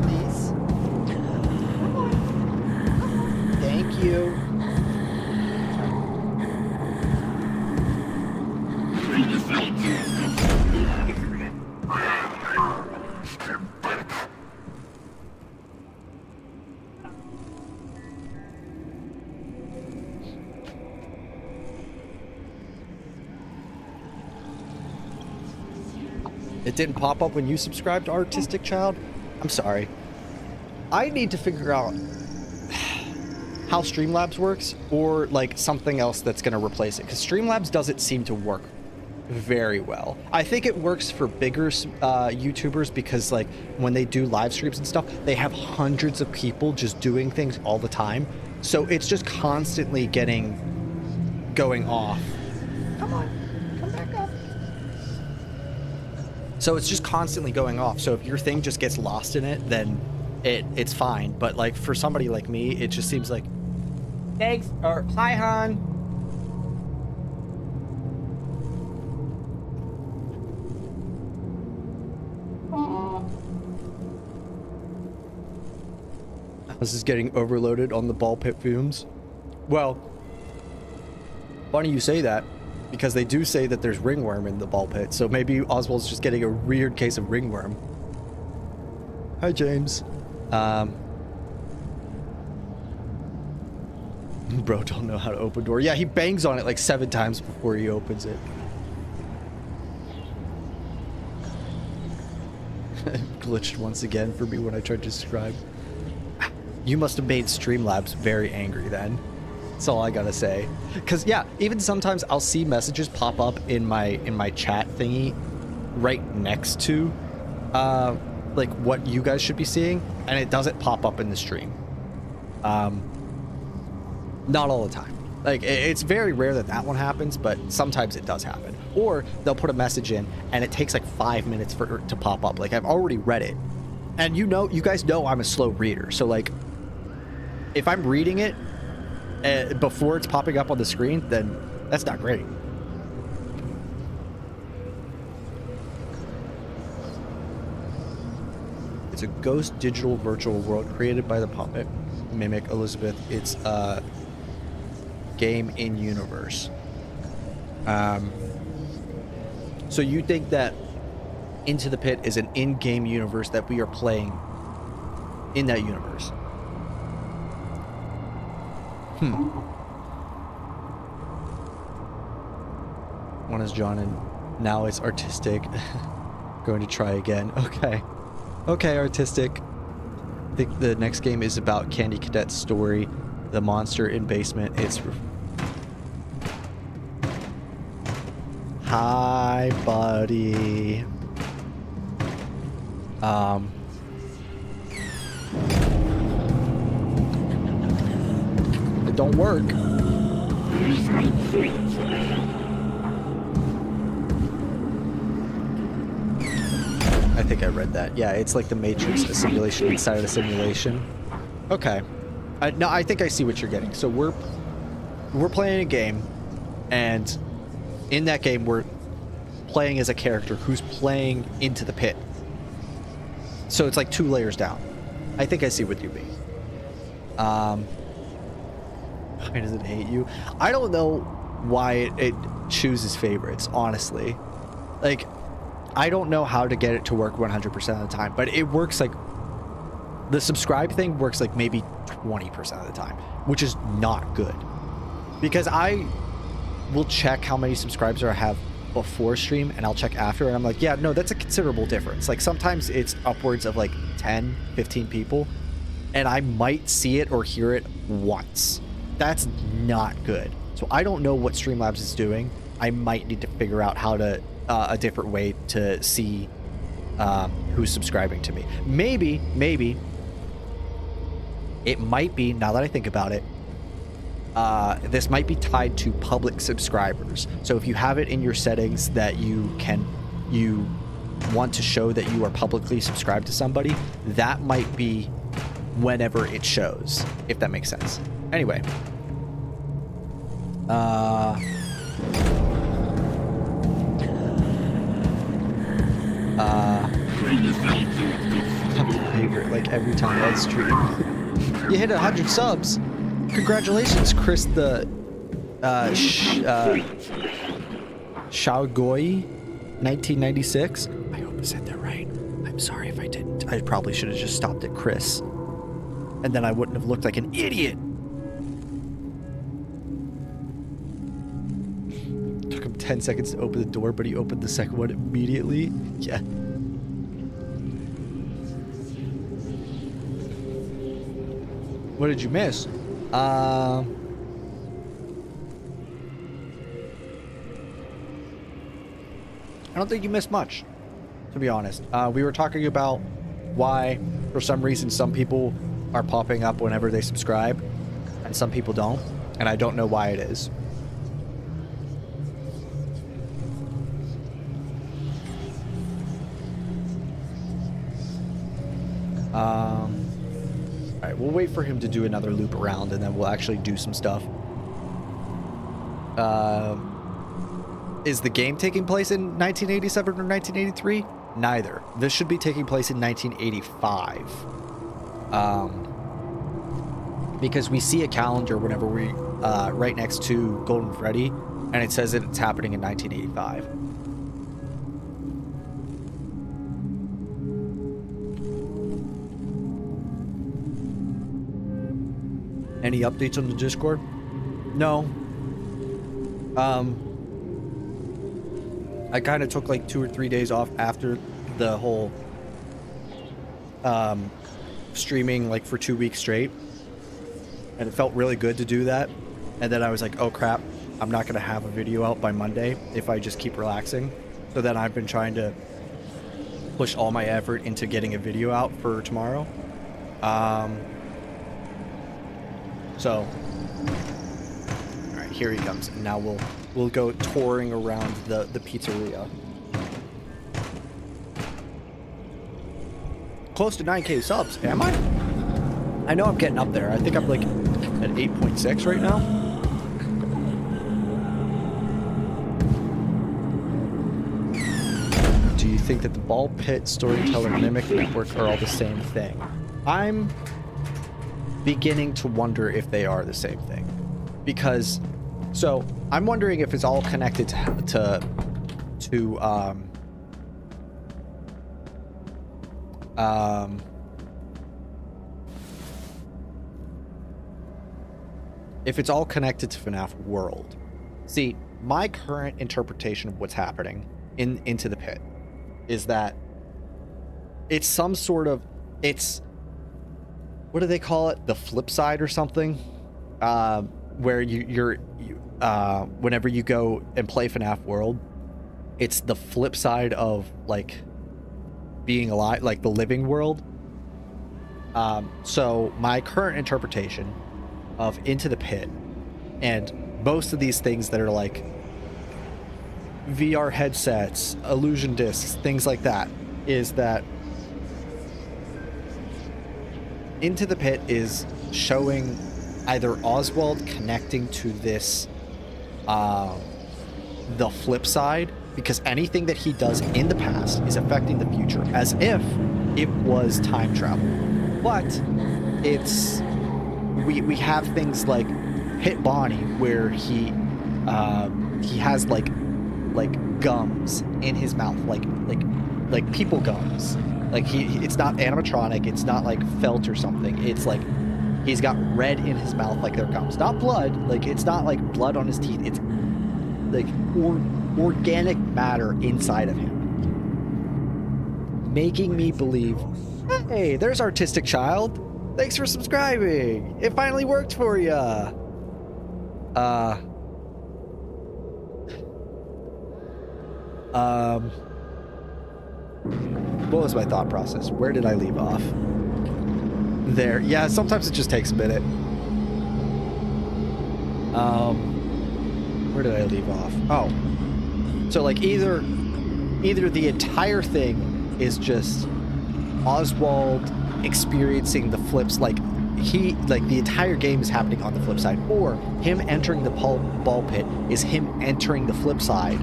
Please. Thank you. It didn't pop up when you subscribed to Artistic Child? I'm sorry. I need to figure out how Streamlabs works, or like something else that's going to replace it, because Streamlabs doesn't seem to work very well. I think it works for bigger YouTubers, because like when they do live streams and stuff, they have hundreds of people just doing things all the time, so it's just constantly going off. Come on, come back up. So it's just constantly going off. So if your thing just gets lost in it, then it's fine. But like for somebody like me, it just seems like, thanks, or hi, hon. This is getting overloaded on the ball pit fumes. Well, funny you say that, because they do say that there's ringworm in the ball pit, so maybe Oswald's just getting a weird case of ringworm. Hi, James. Bro don't know how to open door. Yeah, he bangs on it like 7 times before he opens it. Glitched once again for me when I tried to subscribe. You must have made Streamlabs very angry then. That's all I gotta say. Cause yeah, even sometimes I'll see messages pop up in my chat thingy right next to like what you guys should be seeing, and it doesn't pop up in the stream. Not all the time. Like it's very rare that that one happens, but sometimes it does happen. Or they'll put a message in and it takes like 5 minutes for it to pop up. Like I've already read it, and you guys know I'm a slow reader, so like if I'm reading it before it's popping up on the screen, then that's not great. It's a ghost digital virtual world created by the puppet mimic Elizabeth. It's a game in universe. So you think that Into the Pit is an in-game universe that we are playing in that universe? One is John, and now it's Artistic. Going to try again. Okay, Artistic. I think the next game is about Candy Cadet's story, the monster in basement. It's hi, buddy. It don't work. I think I read that. Yeah, it's like the Matrix, a simulation inside of a simulation. Okay. No, I think I see what you're getting. So we're playing a game, and in that game we're playing as a character who's playing Into the Pit. So it's like 2 layers down. I think I see what you mean. Why does it hate you? I don't know why it chooses favorites, honestly. Like, I don't know how to get it to work 100% of the time, but it works like... The subscribe thing works like maybe 20% of the time, which is not good. Because I will check how many subscribers I have before stream, and I'll check after, and I'm like, yeah, no, that's a considerable difference. Like, sometimes it's upwards of like 10, 15 people, and I might see it or hear it once. That's not good. So I don't know what Streamlabs is doing. I might need to figure out how to a different way to see who's subscribing to me. Maybe it might be, now that I think about it, this might be tied to public subscribers. So if you have it in your settings that you want to show that you are publicly subscribed to somebody, that might be whenever it shows, if that makes sense. Anyway. Favorite, like every time I stream. You hit 100 subs. Congratulations, Chris the Shaogoi 1996. I hope I said that right. I'm sorry if I didn't. I probably should have just stopped at Chris. And then I wouldn't have looked like an idiot. Took him 10 seconds to open the door, but he opened the second one immediately. Yeah. What did you miss? I don't think you missed much, to be honest. We were talking about why, for some reason, some people are popping up whenever they subscribe, and some people don't, and I don't know why it is. Alright, we'll wait for him to do another loop around, and then we'll actually do some stuff. Is the game taking place in 1987 or 1983? Neither. This should be taking place in 1985. Because we see a calendar whenever we right next to Golden Freddy, and it says that it's happening in 1985. Any updates on the Discord? No. I kind of took like 2 or 3 days off after the whole streaming like for 2 weeks straight, and it felt really good to do that. And then I was like, oh crap, I'm not gonna have a video out by Monday if I just keep relaxing. So then I've been trying to push all my effort into getting a video out for tomorrow. So all right, here he comes. And now we'll go touring around the pizzeria. Close to 9K subs, am I? I know I'm getting up there. I think I'm like at 8.6 right now. Do you think that the Ball Pit, Storyteller, Mimic Network are all the same thing? I'm beginning to wonder if they are the same thing. Because, so, I'm wondering if it's all connected to if it's all connected to FNAF World. See, my current interpretation of what's happening in Into the Pit is that it's some sort of, it's, what do they call it? The flip side or something? Where you're whenever you go and play FNAF World, it's the flip side of like being alive, like the living world. So my current interpretation of Into the Pit and most of these things that are like VR headsets, illusion discs, things like that, is that Into the Pit is showing either Oswald connecting to this the flip side, because anything that he does in the past is affecting the future, as if it was time travel. But it's we have things like Hit Bonnie, where he has like gums in his mouth, like people gums. Like it's not animatronic, it's not like felt or something. It's like he's got red in his mouth like they're gums. Not blood, like it's not like blood on his teeth. It's like organic matter inside of him. Making me believe, hey, there's Artistic Child. Thanks for subscribing. It finally worked for you. What was my thought process? Where did I leave off? There. Yeah, sometimes it just takes a minute. Where did I leave off? Oh. So like either the entire thing is just Oswald experiencing the flips, like the entire game is happening on the flip side, or him entering the ball pit is him entering the flip side.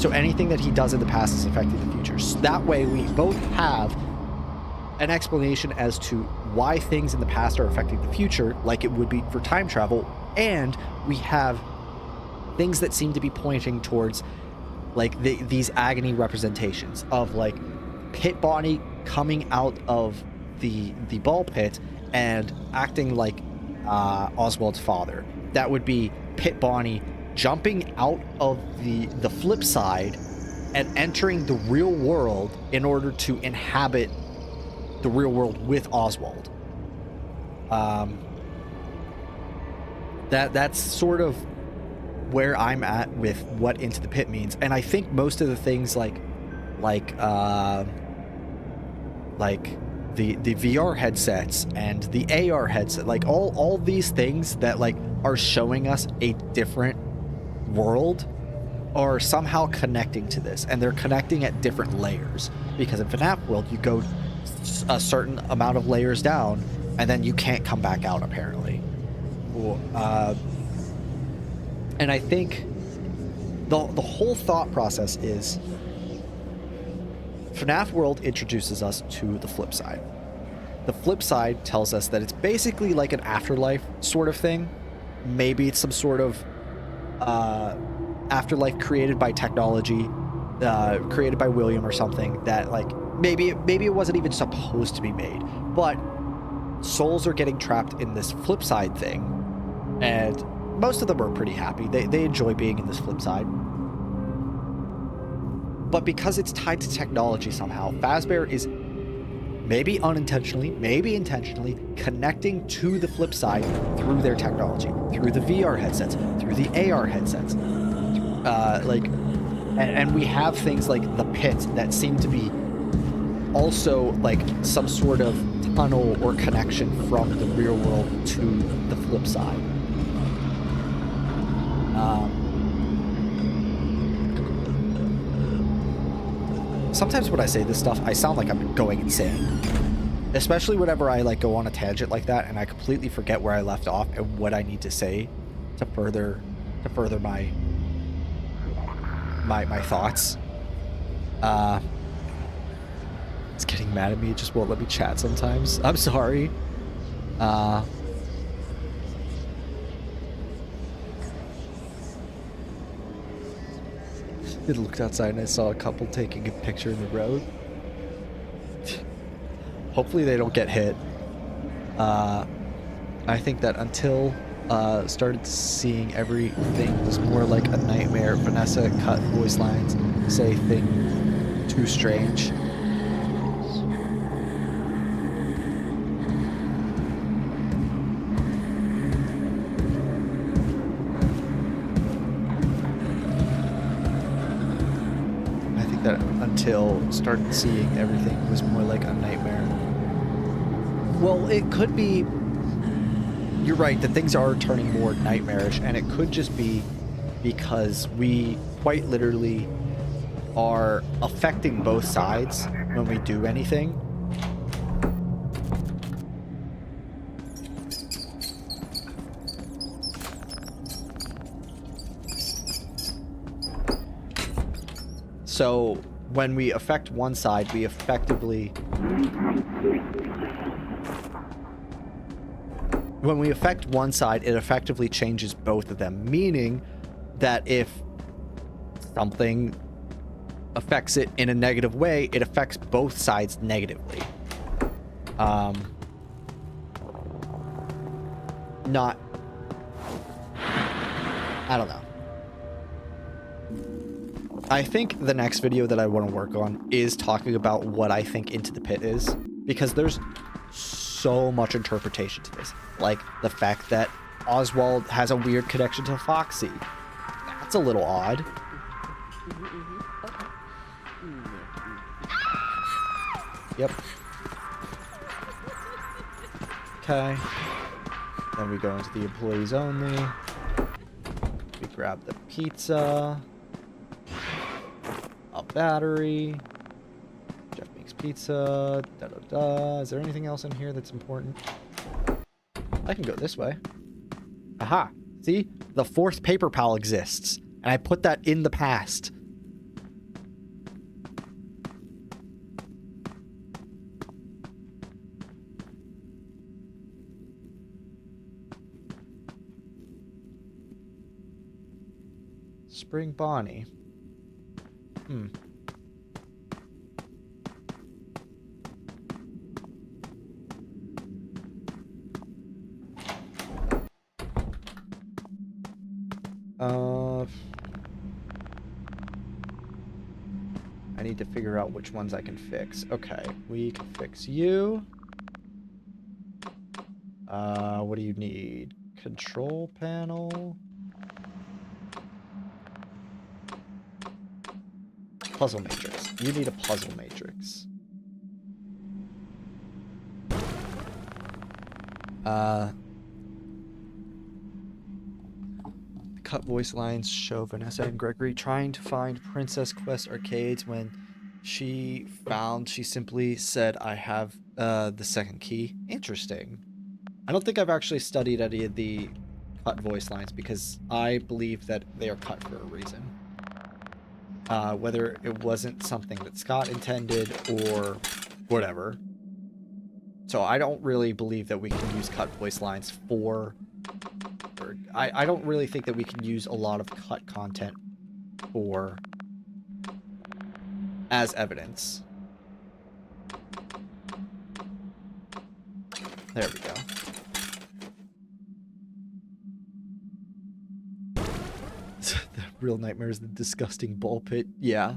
So anything that he does in the past is affecting the future. So that way we both have an explanation as to why things in the past are affecting the future, like it would be for time travel, and we have things that seem to be pointing towards like these agony representations of like Pit Bonnie coming out of the ball pit and acting like Oswald's father. That would be Pit Bonnie jumping out of the flip side and entering the real world in order to inhabit the real world with Oswald. That's sort of where I'm at with what Into the Pit means, and I think most of the things like the VR headsets and the AR headset, like all these things that like are showing us a different world, are somehow connecting to this, and they're connecting at different layers, because in FNAF World you go a certain amount of layers down and then you can't come back out apparently. And I think the whole thought process is FNAF World introduces us to the flip side. The flip side tells us that it's basically like an afterlife sort of thing. Maybe it's some sort of afterlife created by technology, created by William or something, that like maybe it wasn't even supposed to be made, but souls are getting trapped in this flip side thing, and most of them are pretty happy. They enjoy being in this flip side. But because it's tied to technology somehow, Fazbear is maybe unintentionally, maybe intentionally connecting to the flip side through their technology, through the VR headsets, through the AR headsets. And we have things like the pit that seem to be also like some sort of tunnel or connection from the real world to the flip side. Sometimes when I say this stuff, I sound like I'm going insane. Especially whenever I like go on a tangent like that and I completely forget where I left off and what I need to say to further my thoughts. It's getting mad at me. It just won't let me chat sometimes. I'm sorry. I looked outside and I saw a couple taking a picture in the road. Hopefully they don't get hit. I think that until started seeing everything was more like a nightmare, Vanessa cut voice lines, say thing too strange. Until started seeing everything was more like a nightmare. Well, it could be, you're right, that things are turning more nightmarish, and it could just be because we quite literally are affecting both sides when we do anything. So when we affect one side, we effectively... When we affect one side, it effectively changes both of them, meaning that if something affects it in a negative way, it affects both sides negatively. Not... I don't know. I think the next video that I want to work on is talking about what I think Into the Pit is, because there's so much interpretation to this. Like the fact that Oswald has a weird connection to Foxy. That's a little odd. Yep. Okay. Then we go into the employees only. We grab the pizza. A battery. Jeff makes pizza. Da da da. Is there anything else in here that's important? I can go this way. Aha. See? The fourth paper pal exists. And I put that in the past. Spring Bonnie. Hmm. I need to figure out which ones I can fix. Okay, we can fix you. What do you need? Control panel. Puzzle matrix. You need a puzzle matrix. Cut voice lines show Vanessa and Gregory trying to find Princess Quest arcades. When she simply said, I have the second key. Interesting. I don't think I've actually studied any of the cut voice lines because I believe that they are cut for a reason. Whether it wasn't something that Scott intended or whatever. So I don't really believe that we can use cut voice lines for... I don't really think that we can use a lot of cut content for... as evidence. There we go. The real nightmare is the disgusting ball pit. Yeah.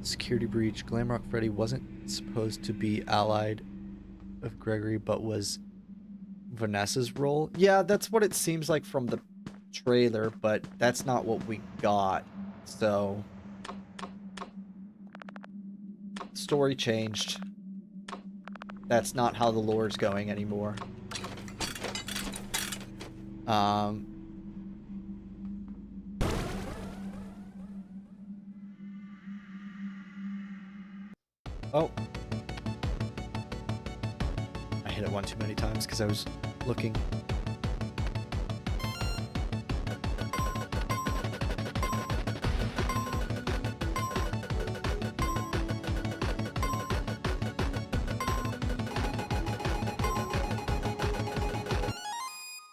Security breach. Glamrock Freddy wasn't supposed to be allied of Gregory, but was Vanessa's role. Yeah, that's what it seems like from the trailer, but that's not what we got. So, story changed. That's not how the lore is going anymore. Oh. I hit it one too many times because I was looking.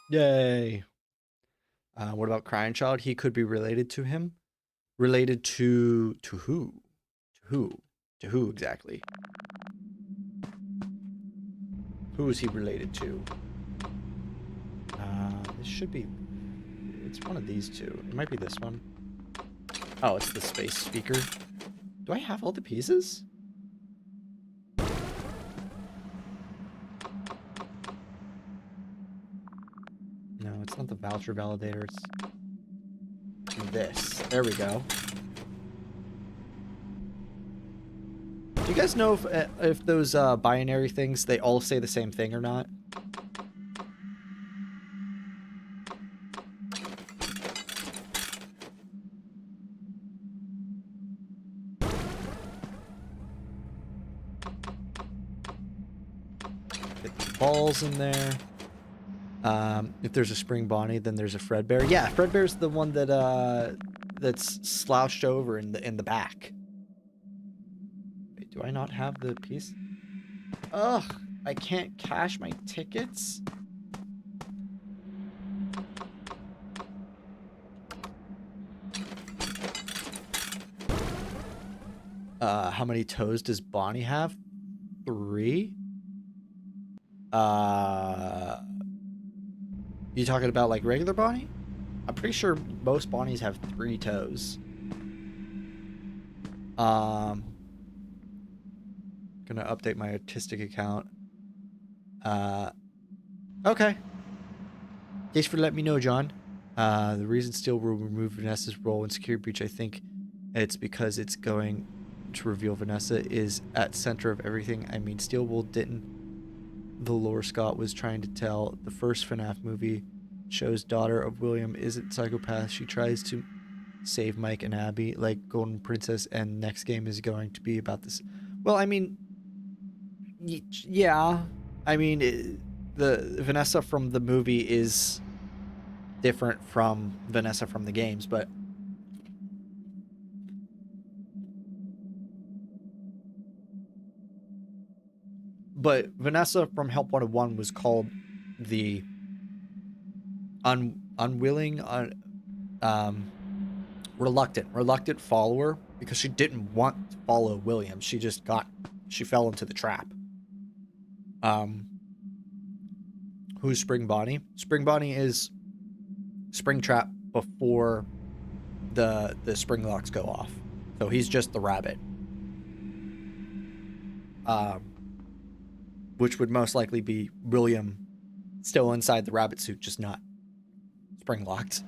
Yay. What about Crying Child? He could be related to him. Related to who? To who? To who exactly? Who is he related to? This should be... It's one of these two. It might be this one. Oh, it's the space speaker. Do I have all the pieces? No, it's not the voucher validator. It's this. There we go. Do you guys know if those binary things, they all say the same thing or not? Get the balls in there. If there's a Spring Bonnie, then there's a Fredbear. Yeah, Fredbear's the one that that's slouched over in the back. Wait, do I not have the piece? Ugh, I can't cash my tickets. How many toes does Bonnie have? 3? You talking about like regular Bonnie? I'm pretty sure most Bonnies have 3 toes. Gonna update my artistic account. Okay. Thanks for letting me know, John. The reason Steel will remove Vanessa's role in Security Breach, I think it's because it's going to reveal Vanessa is at center of everything. I mean, Steel Wool didn't. The lore Scott was trying to tell. The first FNAF movie shows daughter of William isn't psychopath. She tries to save Mike and Abby, like Golden Princess, and next game is going to be about this. Well, I mean, yeah. I mean, the Vanessa from the movie is different from Vanessa from the games, but Vanessa from Help 101 was called the unwilling, reluctant follower because she didn't want to follow William. She fell into the trap. Who's Spring Bonnie? Spring Bonnie is Springtrap before the spring locks go off. So he's just the rabbit. Which would most likely be William still inside the rabbit suit, just not spring locked.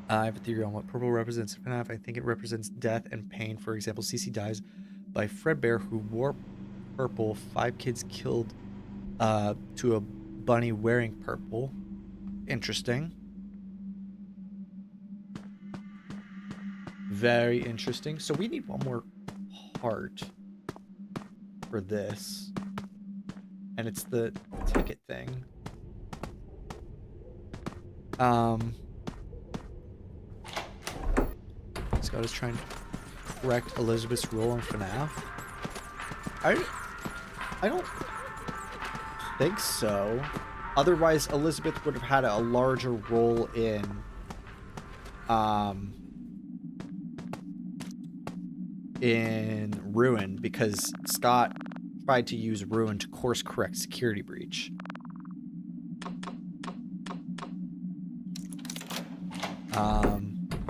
I have a theory on what purple represents in FNAF. I think it represents death and pain. For example, Cece dies by Fredbear, who wore purple. 5 kids killed to a bunny wearing purple. Interesting. Very interesting. So we need one more heart for this. And it's the ticket thing. Scott is trying to correct Elizabeth's role in FNAF. I don't think so. Otherwise, Elizabeth would have had a larger role in Ruin, because Scott tried to use Ruin to course correct security breach.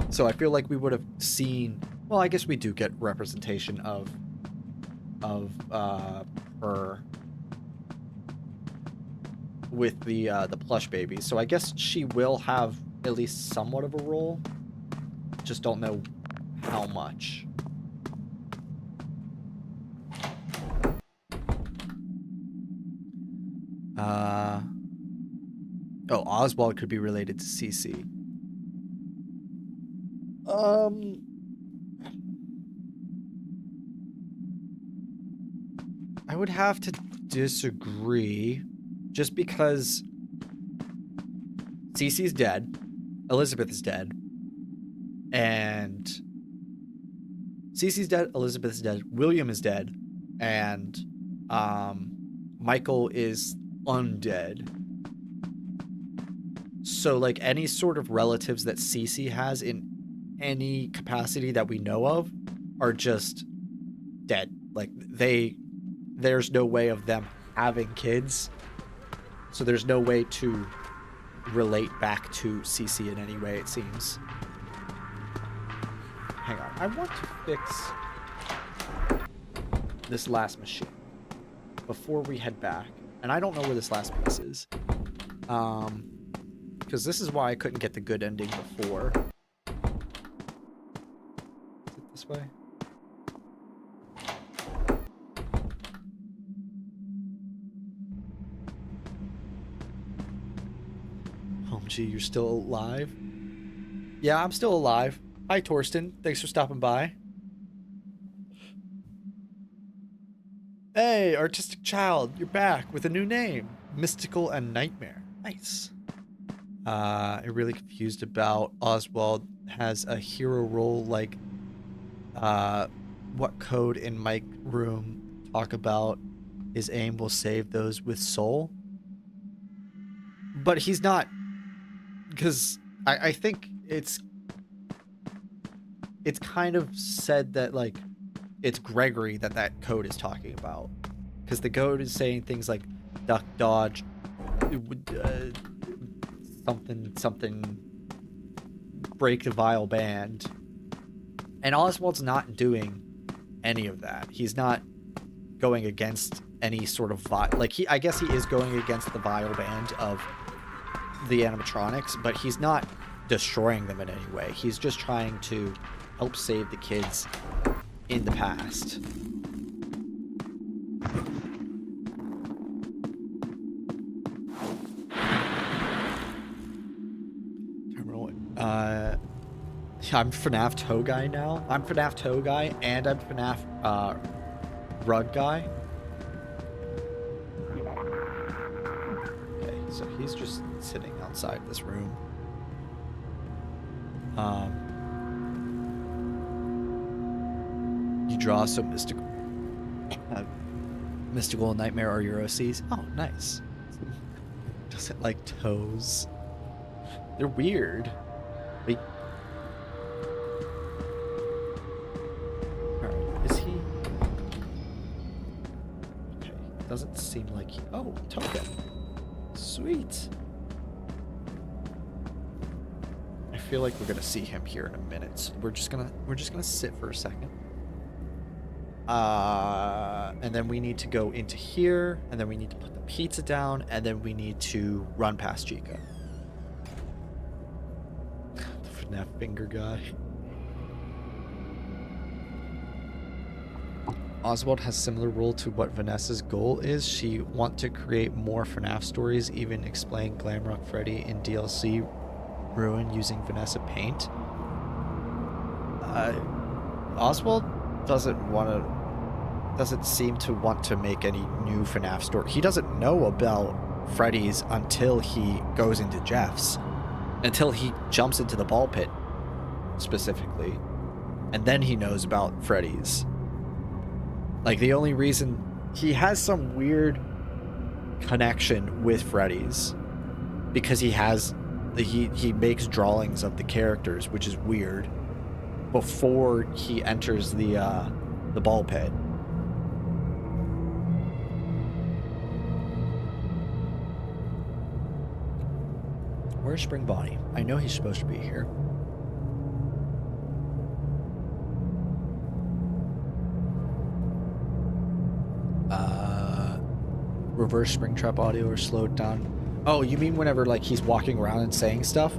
So I feel like we would have seen, well, I guess we do get representation of her with the plush baby. So I guess she will have at least somewhat of a role. Just don't know how much. Oh, Oswald could be related to Cece. I would have to disagree, just because Cece's dead, Elizabeth is dead, and Cece's dead, Elizabeth's dead, William is dead, and Michael is undead. So, like, any sort of relatives that Cece has in any capacity that we know of are just dead. Like, there's no way of them having kids. So there's no way to relate back to Cece in any way, it seems. Hang on. I want to fix this last machine before we head back. And I don't know where this last piece is. Because this is why I couldn't get the good ending before. Is it this way? Oh, gee, you're still alive? Yeah, I'm still alive. Hi, Torsten. Thanks for stopping by. Hey, Artistic Child, you're back with a new name. Mystical and Nightmare. Nice. I'm really confused about Oswald has a hero role, like what code in Mike room talk about his aim will save those with soul. But he's not, because I think it's kind of said that, like, it's Gregory that code is talking about, because the code is saying things like duck, dodge, something, break the vile band, and Oswald's not doing any of that. He's not going against any sort of I guess he is going against the vile band of the animatronics, but he's not destroying them in any way. He's just trying to help save the kids in the past. Terminal. I'm FNAF toe guy now. I'm FNAF toe guy, and I'm FNAF rug guy. Okay, so he's just sitting outside this room. You draw so mystical. Mystical Nightmare or Euroscenes. Oh, nice. Doesn't like toes. They're weird. Wait. Alright, is he? Okay, doesn't seem like he... Oh, token. Sweet. I feel like we're gonna see him here in a minute. So we're just gonna sit for a second. And then we need to go into here, and then we need to put the pizza down, and then we need to run past Chica. The FNAF finger guy. Oswald has similar role to what Vanessa's goal is. She want to create more FNAF stories, even explain Glamrock Freddy in DLC Ruin using Vanessa paint. Oswald doesn't seem to want to make any new FNAF story. He doesn't know about Freddy's until he goes into Jeff's. Until he jumps into the ball pit, specifically. And then he knows about Freddy's. Like, the only reason... He has some weird connection with Freddy's. Because he has... He makes drawings of the characters, which is weird, before he enters the ball pit. Where's Spring Bonnie? I know he's supposed to be here. Reverse Springtrap audio or slowed down. Oh, you mean whenever like he's walking around and saying stuff?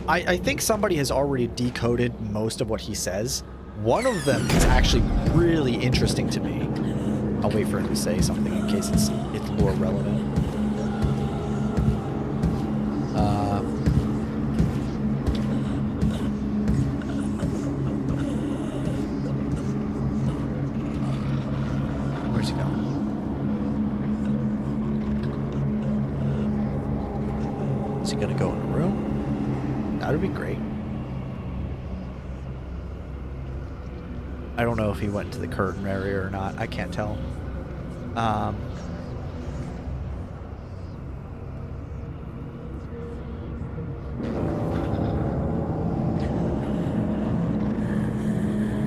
I think somebody has already decoded most of what he says. One of them is actually really interesting to me. I'll wait for him to say something in case it's lore relevant. Where's he going? Is he gonna go in the room? That would be great. I don't know if he went to the curtain area or not. I can't tell.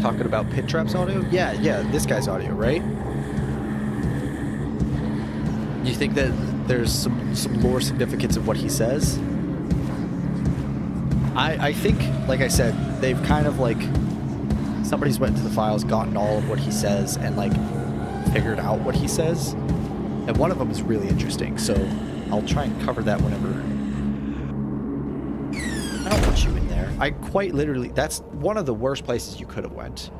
Talking about Pit Trap's audio? Yeah, this guy's audio, right? You think that there's some lore significance in what he says? I think, like I said, they've kind of like... Somebody's went into the files, gotten all of what he says, and like figured out what he says. And one of them is really interesting, so I'll try and cover that whenever. I don't want you in there. I quite literally, that's one of the worst places you could have went.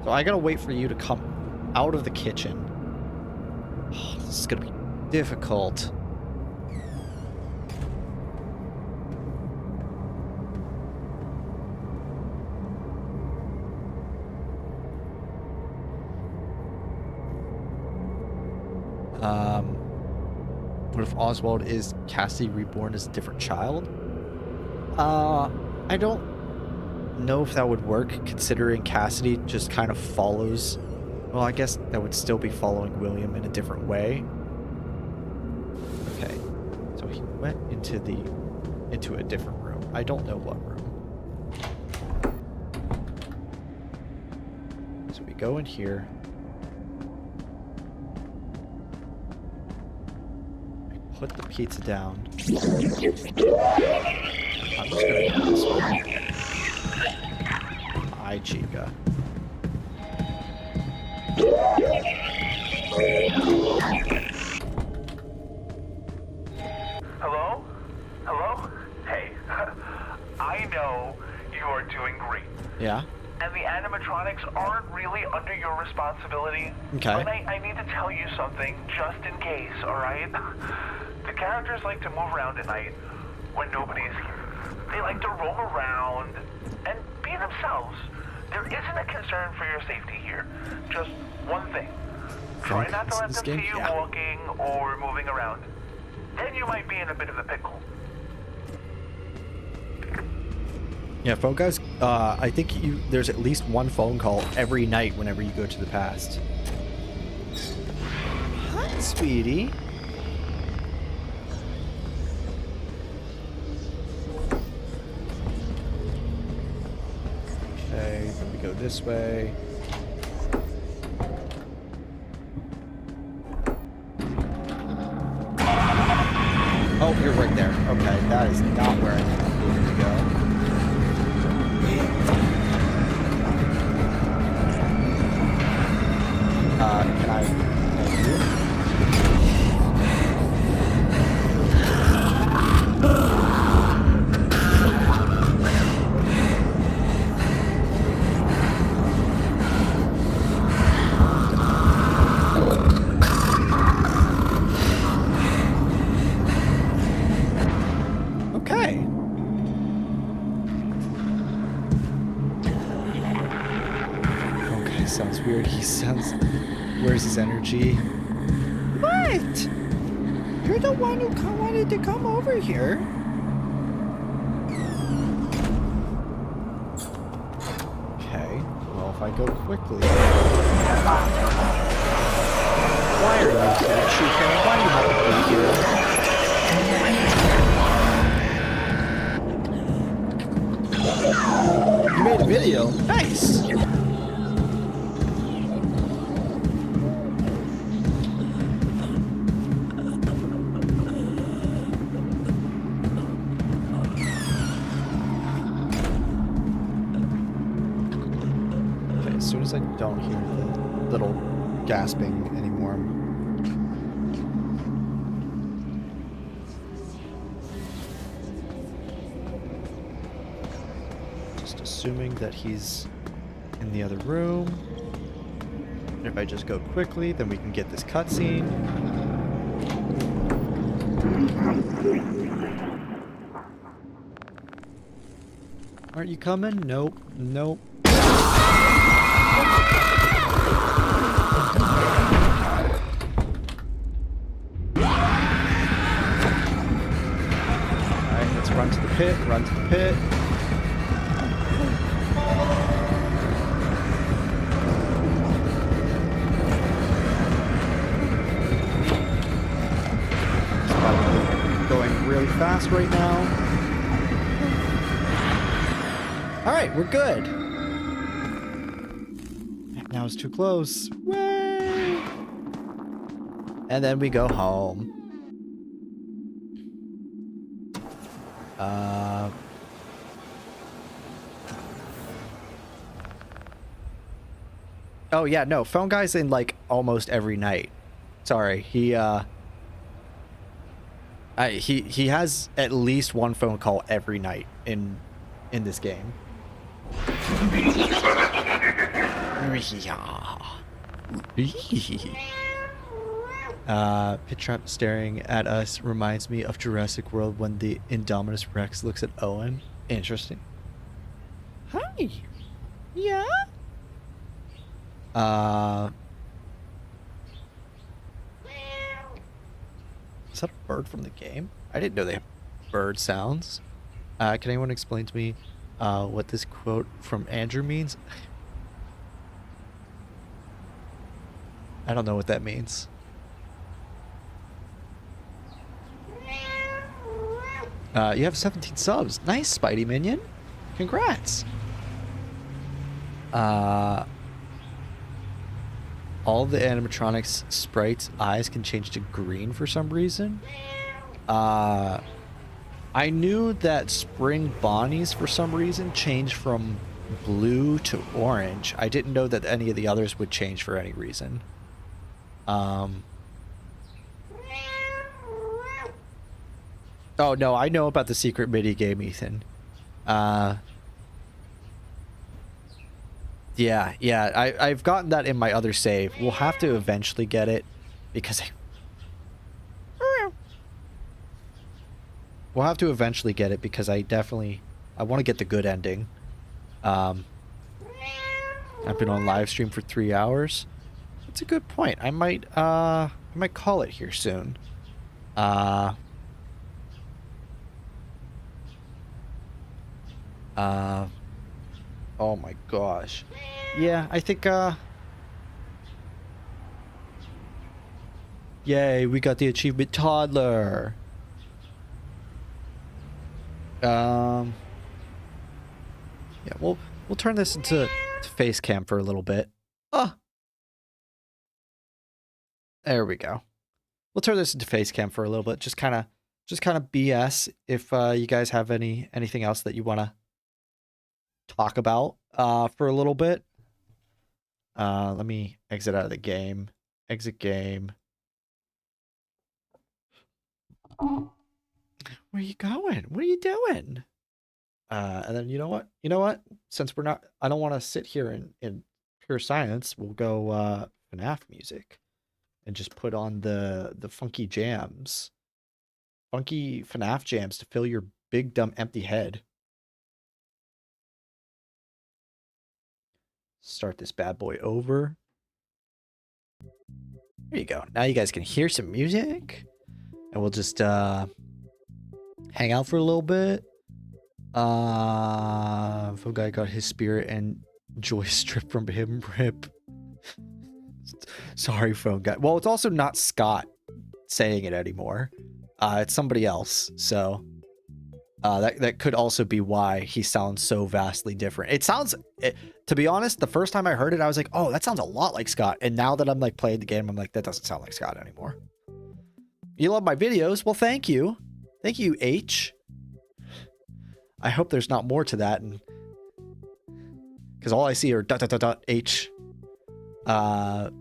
So I gotta wait for you to come out of the kitchen. Oh, this is gonna be difficult. What if Oswald is Cassie reborn as a different child? I don't know if that would work, considering Cassidy just kind of follows... Well, I guess that would still be following William in a different way. Okay, so he went into a different room. I don't know what room. So we go in here. Put the pizza down. I'm just gonna go this way. Hi, Chica. Hello? Hello? Hey, I know you are doing great. Yeah? And the animatronics aren't really under your responsibility. Okay. But I need to tell you something, just in case, alright? The characters like to move around at night when nobody's here. They like to roam around, themselves, there isn't a concern for your safety here. Just one thing. Try not to let This them game? see you Yeah. walking or moving around. Then you might be in a bit of a pickle. Yeah, phone guys. I think there's at least one phone call every night whenever you go to the past. Hi, sweetie. Okay, then we go this way. Oh, you're right there. Okay, that is not where I needed to go. Can I help you? Okay. Okay, sounds weird. He sounds... Where's his energy? What? You're the one who wanted to come over here. Okay. Well, if I go quickly... Why are you here, Chico? Why do you have to be here? You made a video. Nice. Okay, as soon as I don't hear the little gasping anymore, just assuming that he's in the other room. And if I just go quickly, then we can get this cutscene. Aren't you coming? Nope. Nope. Alright, let's run to the pit, run to the pit. It's probably going really fast right now. Alright, we're good. Now it's too close. Way! And then we go home. Oh yeah, no, phone guy's in like almost every night. Sorry, he has at least one phone call every night in this game. Pit Trap staring at us reminds me of Jurassic World when the Indominus Rex looks at Owen. Interesting. Hi. Yeah? Is that a bird from the game? I didn't know they have bird sounds. Can anyone explain to me what this quote from Andrew means? I don't know what that means. You have 17 subs. Nice, Spidey Minion. Congrats. All the animatronics sprites' eyes can change to green for some reason. I knew that Spring Bonnie's for some reason changed from blue to orange. I didn't know that any of the others would change for any reason. Oh no, I know about the secret mini game, Ethan. Yeah, I've gotten that in my other save. We'll have to eventually get it because we'll have to eventually get it because I want to get the good ending. I've been on live stream for 3 hours. That's a good point. I might call it here soon. Oh my gosh. Yeah, I think, yay, we got the achievement toddler. Yeah, we'll turn this into face cam for a little bit. Oh. There we go. We'll turn this into face cam for a little bit. Just kind of BS if you guys have anything else that you want to talk about for a little bit. Let me exit out of the game. Exit game. Where are you going? What are you doing? And then you know what? Since we're not, I don't want to sit here in pure silence. We'll go FNAF music and just put on the funky jams. Funky FNAF jams to fill your big dumb empty head. Start this bad boy over. There you go. Now you guys can hear some music. And we'll just hang out for a little bit. Phone guy got his spirit and joy stripped from him. Rip. Sorry, phone guy. Well, it's also not Scott saying it anymore. It's somebody else. So that could also be why he sounds so vastly different. It sounds, to be honest, the first time I heard it, I was like, oh, that sounds a lot like Scott. And now that I'm like playing the game, I'm like, that doesn't sound like Scott anymore. You love my videos? Well, thank you. Thank you, H. I hope there's not more to that, and because all I see are ... H. I'm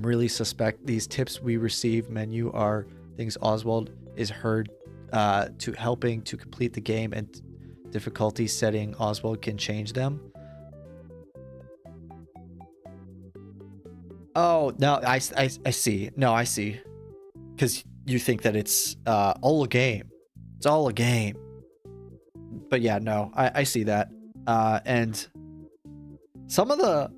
really suspect these tips we receive menu are things Oswald is heard to helping to complete the game, and difficulty setting Oswald can change them. Oh, no, I see. No, I see. Because you think that it's all a game. It's all a game. But yeah, no, I see that. And some of the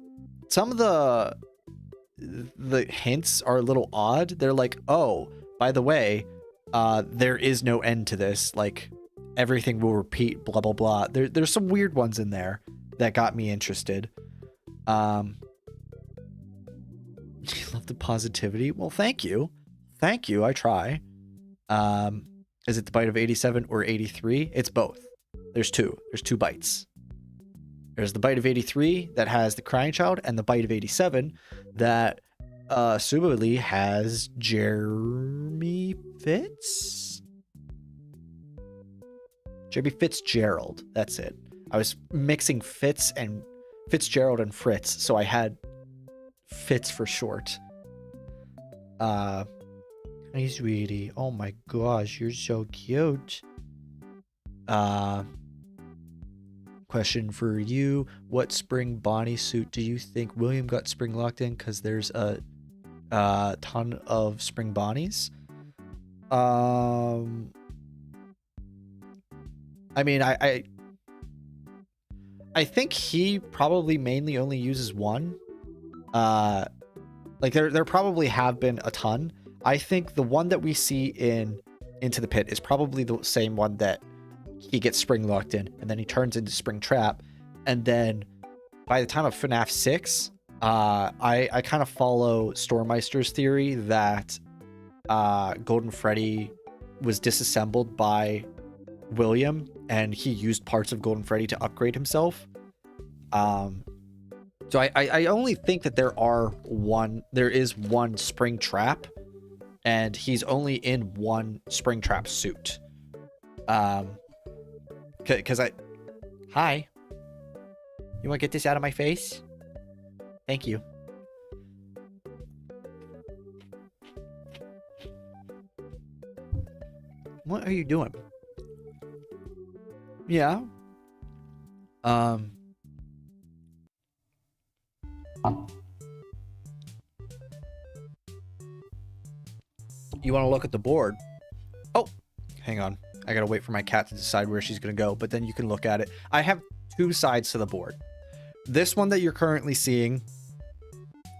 hints are a little odd. They're like, oh, by the way, there is no end to this. Like, everything will repeat, blah, blah, blah. There's some weird ones in there that got me interested. You love the positivity. Well, thank you. Thank you. I try. Is it the bite of 87 or 83? It's both. There's two. There's 2 bites. There's the bite of 83 that has the crying child, and the bite of 87 that assumably has Jeremy Fitz? Jeremy Fitzgerald. That's it. I was mixing Fitzgerald and Fritz, so I had Fitz for short. Hey, sweetie. Oh my gosh, you're so cute. Question for you. What spring Bonnie suit do you think William got spring locked in? Because there's a ton of spring Bonnies. I mean, I think he probably mainly only uses one. Like there probably have been a ton. I think the one that we see in Into the Pit is probably the same one that he gets spring locked in, and then he turns into Spring Trap. And then by the time of FNAF 6, I kind of follow Stormmeister's theory that Golden Freddy was disassembled by William, and he used parts of Golden Freddy to upgrade himself. So I only think that there is one Spring Trap, and he's only in one Spring Trap suit. Because hi, you want to get this out of my face? Thank you. What are you doing? Yeah. You want to look at the board? Oh, hang on. I gotta wait for my cat to decide where she's gonna go, but then you can look at it. I have two sides to the board. This one that you're currently seeing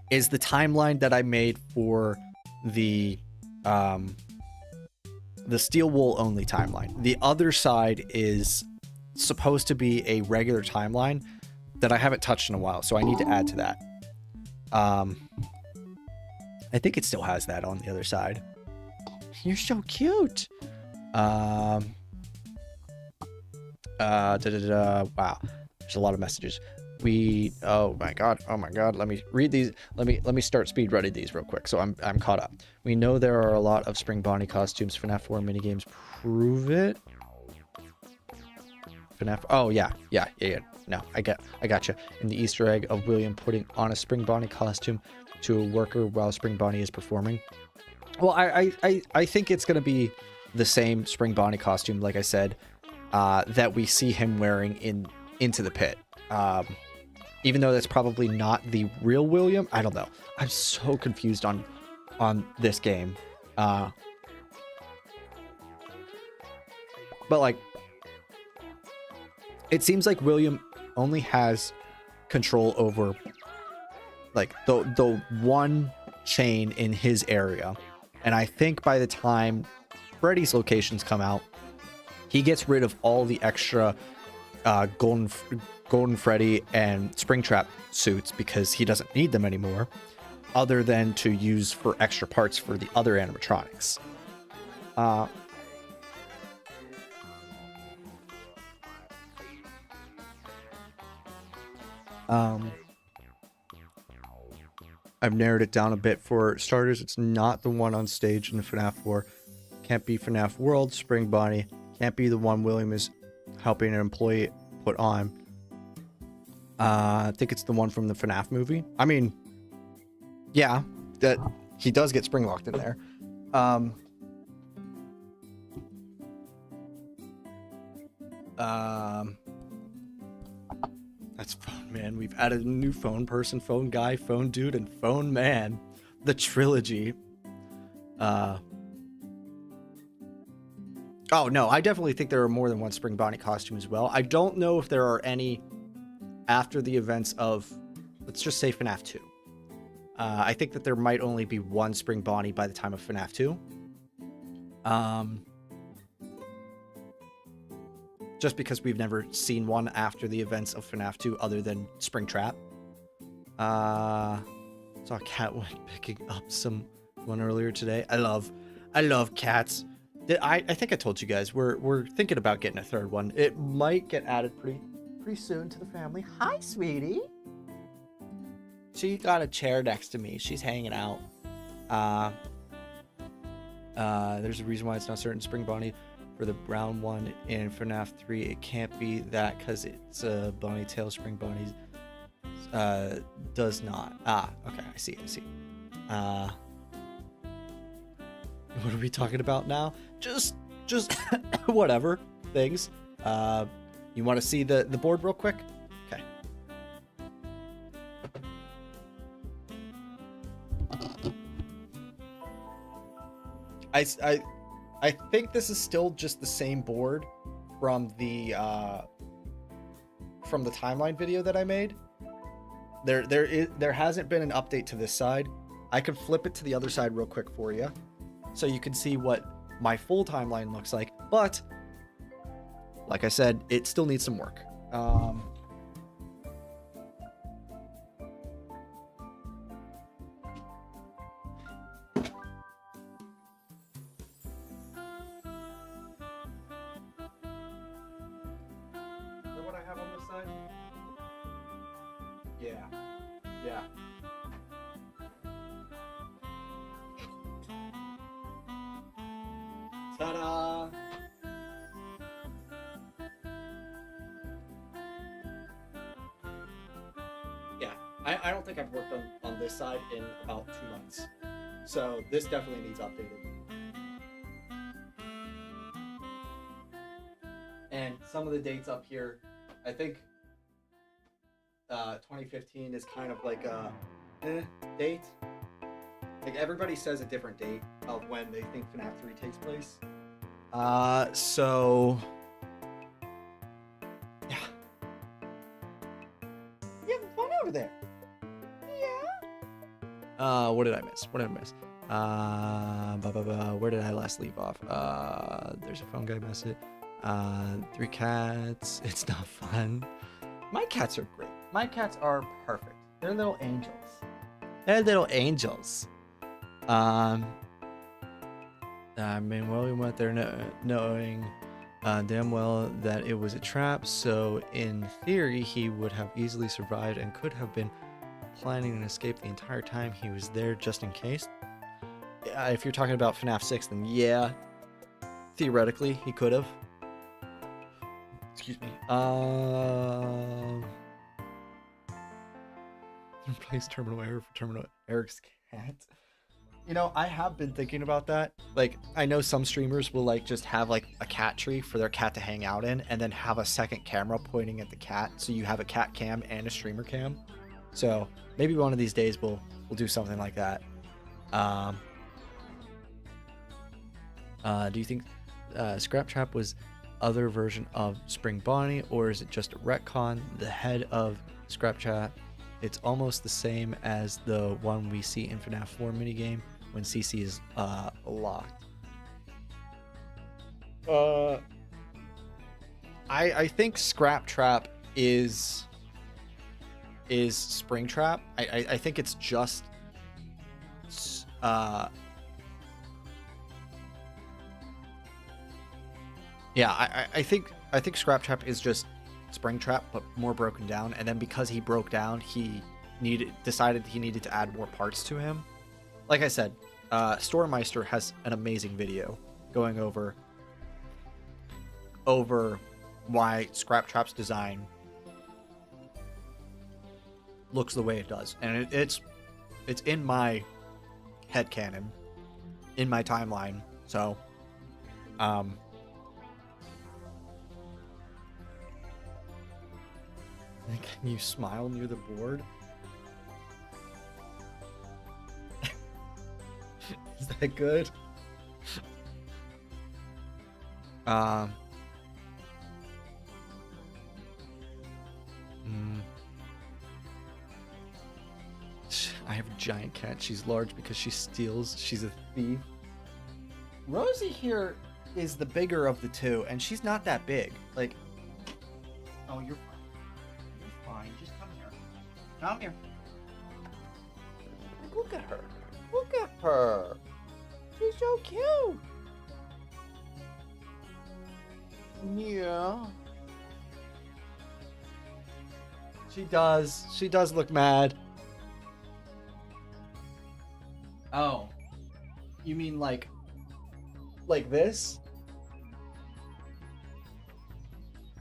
is the timeline that I made for the steel wool only timeline. The other side is supposed to be a regular timeline that I haven't touched in a while, so I need to add to that. I think it still has that on the other side. You're so cute. Wow, there's a lot of messages. Oh my god, let me read these. Let me start speed running these real quick, so I'm caught up. We know there are a lot of Spring Bonnie costumes. FNAF 4 minigames prove it. FNAF, oh yeah. No, I got you. In the Easter egg of William putting on a Spring Bonnie costume to a worker while Spring Bonnie is performing. Well, I think it's gonna be the same Spring Bonnie costume, like I said, that we see him wearing into the pit. Even though that's probably not the real William. I don't know. I'm so confused on this game. But like, it seems like William only has control over like the one chain in his area. And I think by the time Freddy's locations come out, he gets rid of all the extra Golden Freddy and Springtrap suits because he doesn't need them anymore, other than to use for extra parts for the other animatronics. I've narrowed it down a bit. For starters, it's not the one on stage in FNAF 4. Can't be FNAF World, Spring Bonnie. Can't be the one William is helping an employee put on. I think it's the one from the FNAF movie. I mean, yeah, that he does get spring locked in there. That's Phone Man. We've added a new phone person, phone guy, phone dude, and phone man. The trilogy. Oh, no, I definitely think there are more than one Spring Bonnie costume as well. I don't know if there are any after the events of, let's just say, FNAF 2. I think that there might only be one Spring Bonnie by the time of FNAF 2. Just because we've never seen one after the events of FNAF 2 other than Springtrap. Saw Catwoman picking up someone earlier today. I love cats. I think I told you guys we're thinking about getting a third one. It might get added pretty soon to the family. Hi, sweetie. She got a chair next to me. She's hanging out. There's a reason why it's not certain Spring Bonnie for the brown one in FNAF 3. It can't be that because it's a Bonnie tail. Spring Bonnie does not. Okay, I see. What are we talking about now? Just whatever things. You want to see the board real quick? Okay. I think this is still just the same board from the timeline video that I made. There hasn't been an update to this side. I could flip it to the other side real quick for you, so you can see what my full timeline looks like. But like I said, it still needs some work. What I have on this side? Yeah. Ta-da! Yeah, I don't think I've worked on this side in about 2 months. So this definitely needs updated. And some of the dates up here, I think 2015 is kind of like a date. Like everybody says a different date of when they think FNAF 3 takes place. So yeah. You having fun over there? Yeah. What did I miss? Where did I last leave off? There's a phone guy message. 3 cats. It's not fun. My cats are great. My cats are perfect. They're little angels. I mean, well, we went there knowing damn well that it was a trap, so in theory, he would have easily survived and could have been planning an escape the entire time he was there just in case. If you're talking about FNAF 6, then yeah, theoretically, he could have. Excuse me. Replace terminal error for terminal Eric's cat. You know, I have been thinking about that. Like, I know some streamers will like just have like a cat tree for their cat to hang out in, and then have a second camera pointing at the cat, so you have a cat cam and a streamer cam. So maybe one of these days we'll do something like that. Do you think Scrap Trap was other version of Spring Bonnie, or is it just a retcon? The head of Scrap Trap, it's almost the same as the one we see in FNAF 4 minigame when CC is locked. I think Scrap Trap is Spring Trap. I think it's just yeah, I think Scrap Trap is just Spring Trap, but more broken down. And then because he broke down, he decided he needed to add more parts to him. Like I said, Stormmeister has an amazing video going over why Scrap Trap's design looks the way it does, and it's in my headcanon, in my timeline. So, can you smile near the board? Is that good? I have a giant cat. She's large because she steals. She's a thief. Rosie here is the bigger of the two, and she's not that big. Like, oh, you're fine. Just come here. Come here. Look at her. Look at her. She's so cute. Yeah. She does. She does look mad. Oh. You mean like this?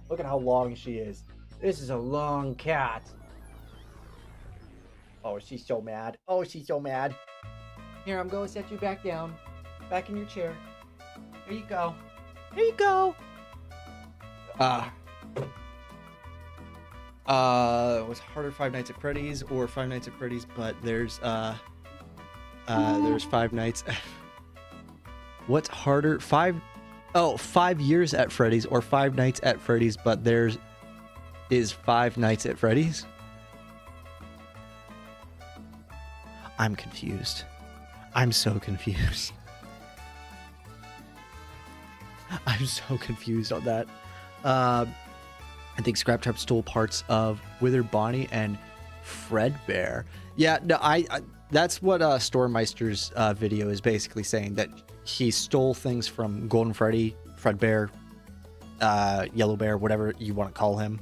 Look at how long she is. This is a long cat. Oh, she's so mad. Oh, she's so mad. Here, I'm going to set you back down. Back in your chair. Here you go. Here you go. Was harder Five Nights at Freddy's or Five Nights at Freddy's, but there's Five Nights. What's harder? 5 years at Freddy's or Five Nights at Freddy's, but there's is Five Nights at Freddy's? I'm confused. I'm so confused. I'm so confused on that. I think Scrap Trap stole parts of Wither Bonnie and Fredbear. Yeah, no, I that's what Stormmeister's video is basically saying, that he stole things from Golden Freddy, Fredbear, Yellow Bear, whatever you want to call him,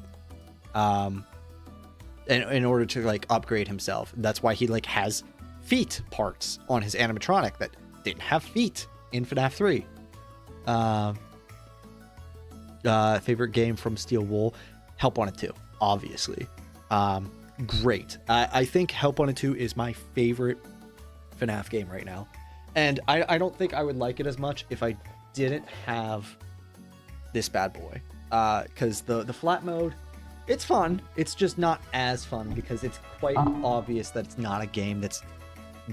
in order to like upgrade himself. That's why he like has feet parts on his animatronic that didn't have feet in FNAF 3. Favorite game from Steel Wool? Help Wanted 2, obviously. Great. I think Help Wanted 2 is my favorite FNAF game right now. And I don't think I would like it as much if I didn't have this bad boy. Because the flat mode, it's fun. It's just not as fun because it's quite obvious that it's not a game that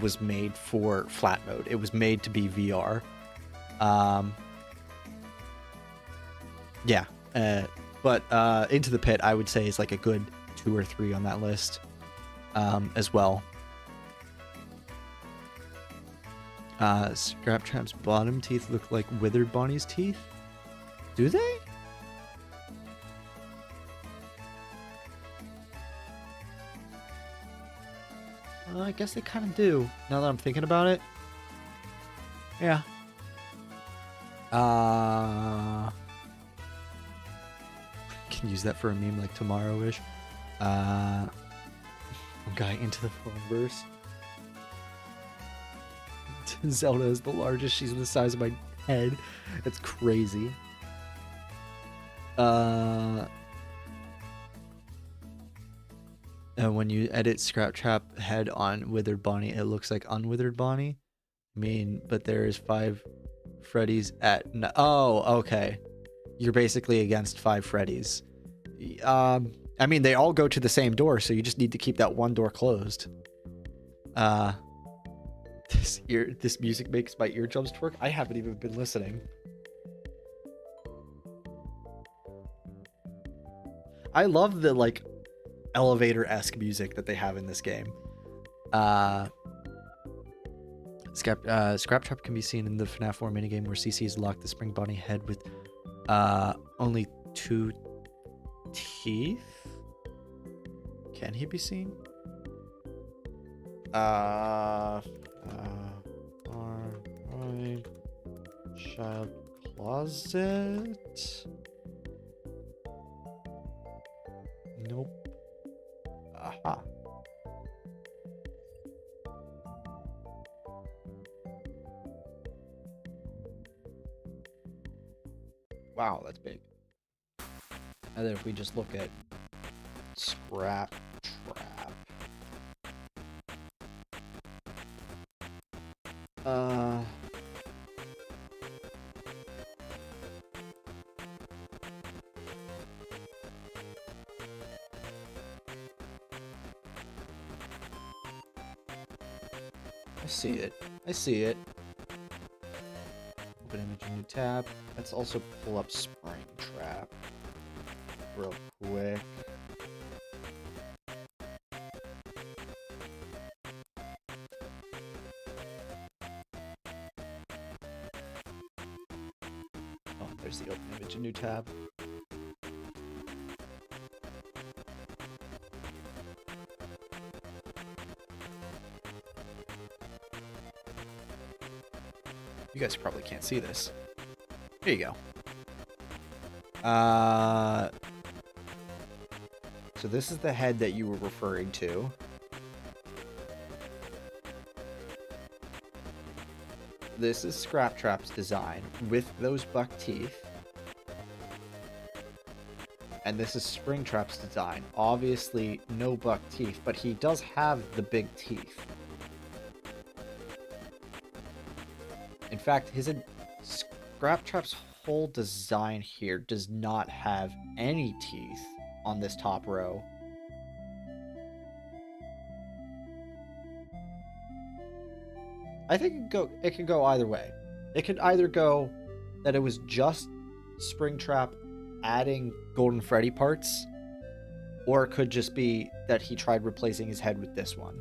was made for flat mode. It was made to be VR. Yeah. But Into the Pit, I would say, is like a good 2 or 3 on that list as well. Scraptrap's bottom teeth look like Withered Bonnie's teeth. Do they? I guess they kind of do, now that I'm thinking about it. Yeah. Can use that for a meme like tomorrow-ish. Guy into the phone verse. Zelda is the largest. She's the size of my head. It's crazy. And when you edit Scraptrap head on Withered Bonnie, it looks like Unwithered Bonnie. I mean, but there is 5 Freddy's at... Oh, okay. You're basically against 5 Freddy's. I mean, they all go to the same door, so you just need to keep that one door closed. This music makes my eardrums twerk. I haven't even been listening. I love the like elevator-esque music that they have in this game. Scraptrap can be seen in the FNAF 4 minigame where CC has locked the Spring Bonnie head with only 2 teeth. Can he be seen? Child closet. Nope. Aha. Wow, that's big. And then if we just look at Scraptrap. I see it. I see it. Open image, new tab. Let's also pull up Springtrap real quick. Oh, there's the open image, a new tab. You guys probably can't see this. Here you go. So this is the head that you were referring to. This is Scraptrap's design with those buck teeth. And this is Springtrap's design. Obviously no buck teeth, but he does have the big teeth. In fact, Scraptrap's whole design here does not have any teeth on this top row. I think it could go either way. It could either go that it was just Springtrap adding Golden Freddy parts, or it could just be that he tried replacing his head with this one.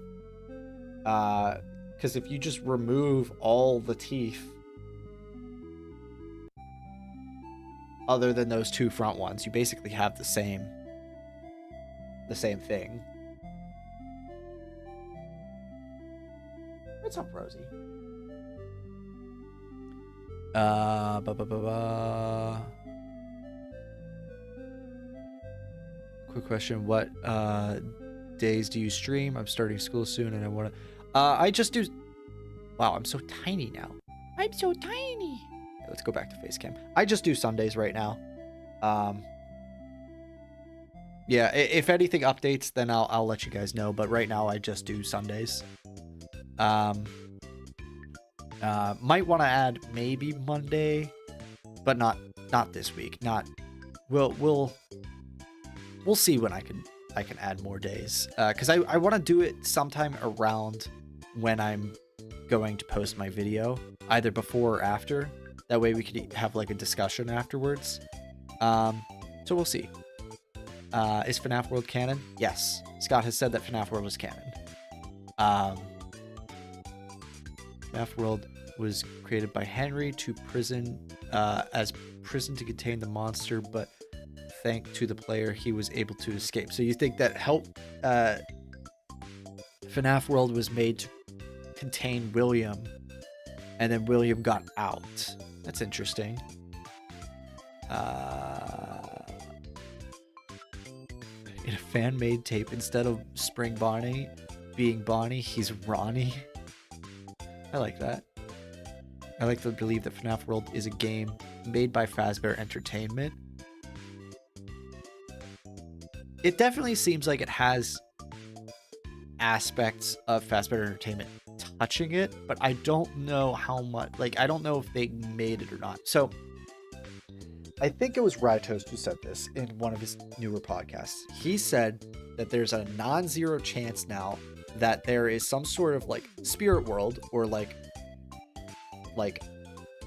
Because if you just remove all the teeth other than those 2 front ones, you basically have the same thing. What's up, Rosie? Quick question, what days do you stream? I'm starting school soon and I want to... I just do... Wow, I'm so tiny now. I'm so tiny. Okay, let's go back to Facecam. I just do Sundays right now. Yeah, if anything updates, then I'll let you guys know. But right now, I just do Sundays. Might want to add maybe Monday, but not this week. We'll see when I can add more days. Because I want to do it sometime around when I'm going to post my video, either before or after. That way we could have like a discussion afterwards. So we'll see. Is FNAF World canon? Yes. Scott has said that FNAF World is canon. FNAF World was created by Henry to prison to contain the monster, but thanks to the player, he was able to escape. So you think that FNAF World was made to contain William, and then William got out. That's interesting. In a fan-made tape, instead of Spring Bonnie being Bonnie, he's Ronnie. I like that. I like to believe that FNAF World is a game made by Fazbear Entertainment. It definitely seems like it has aspects of Fazbear Entertainment touching it, but I don't know how much. Like, I don't know if they made it or not. So, I think it was Rytoast who said this in one of his newer podcasts. He said that there's a non-zero chance now that there is some sort of like spirit world or like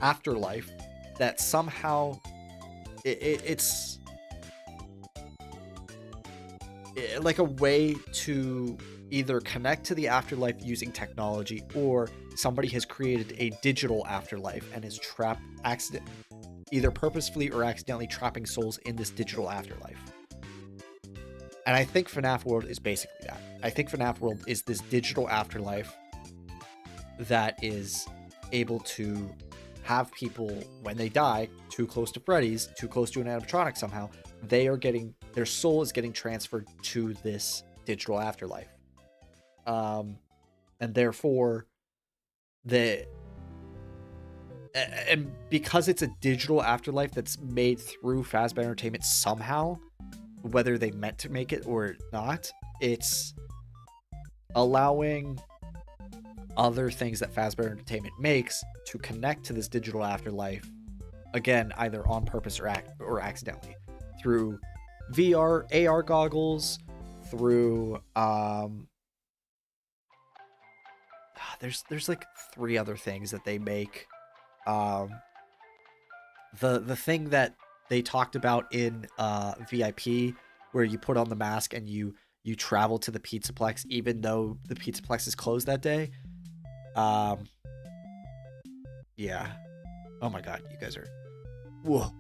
afterlife that somehow it's like a way to either connect to the afterlife using technology, or somebody has created a digital afterlife and is trapped either purposefully or accidentally trapping souls in this digital afterlife. And I think FNAF World is basically that. I think FNAF World is this digital afterlife that is able to have people, when they die, too close to Freddy's, too close to an animatronic somehow, their soul is getting transferred to this digital afterlife. And therefore, and because it's a digital afterlife that's made through Fazbear Entertainment somehow, whether they meant to make it or not, it's allowing other things that Fazbear Entertainment makes to connect to this digital afterlife, again, either on purpose or accidentally, through VR, AR goggles, through there's like 3 other things that they make. The thing that they talked about in VIP, where you put on the mask and you travel to the Pizzaplex even though the Pizzaplex is closed that day. Yeah. Oh my god, you guys are whoa.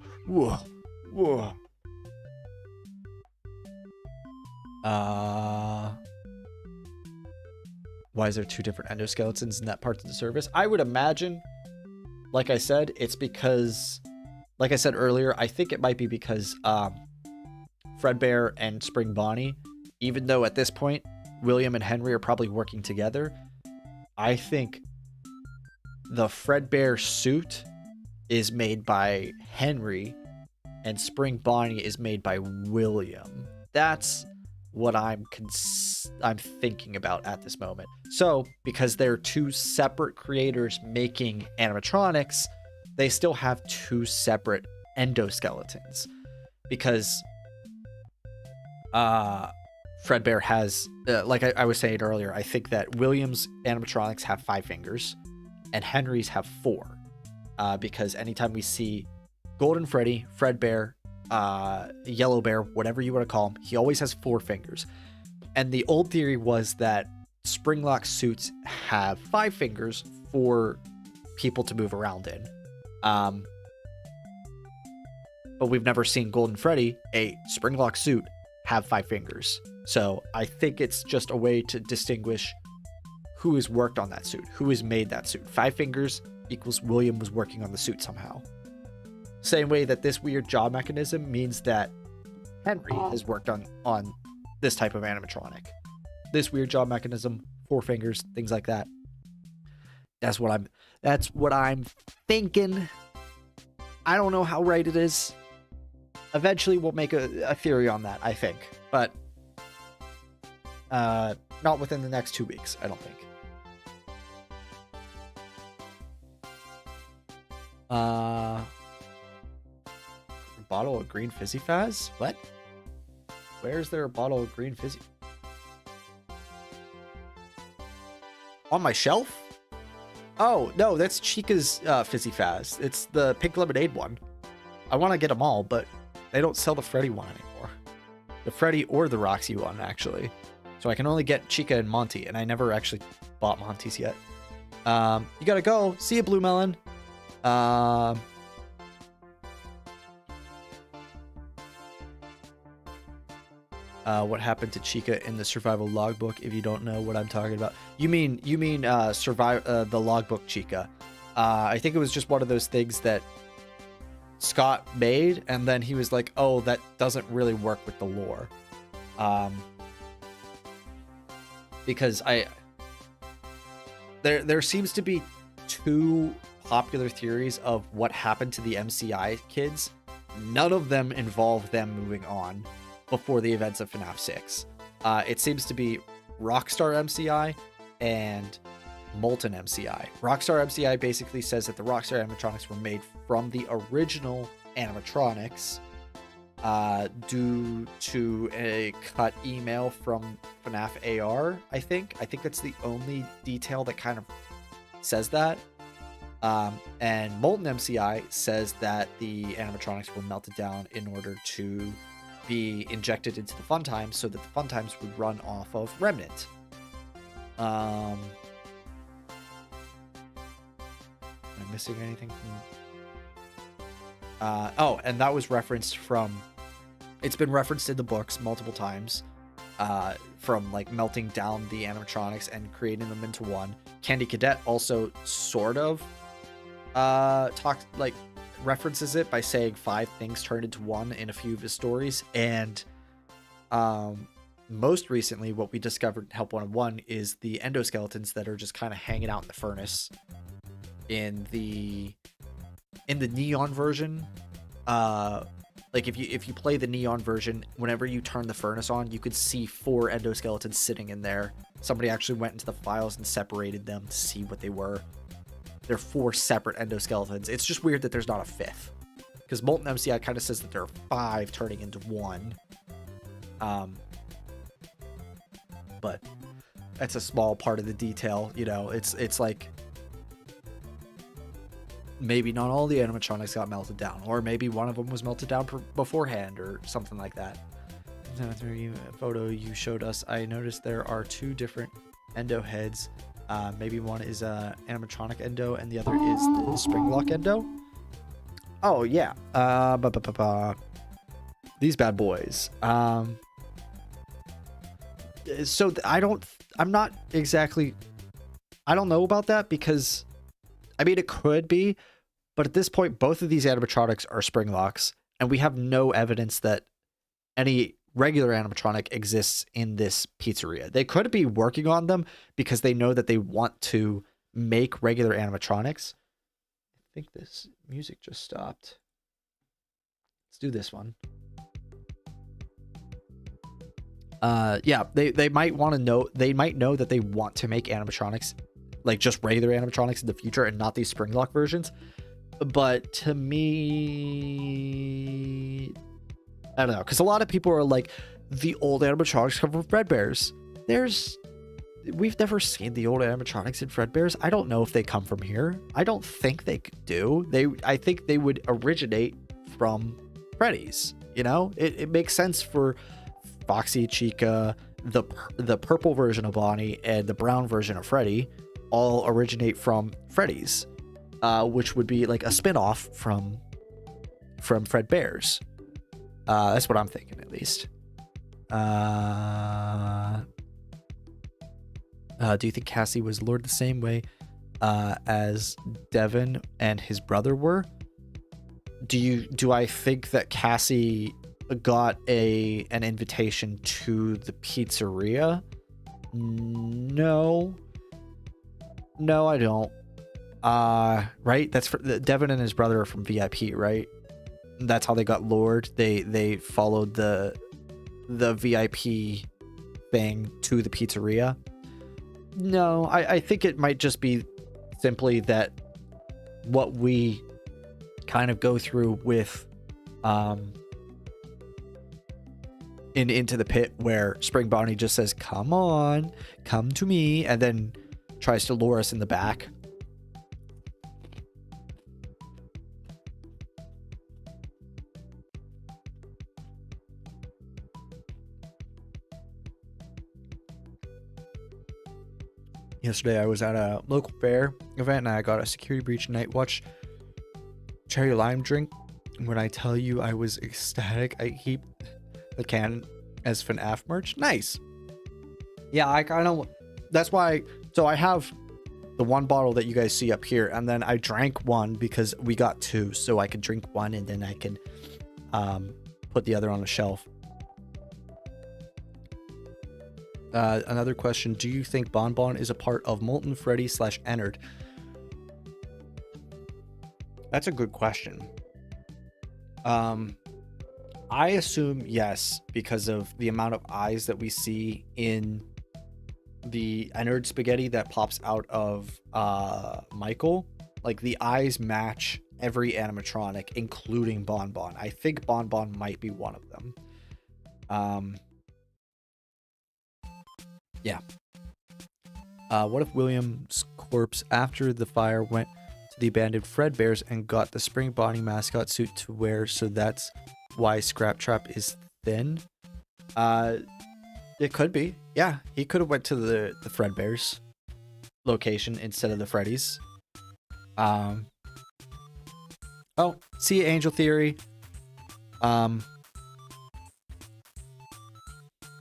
Why is there 2 different endoskeletons in that part of the service? I would imagine, like I said, it's because, like I said earlier, I think it might be because Fredbear and Spring Bonnie, even though at this point William and Henry are probably working together, I think the Fredbear suit is made by Henry and Spring Bonnie is made by William. That's what I'm thinking about at this moment. So, because they're 2 separate creators making animatronics, they still have 2 separate endoskeletons. Because Fredbear has, like I was saying earlier, I think that William's animatronics have 5 fingers and Henry's have 4. Because anytime we see Golden Freddy, Fredbear, Yellow Bear, whatever you want to call him, he always has 4 fingers. And the old theory was that Springlock suits have 5 fingers for people to move around in. But we've never seen Golden Freddy, a Springlock suit, have 5 fingers. So I think it's just a way to distinguish who has worked on that suit, who has made that suit. 5 fingers equals William was working on the suit somehow. Same way that this weird jaw mechanism means that Henry has worked on this type of animatronic. This weird jaw mechanism, 4 fingers, things like that. That's what I'm thinking. I don't know how right it is. Eventually we'll make a theory on that, I think. But not within the next 2 weeks, I don't think. Bottle of green Fizzy Faz? What? Where's there a bottle of green Fizzy? On my shelf? Oh, no, that's Chica's Fizzy Faz. It's the pink lemonade one. I want to get them all, but They don't sell the Freddy one anymore. The Freddy or the Roxy one, actually. So I can only get Chica and Monty, and I never actually bought Monty's yet. You gotta go. See you, Blue Melon. What happened to Chica in the survival logbook? If you don't know what I'm talking about, you mean the logbook Chica. I think it was just one of those things that Scott made, and then he was like, "Oh, that doesn't really work with the lore," because there seems to be two popular theories of what happened to the MCI kids. None of them involve them moving on before the events of FNAF 6. It seems to be Rockstar MCI and Molten MCI. Rockstar MCI basically says that the Rockstar animatronics were made from the original animatronics due to a cut email from FNAF AR, I think. I think that's the only detail that kind of says that. And Molten MCI says that the animatronics were melted down in order to be injected into the fun times so that the fun times would run off of Remnant. Am I missing anything from... oh, and that was referenced from... It's been referenced in the books multiple times, from like melting down the animatronics and creating them into one. Candy Cadet also sort of references it by saying 5 things turned into one in a few of his stories. And most recently, what we discovered in Help 101 is the endoskeletons that are just kind of hanging out in the furnace in the neon version. Like if you play the neon version, whenever you turn the furnace on, you could see 4 endoskeletons sitting in there. Somebody actually went into the files and separated them to see what they were. They're 4 separate endoskeletons. It's just weird that there's not a 5th, because Molten MCI kind of says that there are 5 turning into 1. But that's a small part of the detail, you know. It's like maybe not all the animatronics got melted down, or maybe one of them was melted down beforehand, or something like that. The photo you showed us, I noticed there are 2 different endo heads. Maybe one is a animatronic endo and the other is the Springlock endo. Oh yeah. These bad boys. So I don't know about that, because I mean, it could be, but at this point, both of these animatronics are Springlocks, and we have no evidence that any regular animatronic exists in this pizzeria. They could be working on them because they know that they want to make regular animatronics. I think this music just stopped. Let's do this one. Yeah, they might want to know, they might know that they want to make animatronics, like just regular animatronics in the future and not these Springlock versions. But to me, I don't know, because a lot of people are like, the old animatronics come from Fredbear's. We've never seen the old animatronics in Fredbear's. I don't know if they come from here. I don't think they do. I think they would originate from Freddy's. You know, it makes sense for Foxy, Chica, the purple version of Bonnie, and the brown version of Freddy all originate from Freddy's, which would be like a spin-off from Fredbear's. That's what I'm thinking, at least. Do you think Cassie was lured the same way as Devin and his brother were? Do I think that Cassie got an invitation to the pizzeria? No, I don't. Right? That's for Devin and his brother are from VIP, right? That's how they got lured. They followed the VIP thing to the pizzeria. No, I think it might just be simply that what we kind of go through with in Into the Pit, where Spring Bonnie just says, "Come on, come to me," and then tries to lure us in the back. Yesterday I was at a local fair event and I got a security breach night watch cherry lime drink. When I tell you I was ecstatic, I keep the can as FNAF merch. Nice. Yeah, I kind of, that's why, so I have the one bottle that you guys see up here, and then I drank one because we got two, so I could drink one and then I can put the other on the shelf. Another question, do you think Bon Bon is a part of Molten Freddy / Ennard? That's a good question. I assume yes, because of the amount of eyes that we see in the Ennard spaghetti that pops out of Michael. Like, the eyes match every animatronic, including Bon Bon. I think Bon Bon might be one of them. Yeah. What if William's corpse after the fire went to the abandoned Fredbear's and got the Spring Bonnie mascot suit to wear, so that's why Scraptrap is thin? It could be. Yeah, he could have went to the Fredbear's location instead of the Freddy's. Oh, see Angel Theory. In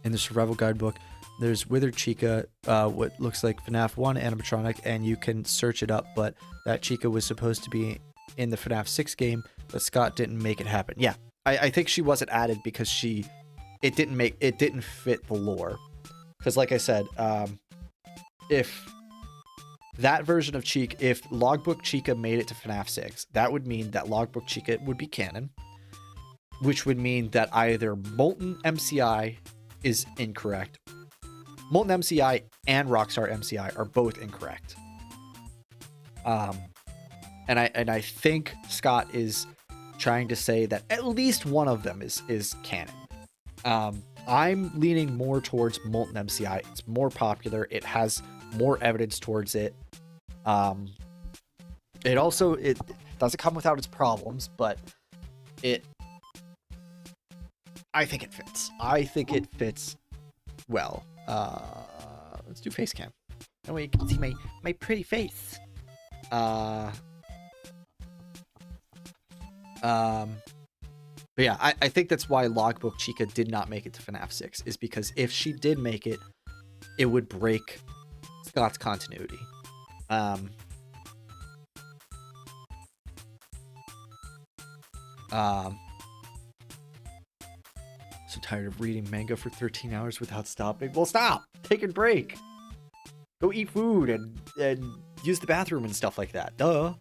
the survival guidebook, there's Withered Chica, what looks like FNAF 1 animatronic, and you can search it up, but that Chica was supposed to be in the FNAF 6 game, but Scott didn't make it happen. Yeah, I think she wasn't added because it didn't fit the lore. Because like I said, if that version of Chica, if Logbook Chica made it to FNAF 6, that would mean that Logbook Chica would be canon, which would mean that either Molten MCI is incorrect. Molten MCI and Rockstar MCI are both incorrect. And I think Scott is trying to say that at least one of them is canon. I'm leaning more towards Molten MCI. It's more popular. It has more evidence towards it. It doesn't come without its problems, but I think it fits. I think it fits well. Let's do face cam. That way you can see my pretty face. But yeah, I think that's why Logbook Chica did not make it to FNAF 6, is because if she did make it, it would break Scott's continuity. So tired of reading manga for 13 hours without stopping. Well, stop! Take a break! Go eat food and use the bathroom and stuff like that. Duh!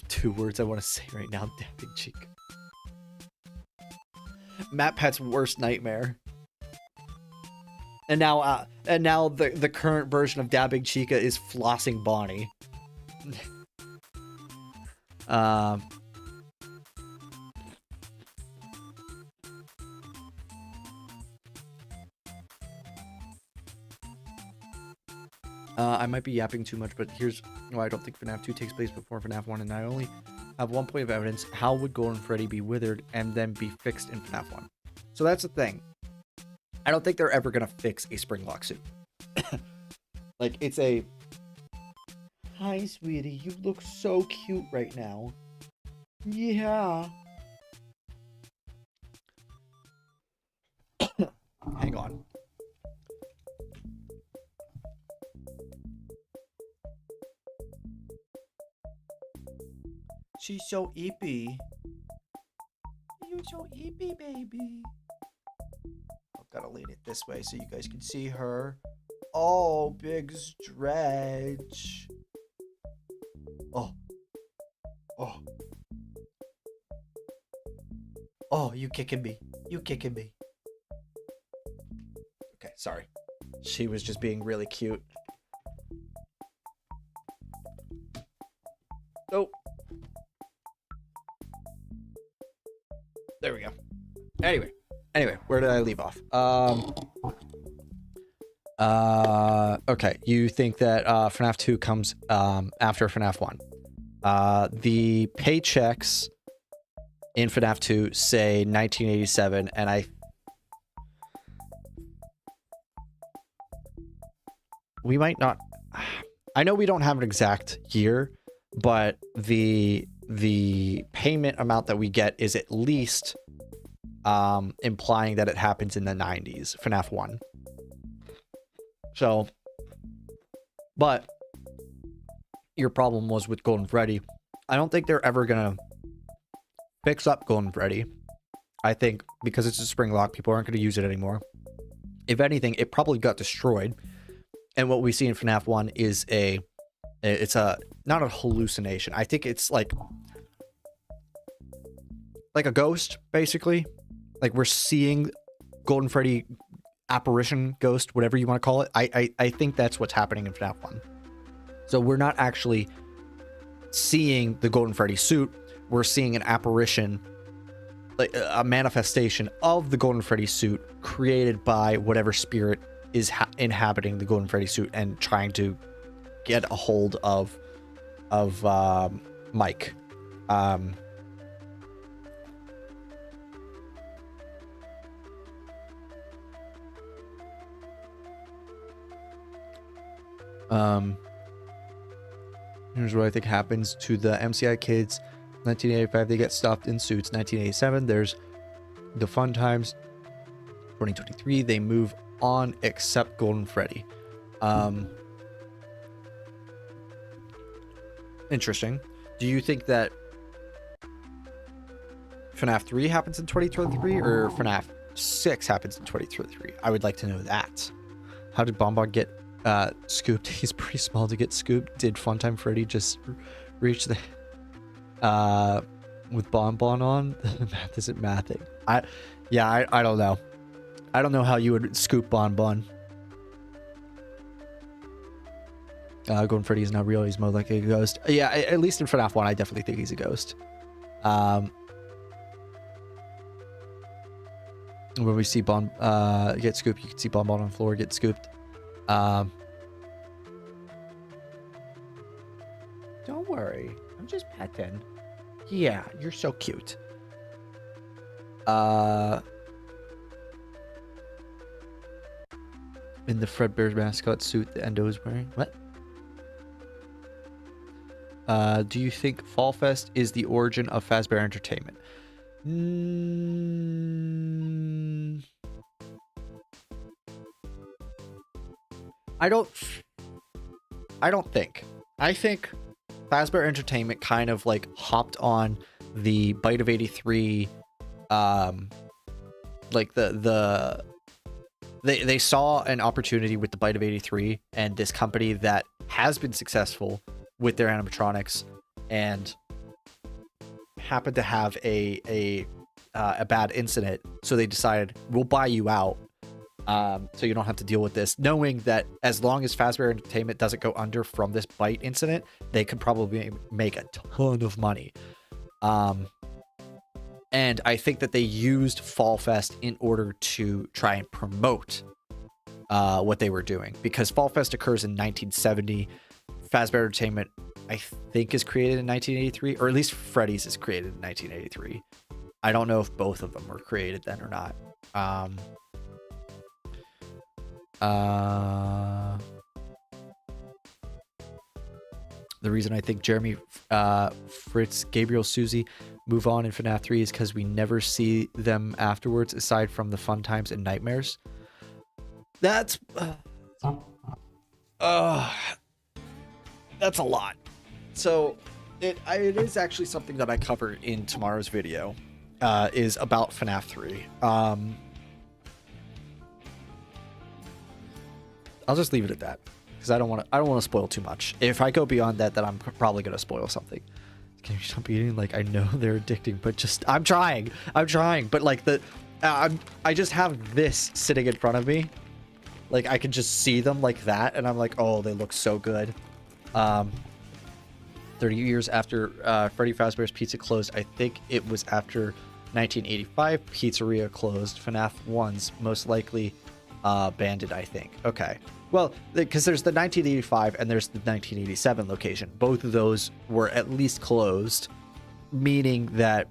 2 words I want to say right now. Dabbing Chica. Matt Pet's worst nightmare. And now the current version of Dabbing Chica is flossing Bonnie. I might be yapping too much, but here's why I don't think FNAF 2 takes place before FNAF 1, and I only have one point of evidence. How would Golden Freddy be withered and then be fixed in FNAF 1? So that's the thing. I don't think they're ever going to fix a Springlock suit. Like, it's a... Hi, sweetie. You look so cute right now. Yeah. Hang on. She's so eepy. You're so eepy, baby. I've got to lean it this way so you guys can see her. Oh, big stretch. Oh. Oh. Oh, you kicking me. You kicking me. Okay, sorry. She was just being really cute. Oh. There we go. Anyway, where did I leave off? Okay, you think that FNAF 2 comes after FNAF 1. The paychecks in FNAF 2 say 1987, and we might not. I know we don't have an exact year, but the payment amount that we get is at least implying that it happens in the 90s, FNAF 1. So, but your problem was with Golden Freddy. I don't think they're ever gonna fix up Golden Freddy. I think because it's a spring lock, people aren't going to use it anymore. If anything, it probably got destroyed. And what we see in FNAF 1 is it's not a hallucination. I think it's like a ghost, basically. Like we're seeing Golden Freddy apparition, ghost, whatever you want to call it. I think that's what's happening in FNAF 1. So we're not actually seeing the Golden Freddy suit. We're seeing an apparition, like a manifestation of the Golden Freddy suit created by whatever spirit is inhabiting the Golden Freddy suit and trying to get a hold of Mike. Here's what I think happens to the MCI kids. 1985, they get stuffed in suits. 1987, there's the fun times. 2023, they move on except Golden Freddy. Interesting. Do you think that FNAF 3 happens in 2023 or FNAF 6 happens in 2023? I would like to know that. How did Bonbon get scooped? He's pretty small to get scooped. Did Funtime Freddy just reach the with Bonbon on? Math isn't mathing. I don't know. I don't know how you would scoop Bonbon. Golden Freddy is not real. He's more like a ghost. Yeah, at least in FNAF 1, I definitely think he's a ghost. When we see Bon get scooped, you can see Bonbon on the floor get scooped. Don't worry, I'm just petting. Yeah, you're so cute. In the Fredbear's mascot suit the Endo is wearing. What? Do you think Fall Fest is the origin of Fazbear Entertainment? I don't think. I think Fazbear Entertainment kind of like hopped on the Bite of 83, like they saw an opportunity with the Bite of 83 and this company that has been successful with their animatronics and happened to have a bad incident, so they decided we'll buy you out, so you don't have to deal with this, knowing that as long as Fazbear Entertainment doesn't go under from this Bite incident, they could probably make a ton of money. And I think that they used Fall Fest in order to try and promote what they were doing, because Fall Fest occurs in 1970. Fazbear Entertainment, I think, is created in 1983, or at least Freddy's is created in 1983. I don't know if both of them were created then or not. The reason I think Jeremy, Fritz, Gabriel, Susie move on in FNAF 3 is because we never see them afterwards, aside from the fun times and nightmares. That's a lot. So it is actually something that I covered in tomorrow's video, is about FNAF 3. I'll just leave it at that, because I don't want to spoil too much. If I go beyond that, then I'm probably gonna spoil something. Can you stop eating? Like, I know they're addicting, but just I'm trying. But like I just have this sitting in front of me. Like, I can just see them like that, and I'm like, oh, they look so good. 30 years after Freddy Fazbear's Pizza closed, I think it was after 1985, Pizzeria closed. FNAF 1's most likely banded, I think. Okay. Well, because there's the 1985 and there's the 1987 location. Both of those were at least closed, meaning that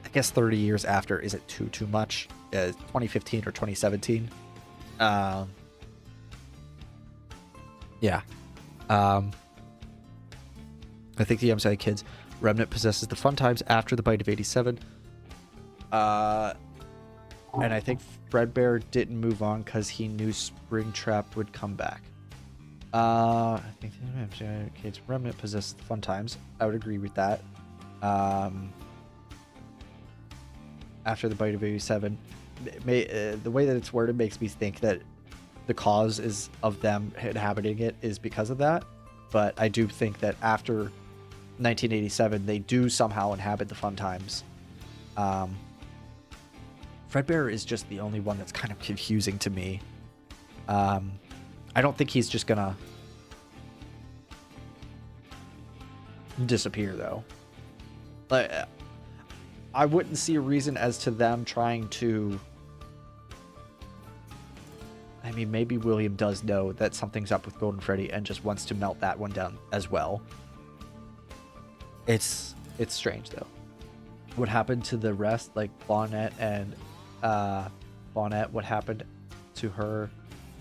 I guess 30 years after isn't too much. 2015 or 2017. Yeah. I think the MCI kids remnant possesses the fun times after the bite of 87. And I think Fredbear didn't move on because he knew Springtrap would come back. I think the MCI kids remnant possesses the fun times. I would agree with that. After the bite of 87, the way that it's worded makes me think that the cause is of them inhabiting it is because of that. But I do think that after 1987, they do somehow inhabit the fun times. Fredbear is just the only one that's kind of confusing to me. I don't think he's just gonna disappear though. Like, I wouldn't see a reason as to them trying to. I mean, maybe William does know that something's up with Golden Freddy and just wants to melt that one down as well. It's strange though. What happened to the rest, like Bonnet and Bonnet? What happened to her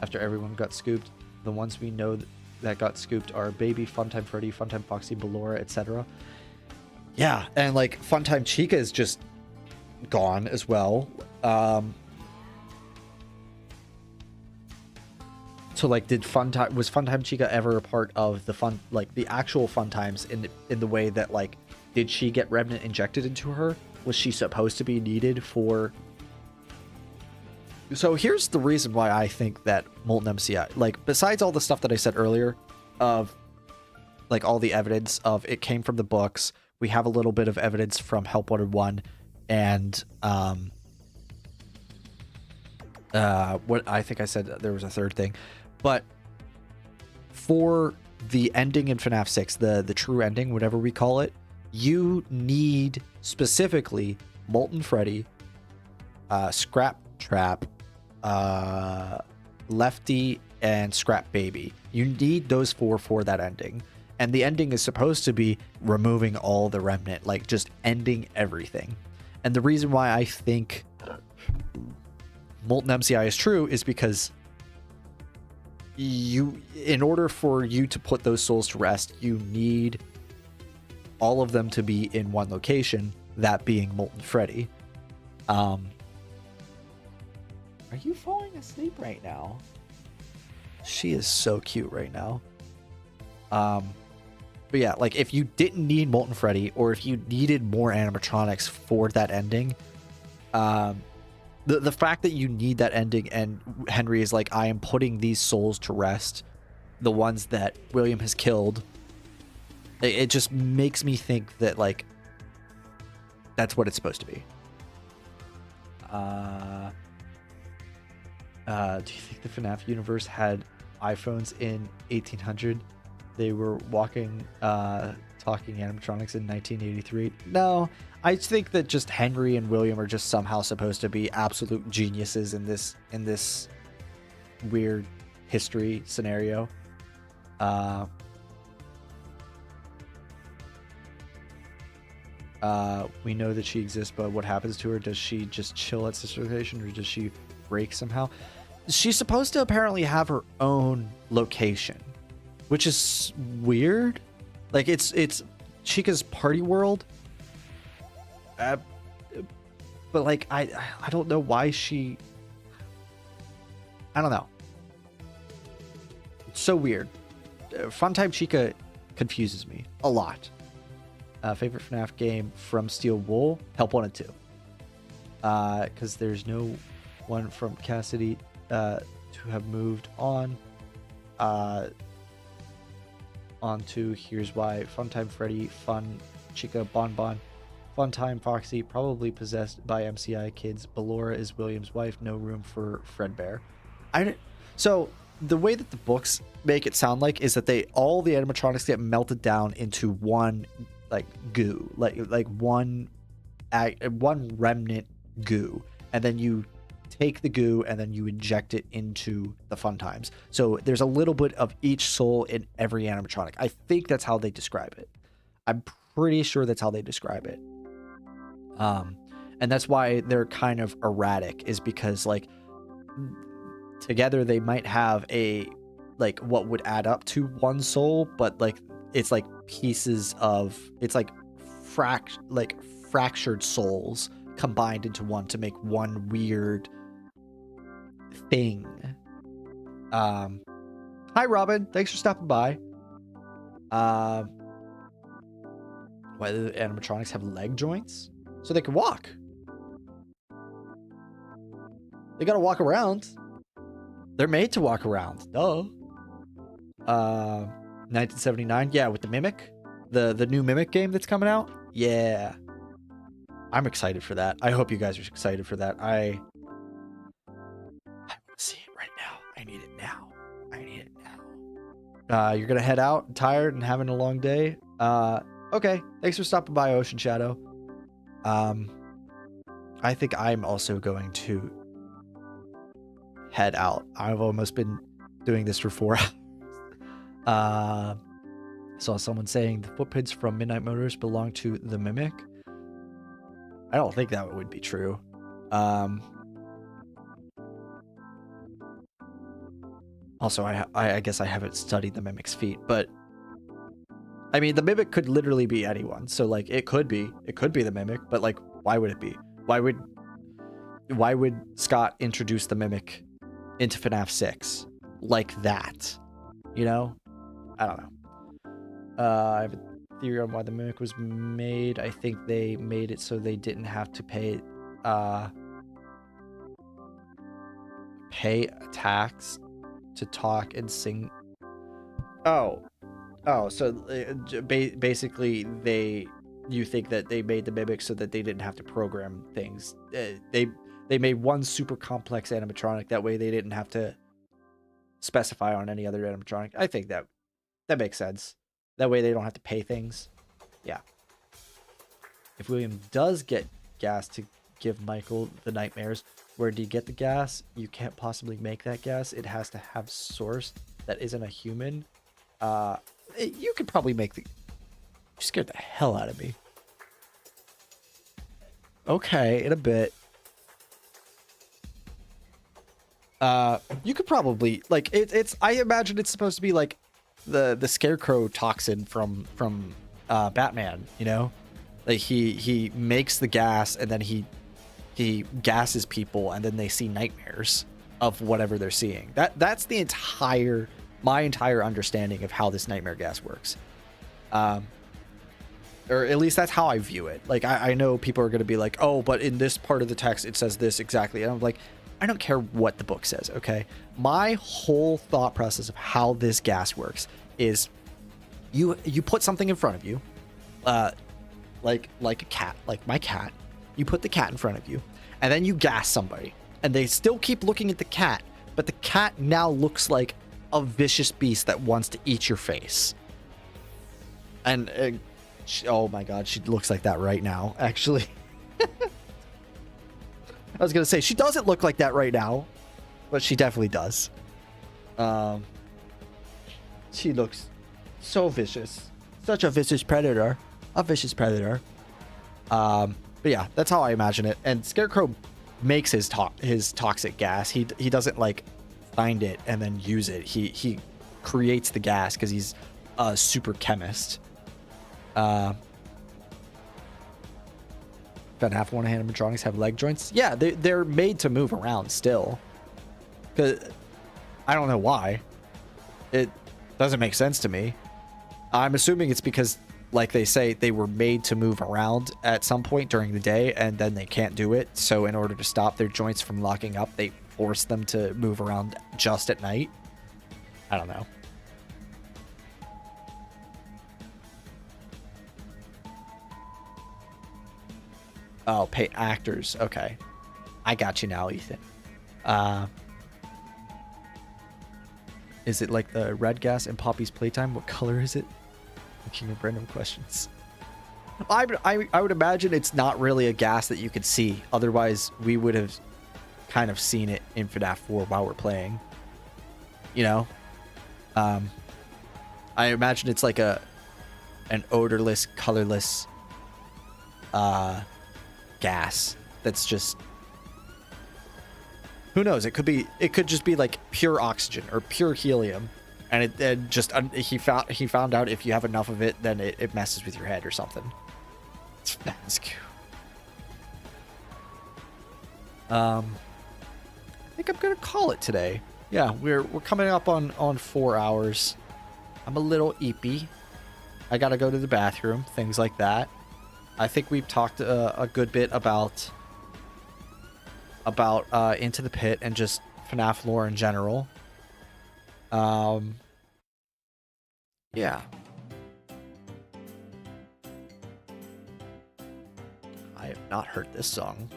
after everyone got scooped? The ones we know that got scooped are Baby, Funtime Freddy, Funtime Foxy, Ballora, etc. Yeah, and like Funtime Chica is just gone as well. So like, was Funtime Chica ever a part of the actual Fun Times in the way that, like, did she get Remnant injected into her? Was she supposed to be needed for? So here's the reason why I think that Molten MCI, like, besides all the stuff that I said earlier, of like all the evidence of it came from the books, we have a little bit of evidence from Help 101, and what I think I said there was a third thing. But for the ending in FNAF 6, the true ending, whatever we call it, you need specifically Molten Freddy, Scrap Trap, Lefty, and Scrap Baby. You need those four for that ending. And the ending is supposed to be removing all the remnant, like just ending everything. And the reason why I think Molten MCI is true is because in order for you to put those souls to rest, you need all of them to be in one location, that being Molten Freddy. Are you falling asleep right now? She is so cute right now. But yeah, like, if you didn't need Molten Freddy, or if you needed more animatronics for that ending, the fact that you need that ending, and Henry is like, I am putting these souls to rest, the ones that William has killed, it just makes me think that, like, that's what it's supposed to be. Do you think the FNAF universe had iPhones in 1800? They were talking animatronics in 1983. No, I think that just Henry and William are just somehow supposed to be absolute geniuses in this weird history scenario. We know that she exists, but what happens to her? Does she just chill at Sister Location, or does she break somehow? She's supposed to apparently have her own location, which is weird. Like, it's Chica's party world, but like, I don't know why she. I don't know. It's so weird. Funtime Chica confuses me a lot. Favorite FNAF game from Steel Wool? Help 1 and 2. Because there's no one from Cassidy to have moved on. Onto Here's Why. Funtime Freddy, Fun Chica, Bonbon, Funtime Foxy, probably possessed by MCI kids. Ballora is William's wife. No room for Fredbear. So the way that the books make it sound like is that all the animatronics get melted down into one, like, goo, like one remnant goo, and then you take the goo and then you inject it into the Fun Times. So there's a little bit of each soul in every animatronic. I think that's how they describe it. I'm pretty sure that's how they describe it. And that's why they're kind of erratic, is because, like, together they might have a like what would add up to one soul, but like it's like pieces of it's like fractured souls combined into one to make one weird thing. Hi Robin, thanks for stopping by. Why do the animatronics have leg joints? So they can walk. They gotta walk around. They're made to walk around. Duh. 1979. Yeah, with the Mimic. The new Mimic game that's coming out. Yeah. I'm excited for that. I hope you guys are excited for that. I want to see it right now. I need it now. I need it now. You're gonna head out tired and having a long day. Okay. Thanks for stopping by, Ocean Shadow. I think I'm also going to head out. I've almost been doing this for 4 hours. Saw someone saying the footprints from Midnight Motors belong to the Mimic. I don't think that would be true. Also, I guess I haven't studied the Mimic's feet, but I mean, the Mimic could literally be anyone. So like, it could be the Mimic, but like, why would it be? Why would Scott introduce the Mimic into FNAF 6 like that? You know? I don't know. I have a theory on why the Mimic was made. I think they made it so they didn't have to pay a tax to talk and sing. So basically you think that they made the Mimic so that they didn't have to program things. They made one super complex animatronic, that way they didn't have to specify on any other animatronic. I think that makes sense. That way they don't have to pay things. Yeah. If William does get gas to give Michael the nightmares, where do you get the gas? You can't possibly make that gas. It has to have source that isn't a human. You could probably make the... You scared the hell out of me. Okay, in a bit. You could probably... Like, it's... I imagine it's supposed to be like the scarecrow toxin from Batman, you know? Like, he makes the gas, and then he gasses people, and then they see nightmares of whatever they're seeing. That's my entire understanding of how this nightmare gas works. Or at least that's how I view it. Like, I know people are going to be like, oh, but in this part of the text, it says this exactly. And I'm like, I don't care what the book says, okay? My whole thought process of how this gas works is you put something in front of you, like a cat, like my cat. You put the cat in front of you, and then you gas somebody, and they still keep looking at the cat, but the cat now looks like a vicious beast that wants to eat your face. And oh my god, she looks like that right now, actually. I was gonna say, she doesn't look like that right now, but she definitely does. She looks so vicious. Such a vicious predator. A vicious predator. But yeah, that's how I imagine it. And Scarecrow makes his toxic gas. He doesn't like find it and then use it. He creates the gas because he's a super chemist. FNAF 1 animatronics have leg joints. Yeah, they're made to move around still. Cause I don't know why. It doesn't make sense to me. I'm assuming it's because, like they say, they were made to move around at some point during the day, and then they can't do it. So in order to stop their joints from locking up, they force them to move around just at night. I don't know. Oh, pay actors. Okay. I got you now, Ethan. Is it like the red gas in Poppy's Playtime? What color is it? Looking at random questions. I would imagine it's not really a gas that you could see. Odderwise, we would have kind of seen it in FNAF 4 while we're playing. You know? I imagine it's like an odorless, colorless gas that's just, who knows, it could just be like pure oxygen or pure helium And it just he found out if you have enough of it, then it messes with your head or something. It's Phasku. I think I'm gonna call it today. Yeah, we're coming up on 4 hours. I'm a little eepy. I gotta go to the bathroom, things like that. I think we've talked a good bit about Into the Pit and just FNAF lore in general. Yeah. I have not heard this song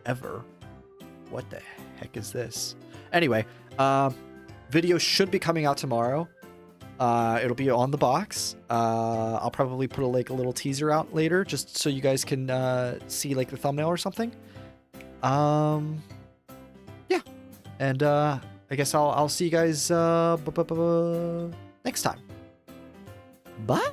ever. What the heck is this? Anyway, video should be coming out tomorrow. It'll be on the box. I'll probably put a little teaser out later just so you guys can see like the thumbnail or something. Yeah. And I guess I'll see you guys next time. Bye.